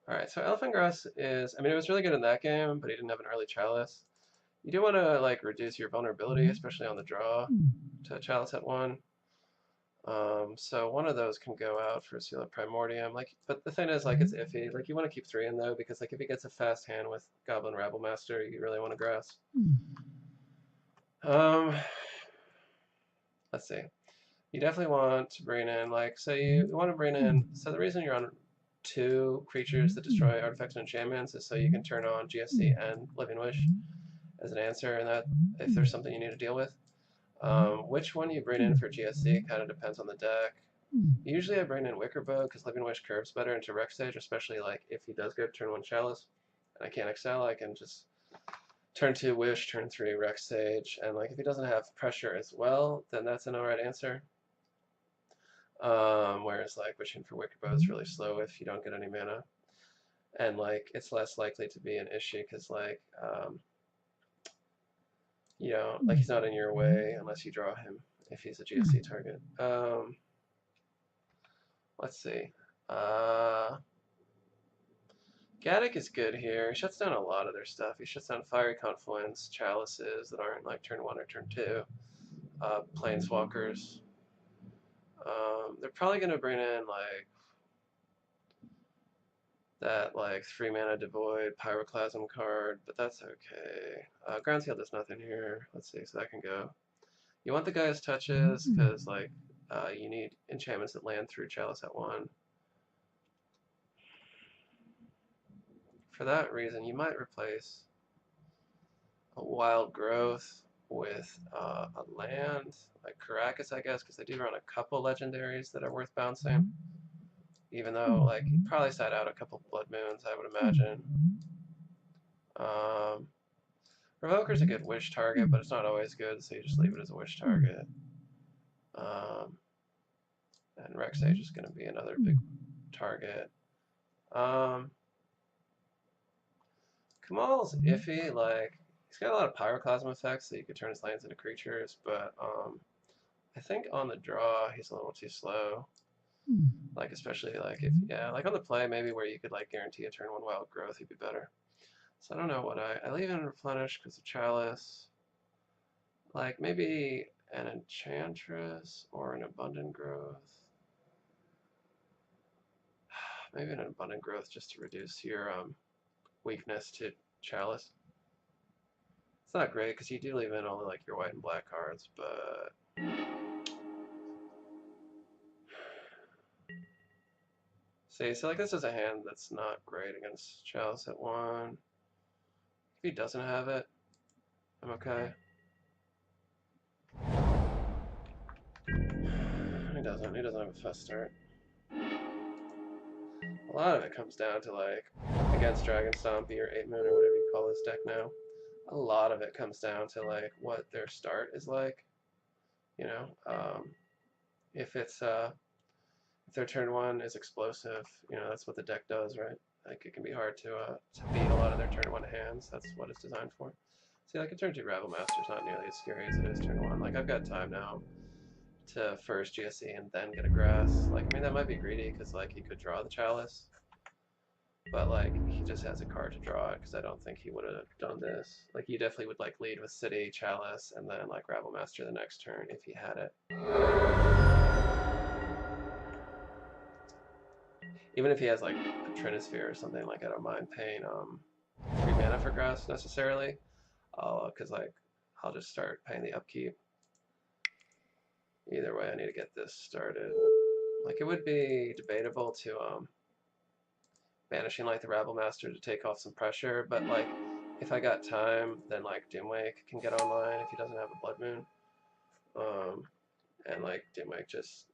alright, so Elephant Grass is, I mean, it was really good in that game, but he didn't have an early Chalice. You do want to, like, reduce your vulnerability, especially on the draw, to Chalice at 1. So one of those can go out for Seal of Primordium, like, but the thing is, like, it's iffy. Like, you want to keep 3 in, though, because, like, if he gets a fast hand with Goblin Rabblemaster, you really want to grass. Let's see. You definitely want to bring in, like, so you want to bring in, so the reason you're on 2 creatures that destroy artifacts and enchantments is so you can turn on GSC and Living Wish as an answer, and that if there's something you need to deal with. Which one you bring in for GSC kind of depends on the deck. Usually I bring in Wickerbow because Living Wish curves better into Rex Stage, especially like if he does go turn 1 Chalice and I can't excel, I can just turn 2 Wish, turn 3 Rex Sage, and like if he doesn't have pressure as well, then that's an alright answer. Whereas like wishing for Wickerbow is really slow if you don't get any mana, and like it's less likely to be an issue because like you know, like he's not in your way unless you draw him if he's a GSC target. Let's see. Gaddock is good here. He shuts down a lot of their stuff. He shuts down Fiery Confluence, Chalices that aren't like turn 1 or turn 2, Planeswalkers. They're probably going to bring in like that like 3 mana Devoid Pyroclasm card, but that's okay. Ground Seal does nothing here. Let's see, so that can go. You want the guy's touches because like you need enchantments that land through Chalice at 1. For that reason, you might replace a Wild Growth with a land, like Caracas, I guess, because they do run a couple legendaries that are worth bouncing. even though like he'd probably side out a couple Blood Moons, I would imagine. Revoker's a good wish target, but it's not always good, so you just leave it as a wish target. And Rexage is going to be another big target. Kamal's iffy, like, he's got a lot of Pyroclasm effects, so you could turn his lands into creatures, but I think on the draw, he's a little too slow. Like, especially, like, if, yeah, like on the play, maybe where you could, like, guarantee a turn 1 wild growth, he'd be better. So I don't know what I leave in Replenish because of Chalice. Like, maybe an Enchantress or an Abundant Growth. Maybe an Abundant Growth just to reduce your weakness to Chalice. It's not great because you do leave in only like your white and black cards, but see, so like this is a hand that's not great against Chalice at 1. If he doesn't have it, I'm okay. He doesn't have a fast start. A lot of it comes down to like against Dragon Stompy or 8 Moon or whatever you call this deck now. A lot of it comes down to like what their start is like. You know, if it's if their turn 1 is explosive, you know, that's what the deck does, right? Like it can be hard to beat a lot of their turn 1 hands. That's what it's designed for. See, like a turn 2 Rabble Master is not nearly as scary as it is turn 1. Like I've got time now to first GSE and then get a grass. Like I mean that might be greedy because like he could draw the Chalice, but like he just has a card to draw it because I don't think he would have done this. Like he definitely would like lead with City, Chalice, and then like Rabble Master the next turn if he had it. Even if he has like a Trinisphere or something, like I don't mind paying 3 mana for grass necessarily, because like I'll just start paying the upkeep. Either way, I need to get this started. Like it would be debatable to Banishing Light the Rabble Master to take off some pressure, but like if I got time, then like Dimwake can get online if he doesn't have a Blood Moon, and like Dimwake just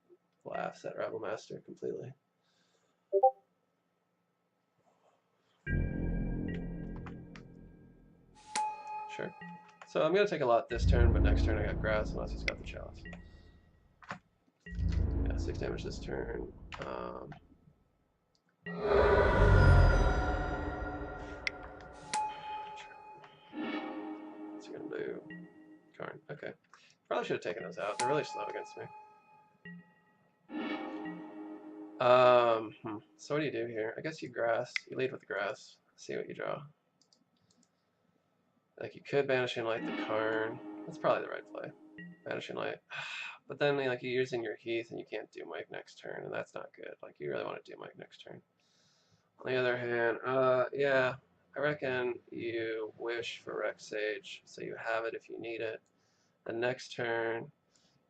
laughs at Rabble Master completely. Sure. So I'm going to take a lot this turn, but next turn I got grass unless he's got the Chalice. Yeah, 6 damage this turn. What's he going to do? Karn. Okay. Probably should have taken those out. They're really slow against me. So what do you do here? I guess you grass. You lead with the grass. See what you draw. Like you could Banishing Light the Karn. That's probably the right play. Banishing Light. But then like you're using your Heath and you can't Doomwake next turn, and that's not good. Like you really want to Doomwake next turn. On the other hand, yeah, I reckon you wish for Rexage so you have it if you need it. The next turn,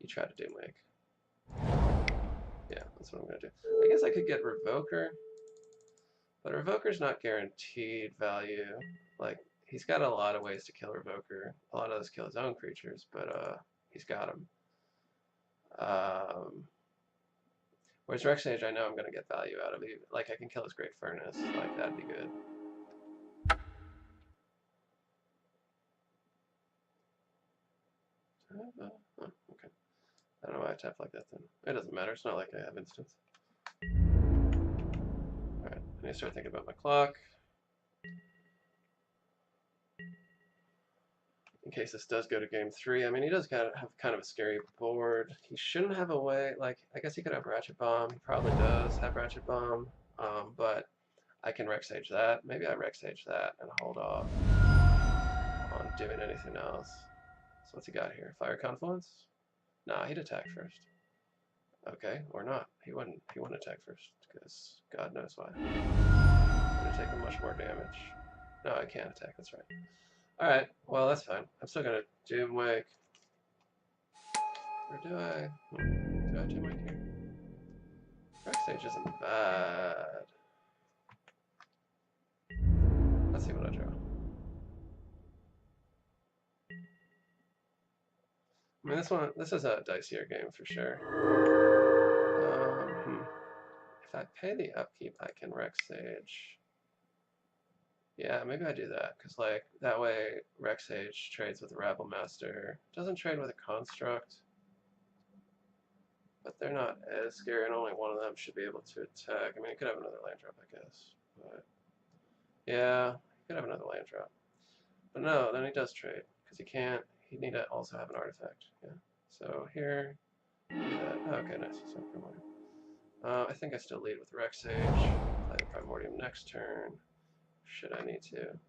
you try to Doomwake. Yeah, that's what I'm gonna do. I guess I could get Revoker, but Revoker's not guaranteed value. Like he's got a lot of ways to kill Revoker. A lot of those kill his own creatures, but he's got them. Whereas Rexage, I know I'm gonna get value out of it. Like I can kill his Great Furnace. Like that'd be good. Oh, okay. I don't know why I tap like that then. It doesn't matter. It's not like I have instants. Alright, I need to start thinking about my clock. In case this does go to game 3. I mean, he does have kind of a scary board. He shouldn't have a way, like, I guess he could have Ratchet Bomb. He probably does have Ratchet Bomb, but I can Rexage that. Maybe I Rexage that and hold off on doing anything else. So what's he got here? Fire Confluence? Nah, he'd attack first. Okay, or not. He wouldn't attack first, because God knows why. I'm gonna take him much more damage. No, I can't attack, that's right. Alright, well that's fine. I'm still gonna Doomwake. Or do I? Do I Doomwake here? Rexage isn't bad. Let's see what I draw. I mean, this is a dicier game for sure. If I pay the upkeep, I can Rex Sage. Yeah, maybe I do that, because like that way Rex Sage trades with Rabble Master. Doesn't trade with a Construct, but they're not as scary, and only one of them should be able to attack. I mean, it could have another land drop, I guess, but yeah, he could have another land drop. But no, then he does trade, because he can't. He'd need to also have an artifact. Yeah. So here, do that. Oh, okay, nice. So I think I still lead with Rex Sage. Play the Primordium next turn. Should I need to?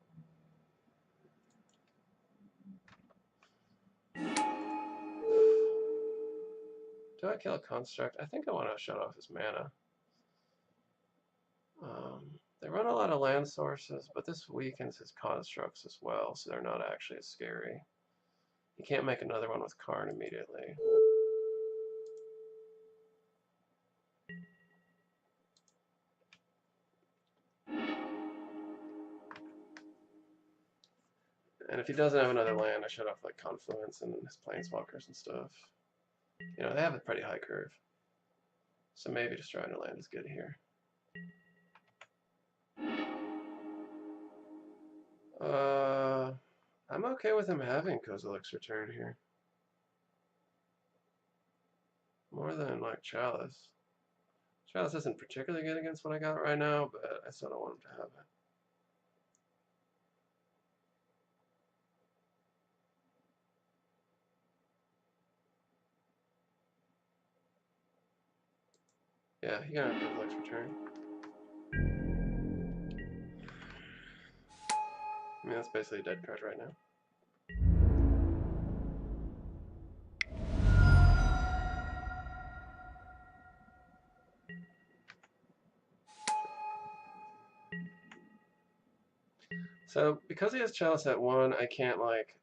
Do I kill a Construct? I think I want to shut off his mana. They run a lot of land sources, but this weakens his Constructs as well, so they're not actually as scary. You can't make another one with Karn immediately. And if he doesn't have another land, I shut off like Confluence and his Planeswalkers and stuff. You know, they have a pretty high curve. So maybe destroying a land is good here. I'm okay with him having Kozilek's Return here. More than like Chalice. Chalice isn't particularly good against what I got right now, but I still don't want him to have it. Yeah, he got a Kozilek's Return. I mean, that's basically a dead card right now. So, because he has Chalice at 1, I can't, like,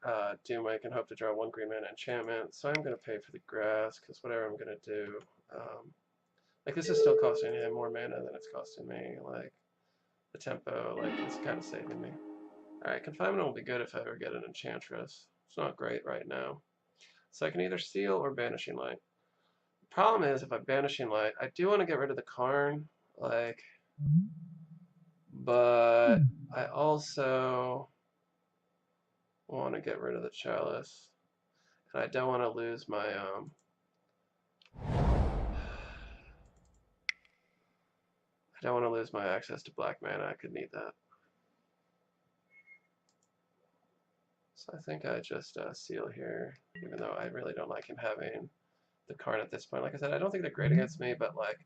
Doomwake and hope to draw 1 green mana enchantment, so I'm going to pay for the grass, because whatever I'm going to do, like, this is still costing him more mana than it's costing me, like, the tempo, like, it's kind of saving me. Alright, Confinement will be good if I ever get an Enchantress. It's not great right now. So I can either Seal or Banishing Light. The problem is, if I'm Banishing Light, I do want to get rid of the Karn, like, but I also want to get rid of the Chalice. And I don't want to lose my, I don't want to lose my access to black mana. I could need that. So I think I just seal here, even though I really don't like him having the Karn at this point. Like I said, I don't think they're great against me, but like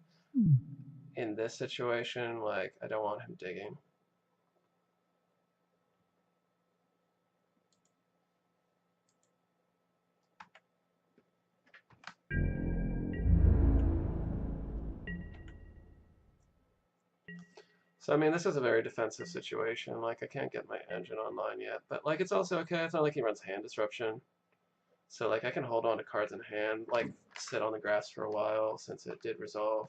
in this situation, like I don't want him digging. So I mean, this is a very defensive situation. Like I can't get my engine online yet, but like it's also okay. It's not like he runs hand disruption. So like I can hold on to cards in hand, like sit on the grass for a while since it did resolve.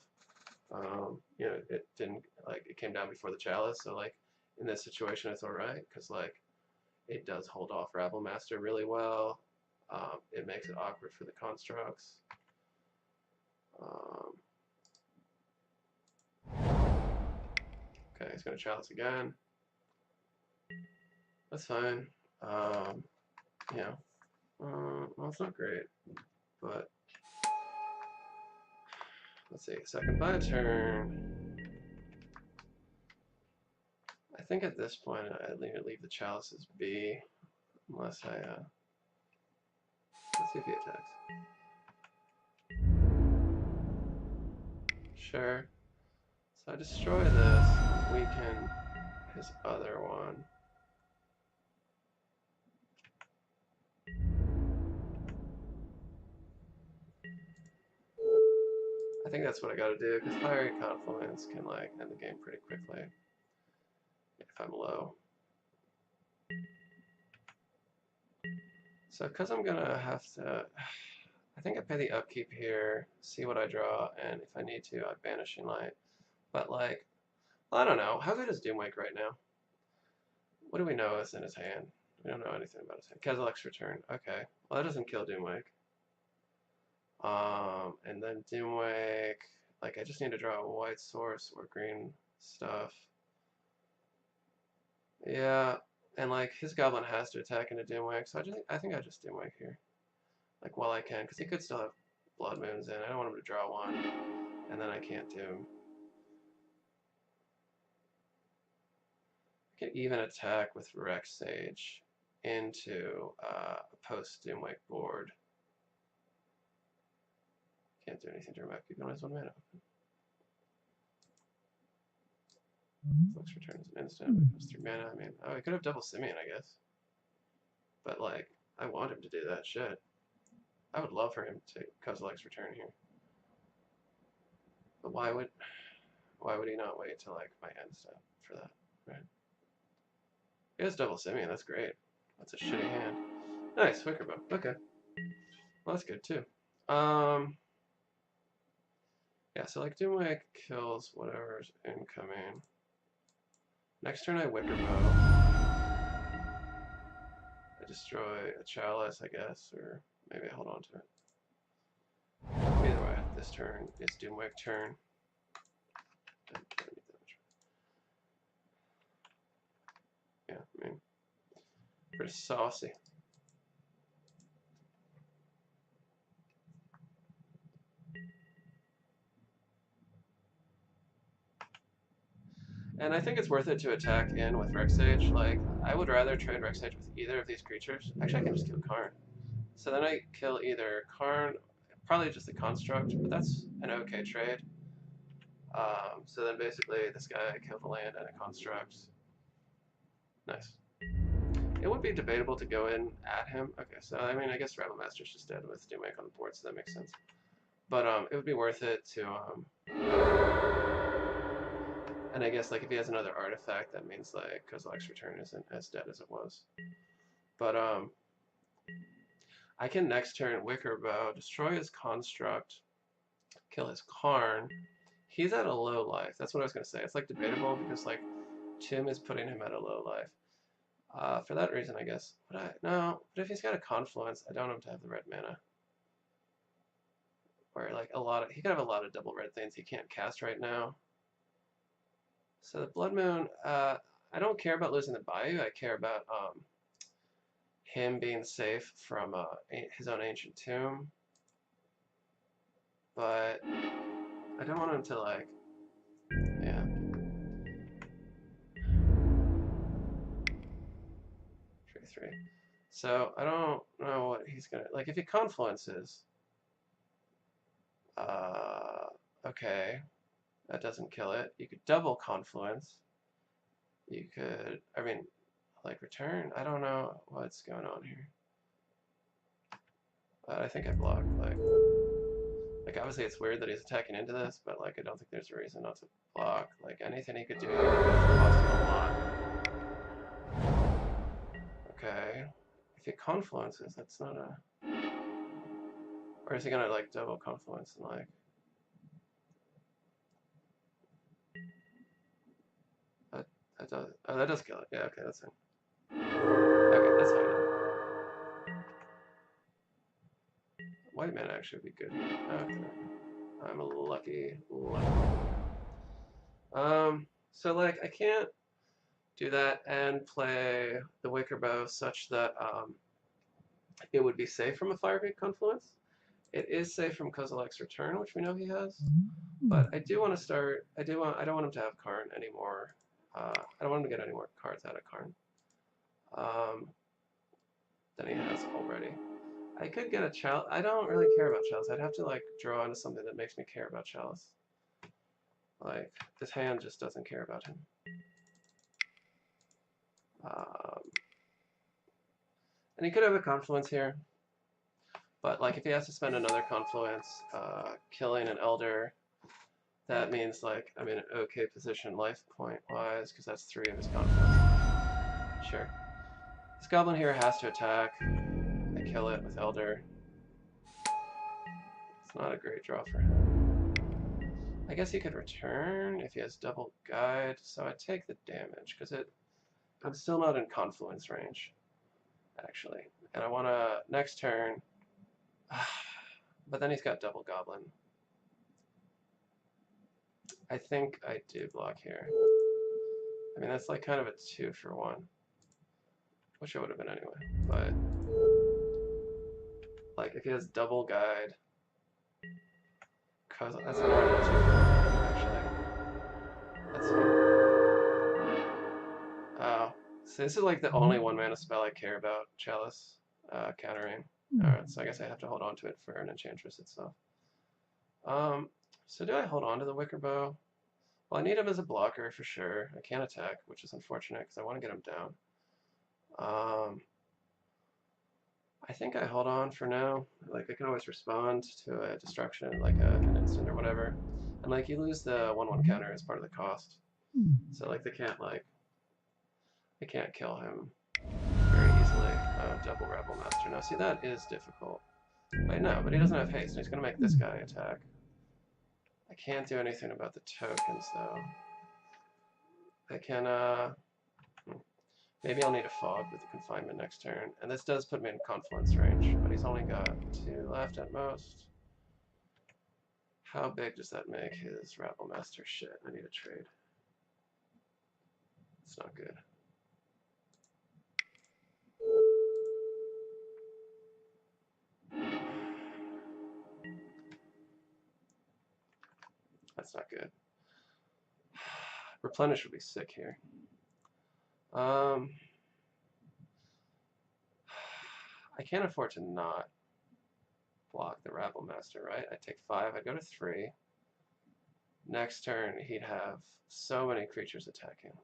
You know, it didn't, like, it came down before the Chalice, so like in this situation it's alright, because like it does hold off Rabble Master really well. It makes it awkward for the constructs. Okay, he's going to Chalice again. That's fine. Yeah. Well, it's not great, but let's see. Second by a turn. I think at this point I need to leave the Chalices be, unless I, let's see if he attacks. Sure. So I destroy this, and weaken his other one. I think that's what I gotta do, because Fiery Confluence can, like, end the game pretty quickly if I'm low. So because I'm gonna have to, I think I pay the upkeep here, see what I draw, and if I need to, I Banishing Light. But like, I don't know, how good is Doomwake right now? What do we know is in his hand? We don't know anything about his hand. Kozilek's Return, okay. Well, that doesn't kill Doomwake. And then Doomwake, Like, I just need to draw a white source or green stuff. Yeah, and like his goblin has to attack into Doomwake, so I think I just Doomwake here, like while I can, because he could still have Blood Moons in. I don't want him to draw one, and then I can't Doom. I can even attack with Rex Sage into a post Doomwake board. Can't do anything dramatic. Keep on his 1 mana. Flex returns an instant. It comes 3 mana. I mean, oh, he could have double Simeon, I guess. But like, I want him to do that shit. I would love for him to Kozilek's return here. But why would he not wait till like my end step for that, right? He has double Simeon, that's great. That's a shitty hand. Nice, Wickerbow. Okay. Well, that's good too. Yeah, so like Doomwake kills whatever's incoming. Next turn I Wickerbow. I destroy a Chalice, I guess, or maybe I hold on to it. Either way, this turn is Doomwake turn. Yeah, I mean, pretty saucy. And I think it's worth it to attack in with Rex Sage. Like, I would rather trade Rex Sage with either of these creatures. Actually, I can just kill Karn. So then I kill either Karn, probably just a Construct, but that's an okay trade. So then basically this guy killed a land and a Construct. Nice. It would be debatable to go in at him. Okay, so I mean, I guess Rebel Master's just dead with Doomwake on the board, so that makes sense. But it would be worth it to and I guess like if he has another artifact, that means like Kozilek's return isn't as dead as it was. But I can next turn Wickerbow, destroy his Construct, kill his Karn. He's at a low life. That's what I was gonna say. It's like debatable because like Tim is putting him at a low life. For that reason, I guess. But if he's got a Confluence, I don't want him to have the red mana. Or like he could have a lot of double red things he can't cast right now. So the Blood Moon, I don't care about losing the Bayou. I care about him being safe from his own Ancient Tomb. But I don't want him to like, yeah. 3/3. So I don't know what he's gonna like. If he Confluences, okay, that doesn't kill it. You could double Confluence. You could, I mean, like return. I don't know what's going on here. I think I block. Like obviously it's weird that he's attacking into this, but like I don't think there's a reason not to block. Like anything he could do would cost him a lot. Okay. If he Confluences, that's not a... Or is he gonna like double Confluence and like... that does kill it. Yeah, okay, that's it. Okay, that's fine. White mana actually would be good. Okay. I'm lucky. So like I can't do that and play the Wickerbow such that it would be safe from a Firegate Confluence. It is safe from Kozilek's return, which we know he has. But I do want to start. I don't want him to have Karn anymore. I don't want him to get any more cards out of Karn than he has already. I could get a Chalice. I don't really care about Chalice. I'd have to like draw into something that makes me care about Chalice. Like this hand just doesn't care about him. And he could have a Confluence here. But like if he has to spend another Confluence killing an Elder, that means like I'm in an okay position life point wise because that's 3 of his Confluence. Sure. This Goblin here has to attack. I kill it with Elder. It's not a great draw for him. I guess he could return if he has double guide, so I take the damage because I'm still not in Confluence range, actually. And I want to next turn, but then he's got double Goblin. I think I do block here. I mean, that's like kind of a 2-for-1. Wish I would have been anyway, but like if he has double guide, cause that's more than a 2-for-1 actually. That's oh, so this is like the only 1-mana spell I care about. Chalice, countering. Alright, so I guess I have to hold on to it for an Enchantress itself. So do I hold on to the Wicker Bow? Well, I need him as a blocker for sure. I can't attack, which is unfortunate because I want to get him down. I think I hold on for now. Like, I can always respond to a destruction, like an instant or whatever. And, like, you lose the 1/1 counter as part of the cost. So, like, they can't kill him very easily. Double Rebel Master. Now, see, that is difficult. I know, but he doesn't have haste, and he's going to make this guy attack. I can't do anything about the tokens, though. I can, maybe I'll need a fog with the confinement next turn. And this does put me in confluence range, but he's only got 2 left at most. How big does that make his Rabble Master? Shit, I need a trade. It's not good. That's not good. Replenish would be sick here. I can't afford to not block the Rabble Master, right? I take 5, I go to 3. Next turn, he'd have so many creatures attacking.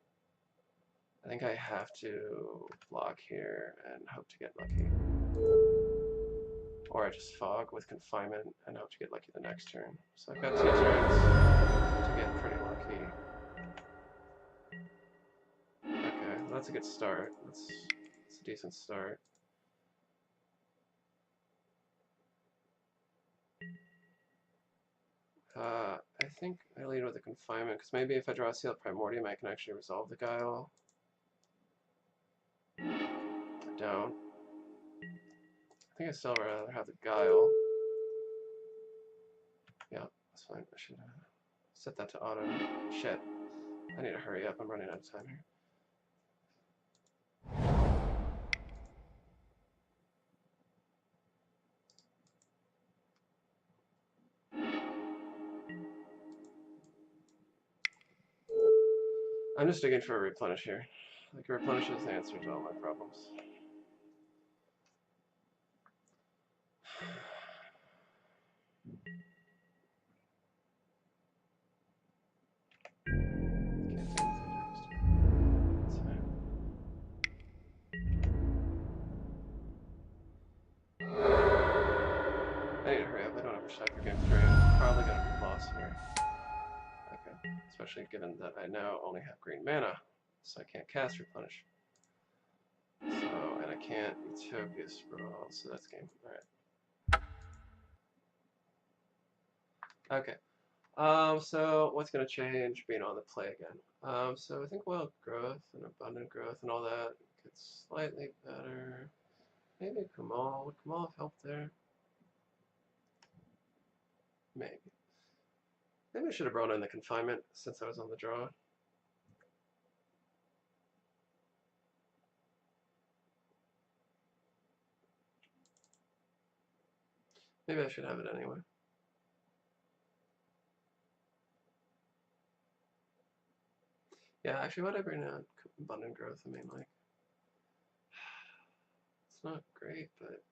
I think I have to block here and hope to get lucky. Or I just fog with confinement and hope to get lucky the next turn. So I've got 2 turns to get pretty lucky. Okay, well that's a good start. That's a decent start. I think I lead with a confinement, because maybe if I draw a Sealed Primordium, I can actually resolve the Guile. I don't. I think I still rather have the Guile. Yeah, that's fine. I should set that to auto. Shit. I need to hurry up. I'm running out of time here. I'm just digging for a replenish here. Like, a replenish is the answer to all my problems. I need to hurry up. I don't have a shot for game 3. I'm probably going to be lost here. Okay. Especially given that I now only have green mana, so I can't cast Replenish. So, and I can't Utopia Sprawl, so that's game. Alright. Okay. So what's going to change being on the play again? So I think Wild Growth and Abundant Growth and all that gets slightly better. Maybe Kamal. Would Kamal have helped there? Maybe. Maybe I should have brought in the confinement since I was on the draw. Maybe I should have it anyway. Yeah, actually, what I bring out Abundant Growth, I mean, like, it's not great, but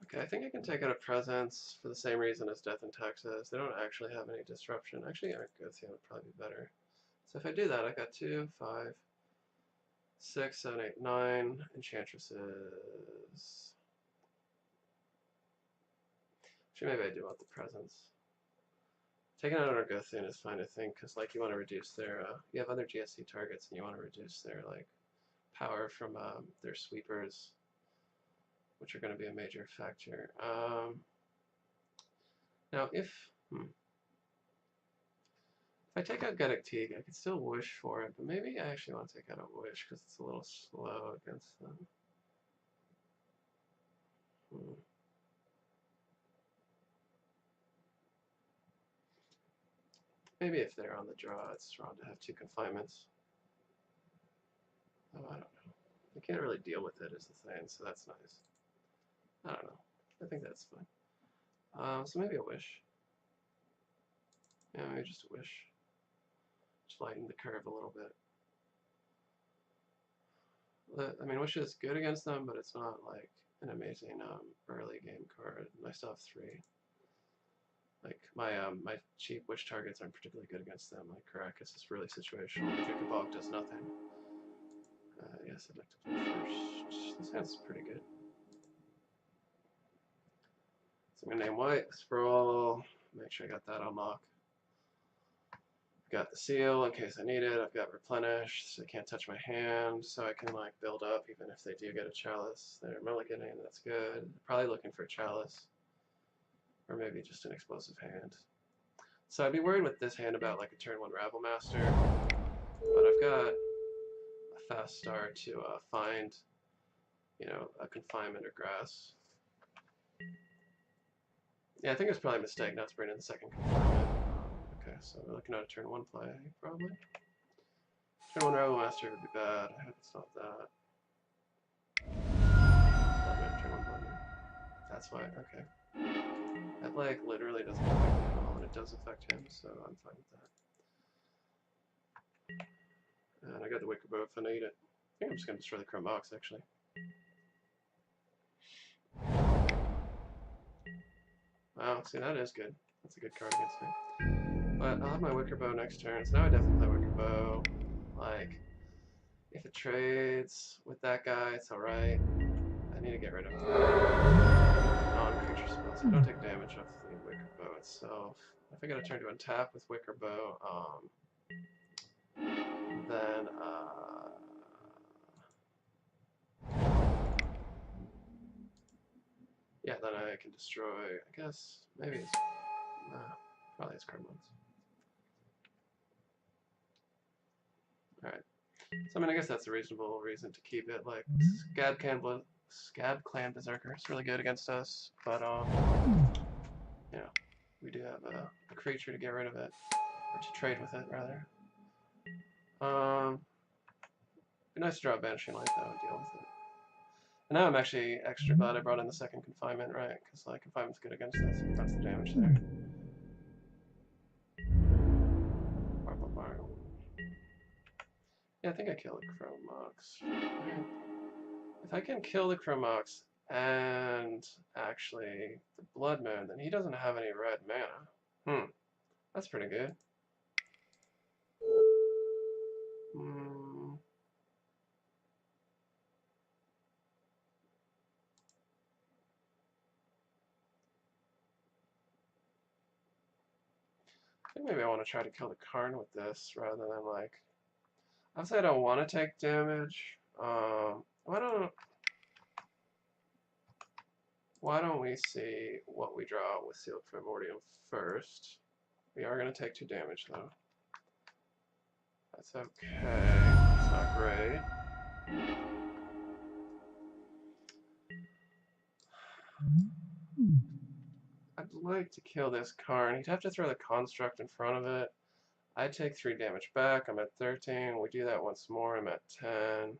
okay, I think I can take out a Presence for the same reason as Death and Taxes. They don't actually have any disruption. Actually, Argothian would probably be better. So if I do that, I got 2, 5, 6, 7, 8, 9 Enchantresses. Actually, maybe I do want the Presence. Taking out an Argothian is fine, I think, because like you want to reduce their, you have other GSC targets, and you want to reduce their like power from their sweepers, which are going to be a major factor. Now, if I take out Guttic Teague, I could still wish for it, but maybe I actually want to take out a wish because it's a little slow against them. Hmm. Maybe if they're on the draw, it's wrong to have 2 confinements. Oh, I don't know. I can't really deal with it, is the thing, so that's nice. I don't know. I think that's fine. So maybe a wish. Yeah, maybe just a wish. Just lighten the curve a little bit. I mean, wish is good against them, but it's not like an amazing early game card. And I still have 3. Like my cheap wish targets aren't particularly good against them. Like Caracas is really situational. Jukabog does nothing. Yes, I'd like to play first. This hand's pretty good. So I'm gonna name white, sprawl, make sure I got that unlocked. Got the seal in case I need it. I've got replenish, so they can't touch my hand, so I can like build up even if they do get a chalice. They're mulliganing, that's good. Probably looking for a chalice, or maybe just an explosive hand. So I'd be worried with this hand about like a turn 1 Rabble Master, but I've got a fast start to find, you know, a confinement or grass. Yeah, I think it's probably a mistake not to bring in the second confinement. Okay, so we're looking at a turn 1 play, probably. Turn 1 Rabble Master would be bad. I hope it's not that. Bloodman, turn 1 Bloodman. That's why, okay. That like literally doesn't affect me at all, and it does affect him, so I'm fine with that. And I got the Wicker Bow if I need it. I think I'm just going to destroy the Chrome Box, actually. Wow, see, that is good. That's a good card against me. But I'll have my Wicker Bow next turn, so now I definitely play Wicker Bow. Like, if it trades with that guy, it's alright. I need to get rid of non-creature spells. I don't take damage off the Wicker Bow itself. If I get a turn to untap with Wicker Bow, then yeah, then I can destroy, I guess, maybe it's, probably it's Cardmonds. Alright. So I mean, I guess that's a reasonable reason to keep it. Like, Scab Clan Berserker is really good against us, but, you know, we do have a creature to get rid of it, or to trade with it, rather. Be nice to draw a Banishing Light, though, and deal with it. And now I'm actually extra glad I brought in the second confinement, right? Because like confinement's good against us. That's the damage there. Yeah, I think I killed the Chrome Mox. If I can kill the Chrome Mox and actually the Blood Moon, then he doesn't have any red mana. That's pretty good. I think maybe I want to try to kill the Karn with this rather than like. Obviously, I don't want to take damage. Why don't we see what we draw with Sealed Primordium first? We are going to take 2 damage though. That's okay. It's not great. I'd like to kill this Karn. He'd have to throw the Construct in front of it. I take 3 damage back. I'm at 13. We do that once more. I'm at 10.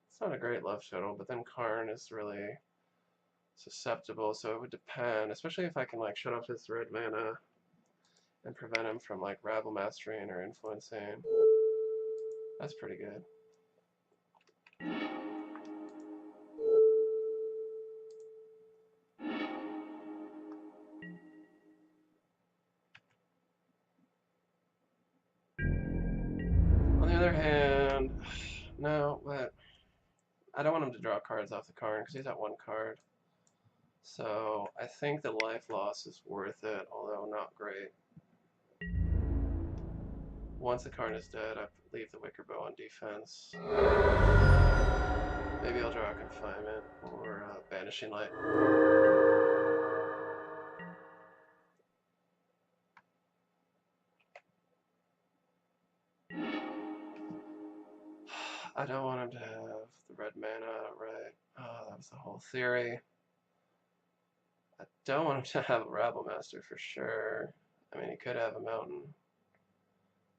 It's not a great love total, but then Karn is really susceptible, so it would depend, especially if I can like shut off his red mana and prevent him from like Rabble Mastering or influencing. That's pretty good. On the other hand, no, but I don't want him to draw cards off the Karn because he's at 1 card. So I think the life loss is worth it, although not great. Once the Karn is dead, I leave the Wicker Bow on defense. Maybe I'll draw a Confinement or Banishing Light. I don't want him to have the red mana, right? That was the whole theory. I don't want him to have a Rabble Master for sure. I mean, he could have a mountain.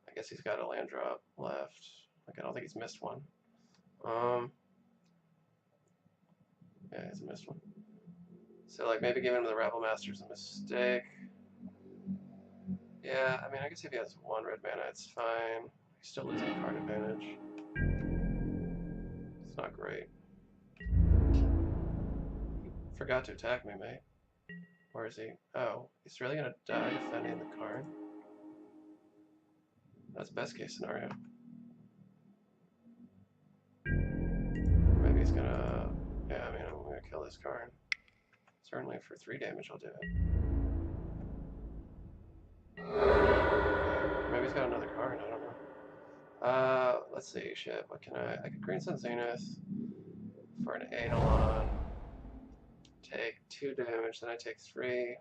I guess he's got a land drop left. Like, I don't think he's missed one. Yeah, he's missed one. So, like, maybe giving him the Rabble Master is a mistake. Yeah, I mean, I guess if he has one red mana, it's fine. He's still losing card advantage. It's not great. He forgot to attack me, mate. Where is he? Oh, he's really gonna die defending the card? That's best case scenario. Maybe he's gonna... Yeah, I mean, I'm gonna kill this card. Certainly for 3 damage I'll do it. Maybe he's got another card, I don't know. Let's see, shit, what can I could Green Sun Zenith for an Eidolon. Take 2 damage, then I take 3.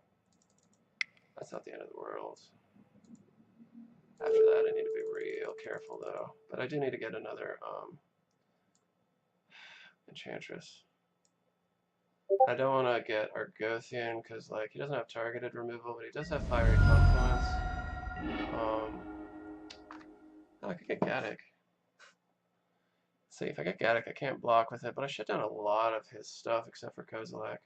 That's not the end of the world. After that I need to be real careful though. But I do need to get another Enchantress. I don't want to get Argothian because like he doesn't have targeted removal, but he does have Fiery Confluence. Oh, I could get Gaddock. See, if I get Gaddock, I can't block with it, but I shut down a lot of his stuff except for Kozilek.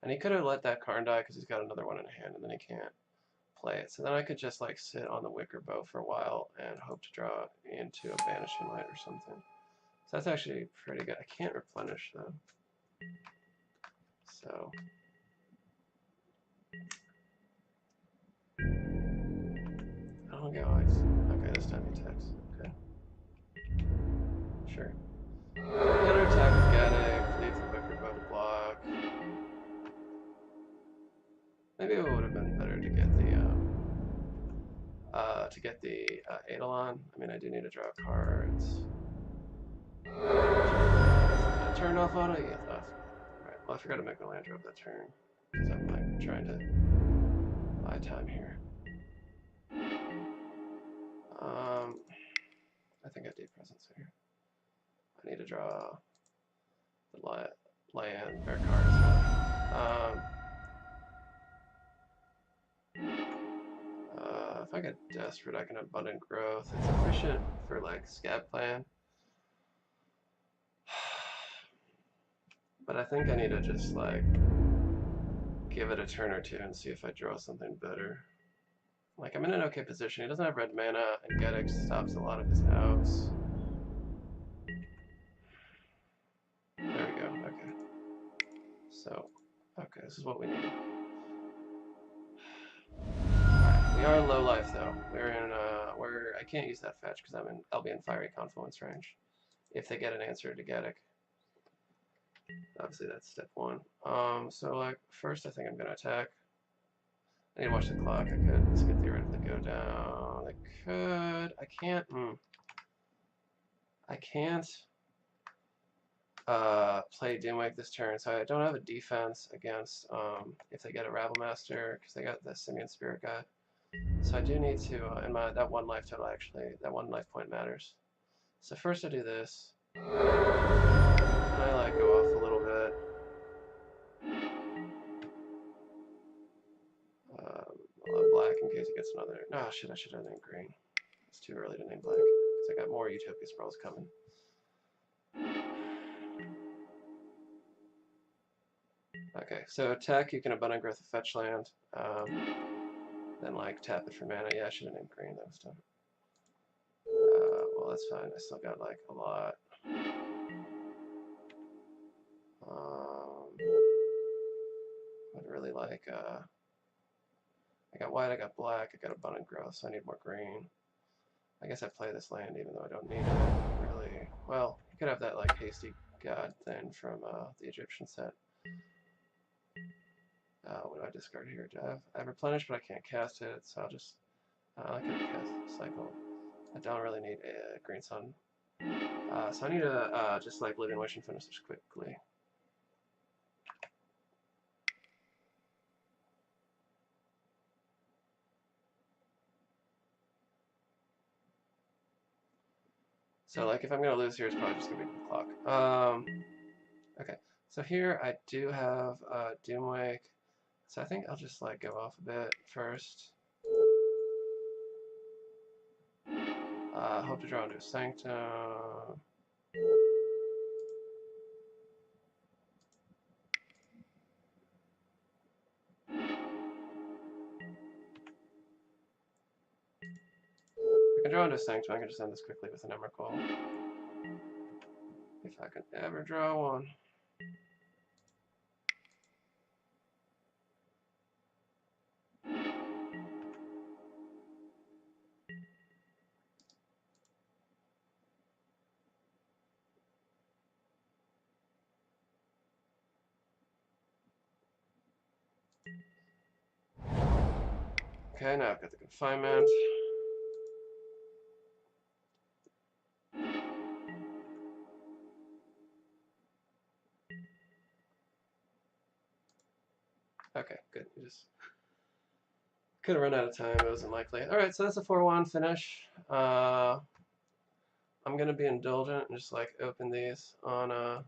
And he could have let that Karn die because he's got another one in hand, and then he can't play it. So then I could just like sit on the Wicker Bow for a while and hope to draw into a Banishing Light or something. So that's actually pretty good. I can't replenish though. So oh guys. Okay, this time he attacks. Okay. Sure. Counter attack with Gaddock, leave the Wicker Bow to block. Maybe it would have been better to get the Eidolon. I mean, I do need to draw cards. I turned off auto. Yeah, off. Right. Well, I forgot to make the land drop that turn because I'm like trying to buy time here. I think I have deep presence here. I need to draw the land bear card as well. If I get desperate, I can abundant growth. It's efficient for like scab plan. But I think I need to just like give it a turn or two and see if I draw something better. Like I'm in an okay position. He doesn't have red mana, and Gaddock stops a lot of his outs. There we go. Okay. So, okay, this is what we need. Right, we are low life though. We're in I can't use that fetch because I'll be in Fiery Confluence range if they get an answer to Gaddock. Obviously that's step 1. So like first I think I'm gonna attack. I need to watch the clock. This could theoretically go down. I could. I can't. I can't play Doomwake this turn, so I don't have a defense against if they get a Rabble Master because they got the Simian Spirit guy. So I do need to, and that 1 life total actually, that 1 life point matters. So first I do this. And I like go off a little bit. Black in case he gets another. Oh shit, I should have named green. It's too early to name black because I got more Utopia Sprawls coming. Okay, so attack, you can abundant growth of fetch land. Then like tap it for mana. Yeah, I should have named green. That was dumb. Well, that's fine. I still got like a lot. I'd really like. I got white. I got black. I got abundant growth, so I need more green. I guess I play this land even though I don't need it. Really. Well, you could have that like hasty god thing from the Egyptian set. What do I discard here? I have replenish, but I can't cast it, so I'll just I can cast cycle. I don't really need a green sun, so I need to just like Living Wish and finish this quickly. So like if I'm gonna lose here, it's probably just gonna be the clock. Okay, so here I do have Doomwake. So I think I'll just like go off a bit first. Hope to draw into a Sanctum. I can draw into a Sanctum. I can just end this quickly with an Emrakul. If I can ever draw one. Okay, now I've got the confinement. Okay, good. You just could have run out of time. It wasn't likely. All right, so that's a 4-1 finish. I'm gonna be indulgent and just like open these on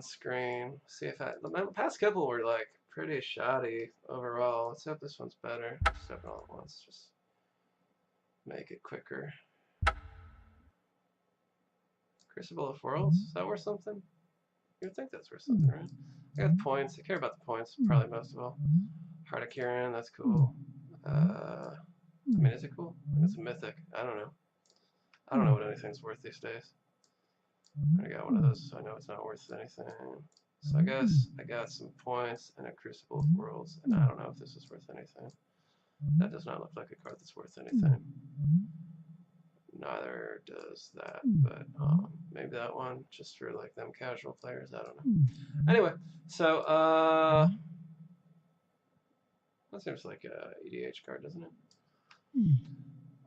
screen. See if the past couple were like pretty shoddy overall. Let's hope this one's better. Just open all at once. Just make it quicker. Crucible of Worlds? Is that worth something? You would think that's worth something, right? I got points. I care about the points probably most of all. Heart of Kirin, that's cool. I mean, is it cool? It's a mythic. I don't know. I don't know what anything's worth these days. I got one of those, so I know it's not worth anything. So I guess I got some points and a Crucible of Worlds, and I don't know if this is worth anything. That does not look like a card that's worth anything. Neither does that, but maybe that one, just for like them casual players, I don't know. Anyway, so that seems like a EDH card, doesn't it?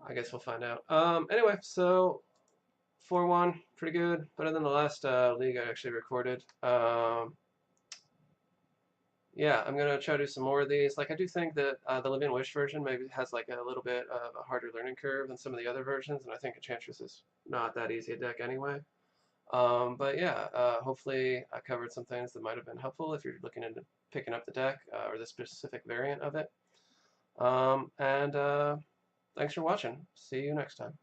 I guess we'll find out. Anyway, so 4-1, pretty good, better than the last league I actually recorded. Yeah, I'm gonna try to do some more of these. Like, I do think that the Living Wish version maybe has like a little bit of a harder learning curve than some of the other versions, and I think Enchantress is not that easy a deck anyway. But yeah, hopefully I covered some things that might have been helpful if you're looking into picking up the deck or the specific variant of it. And thanks for watching. See you next time.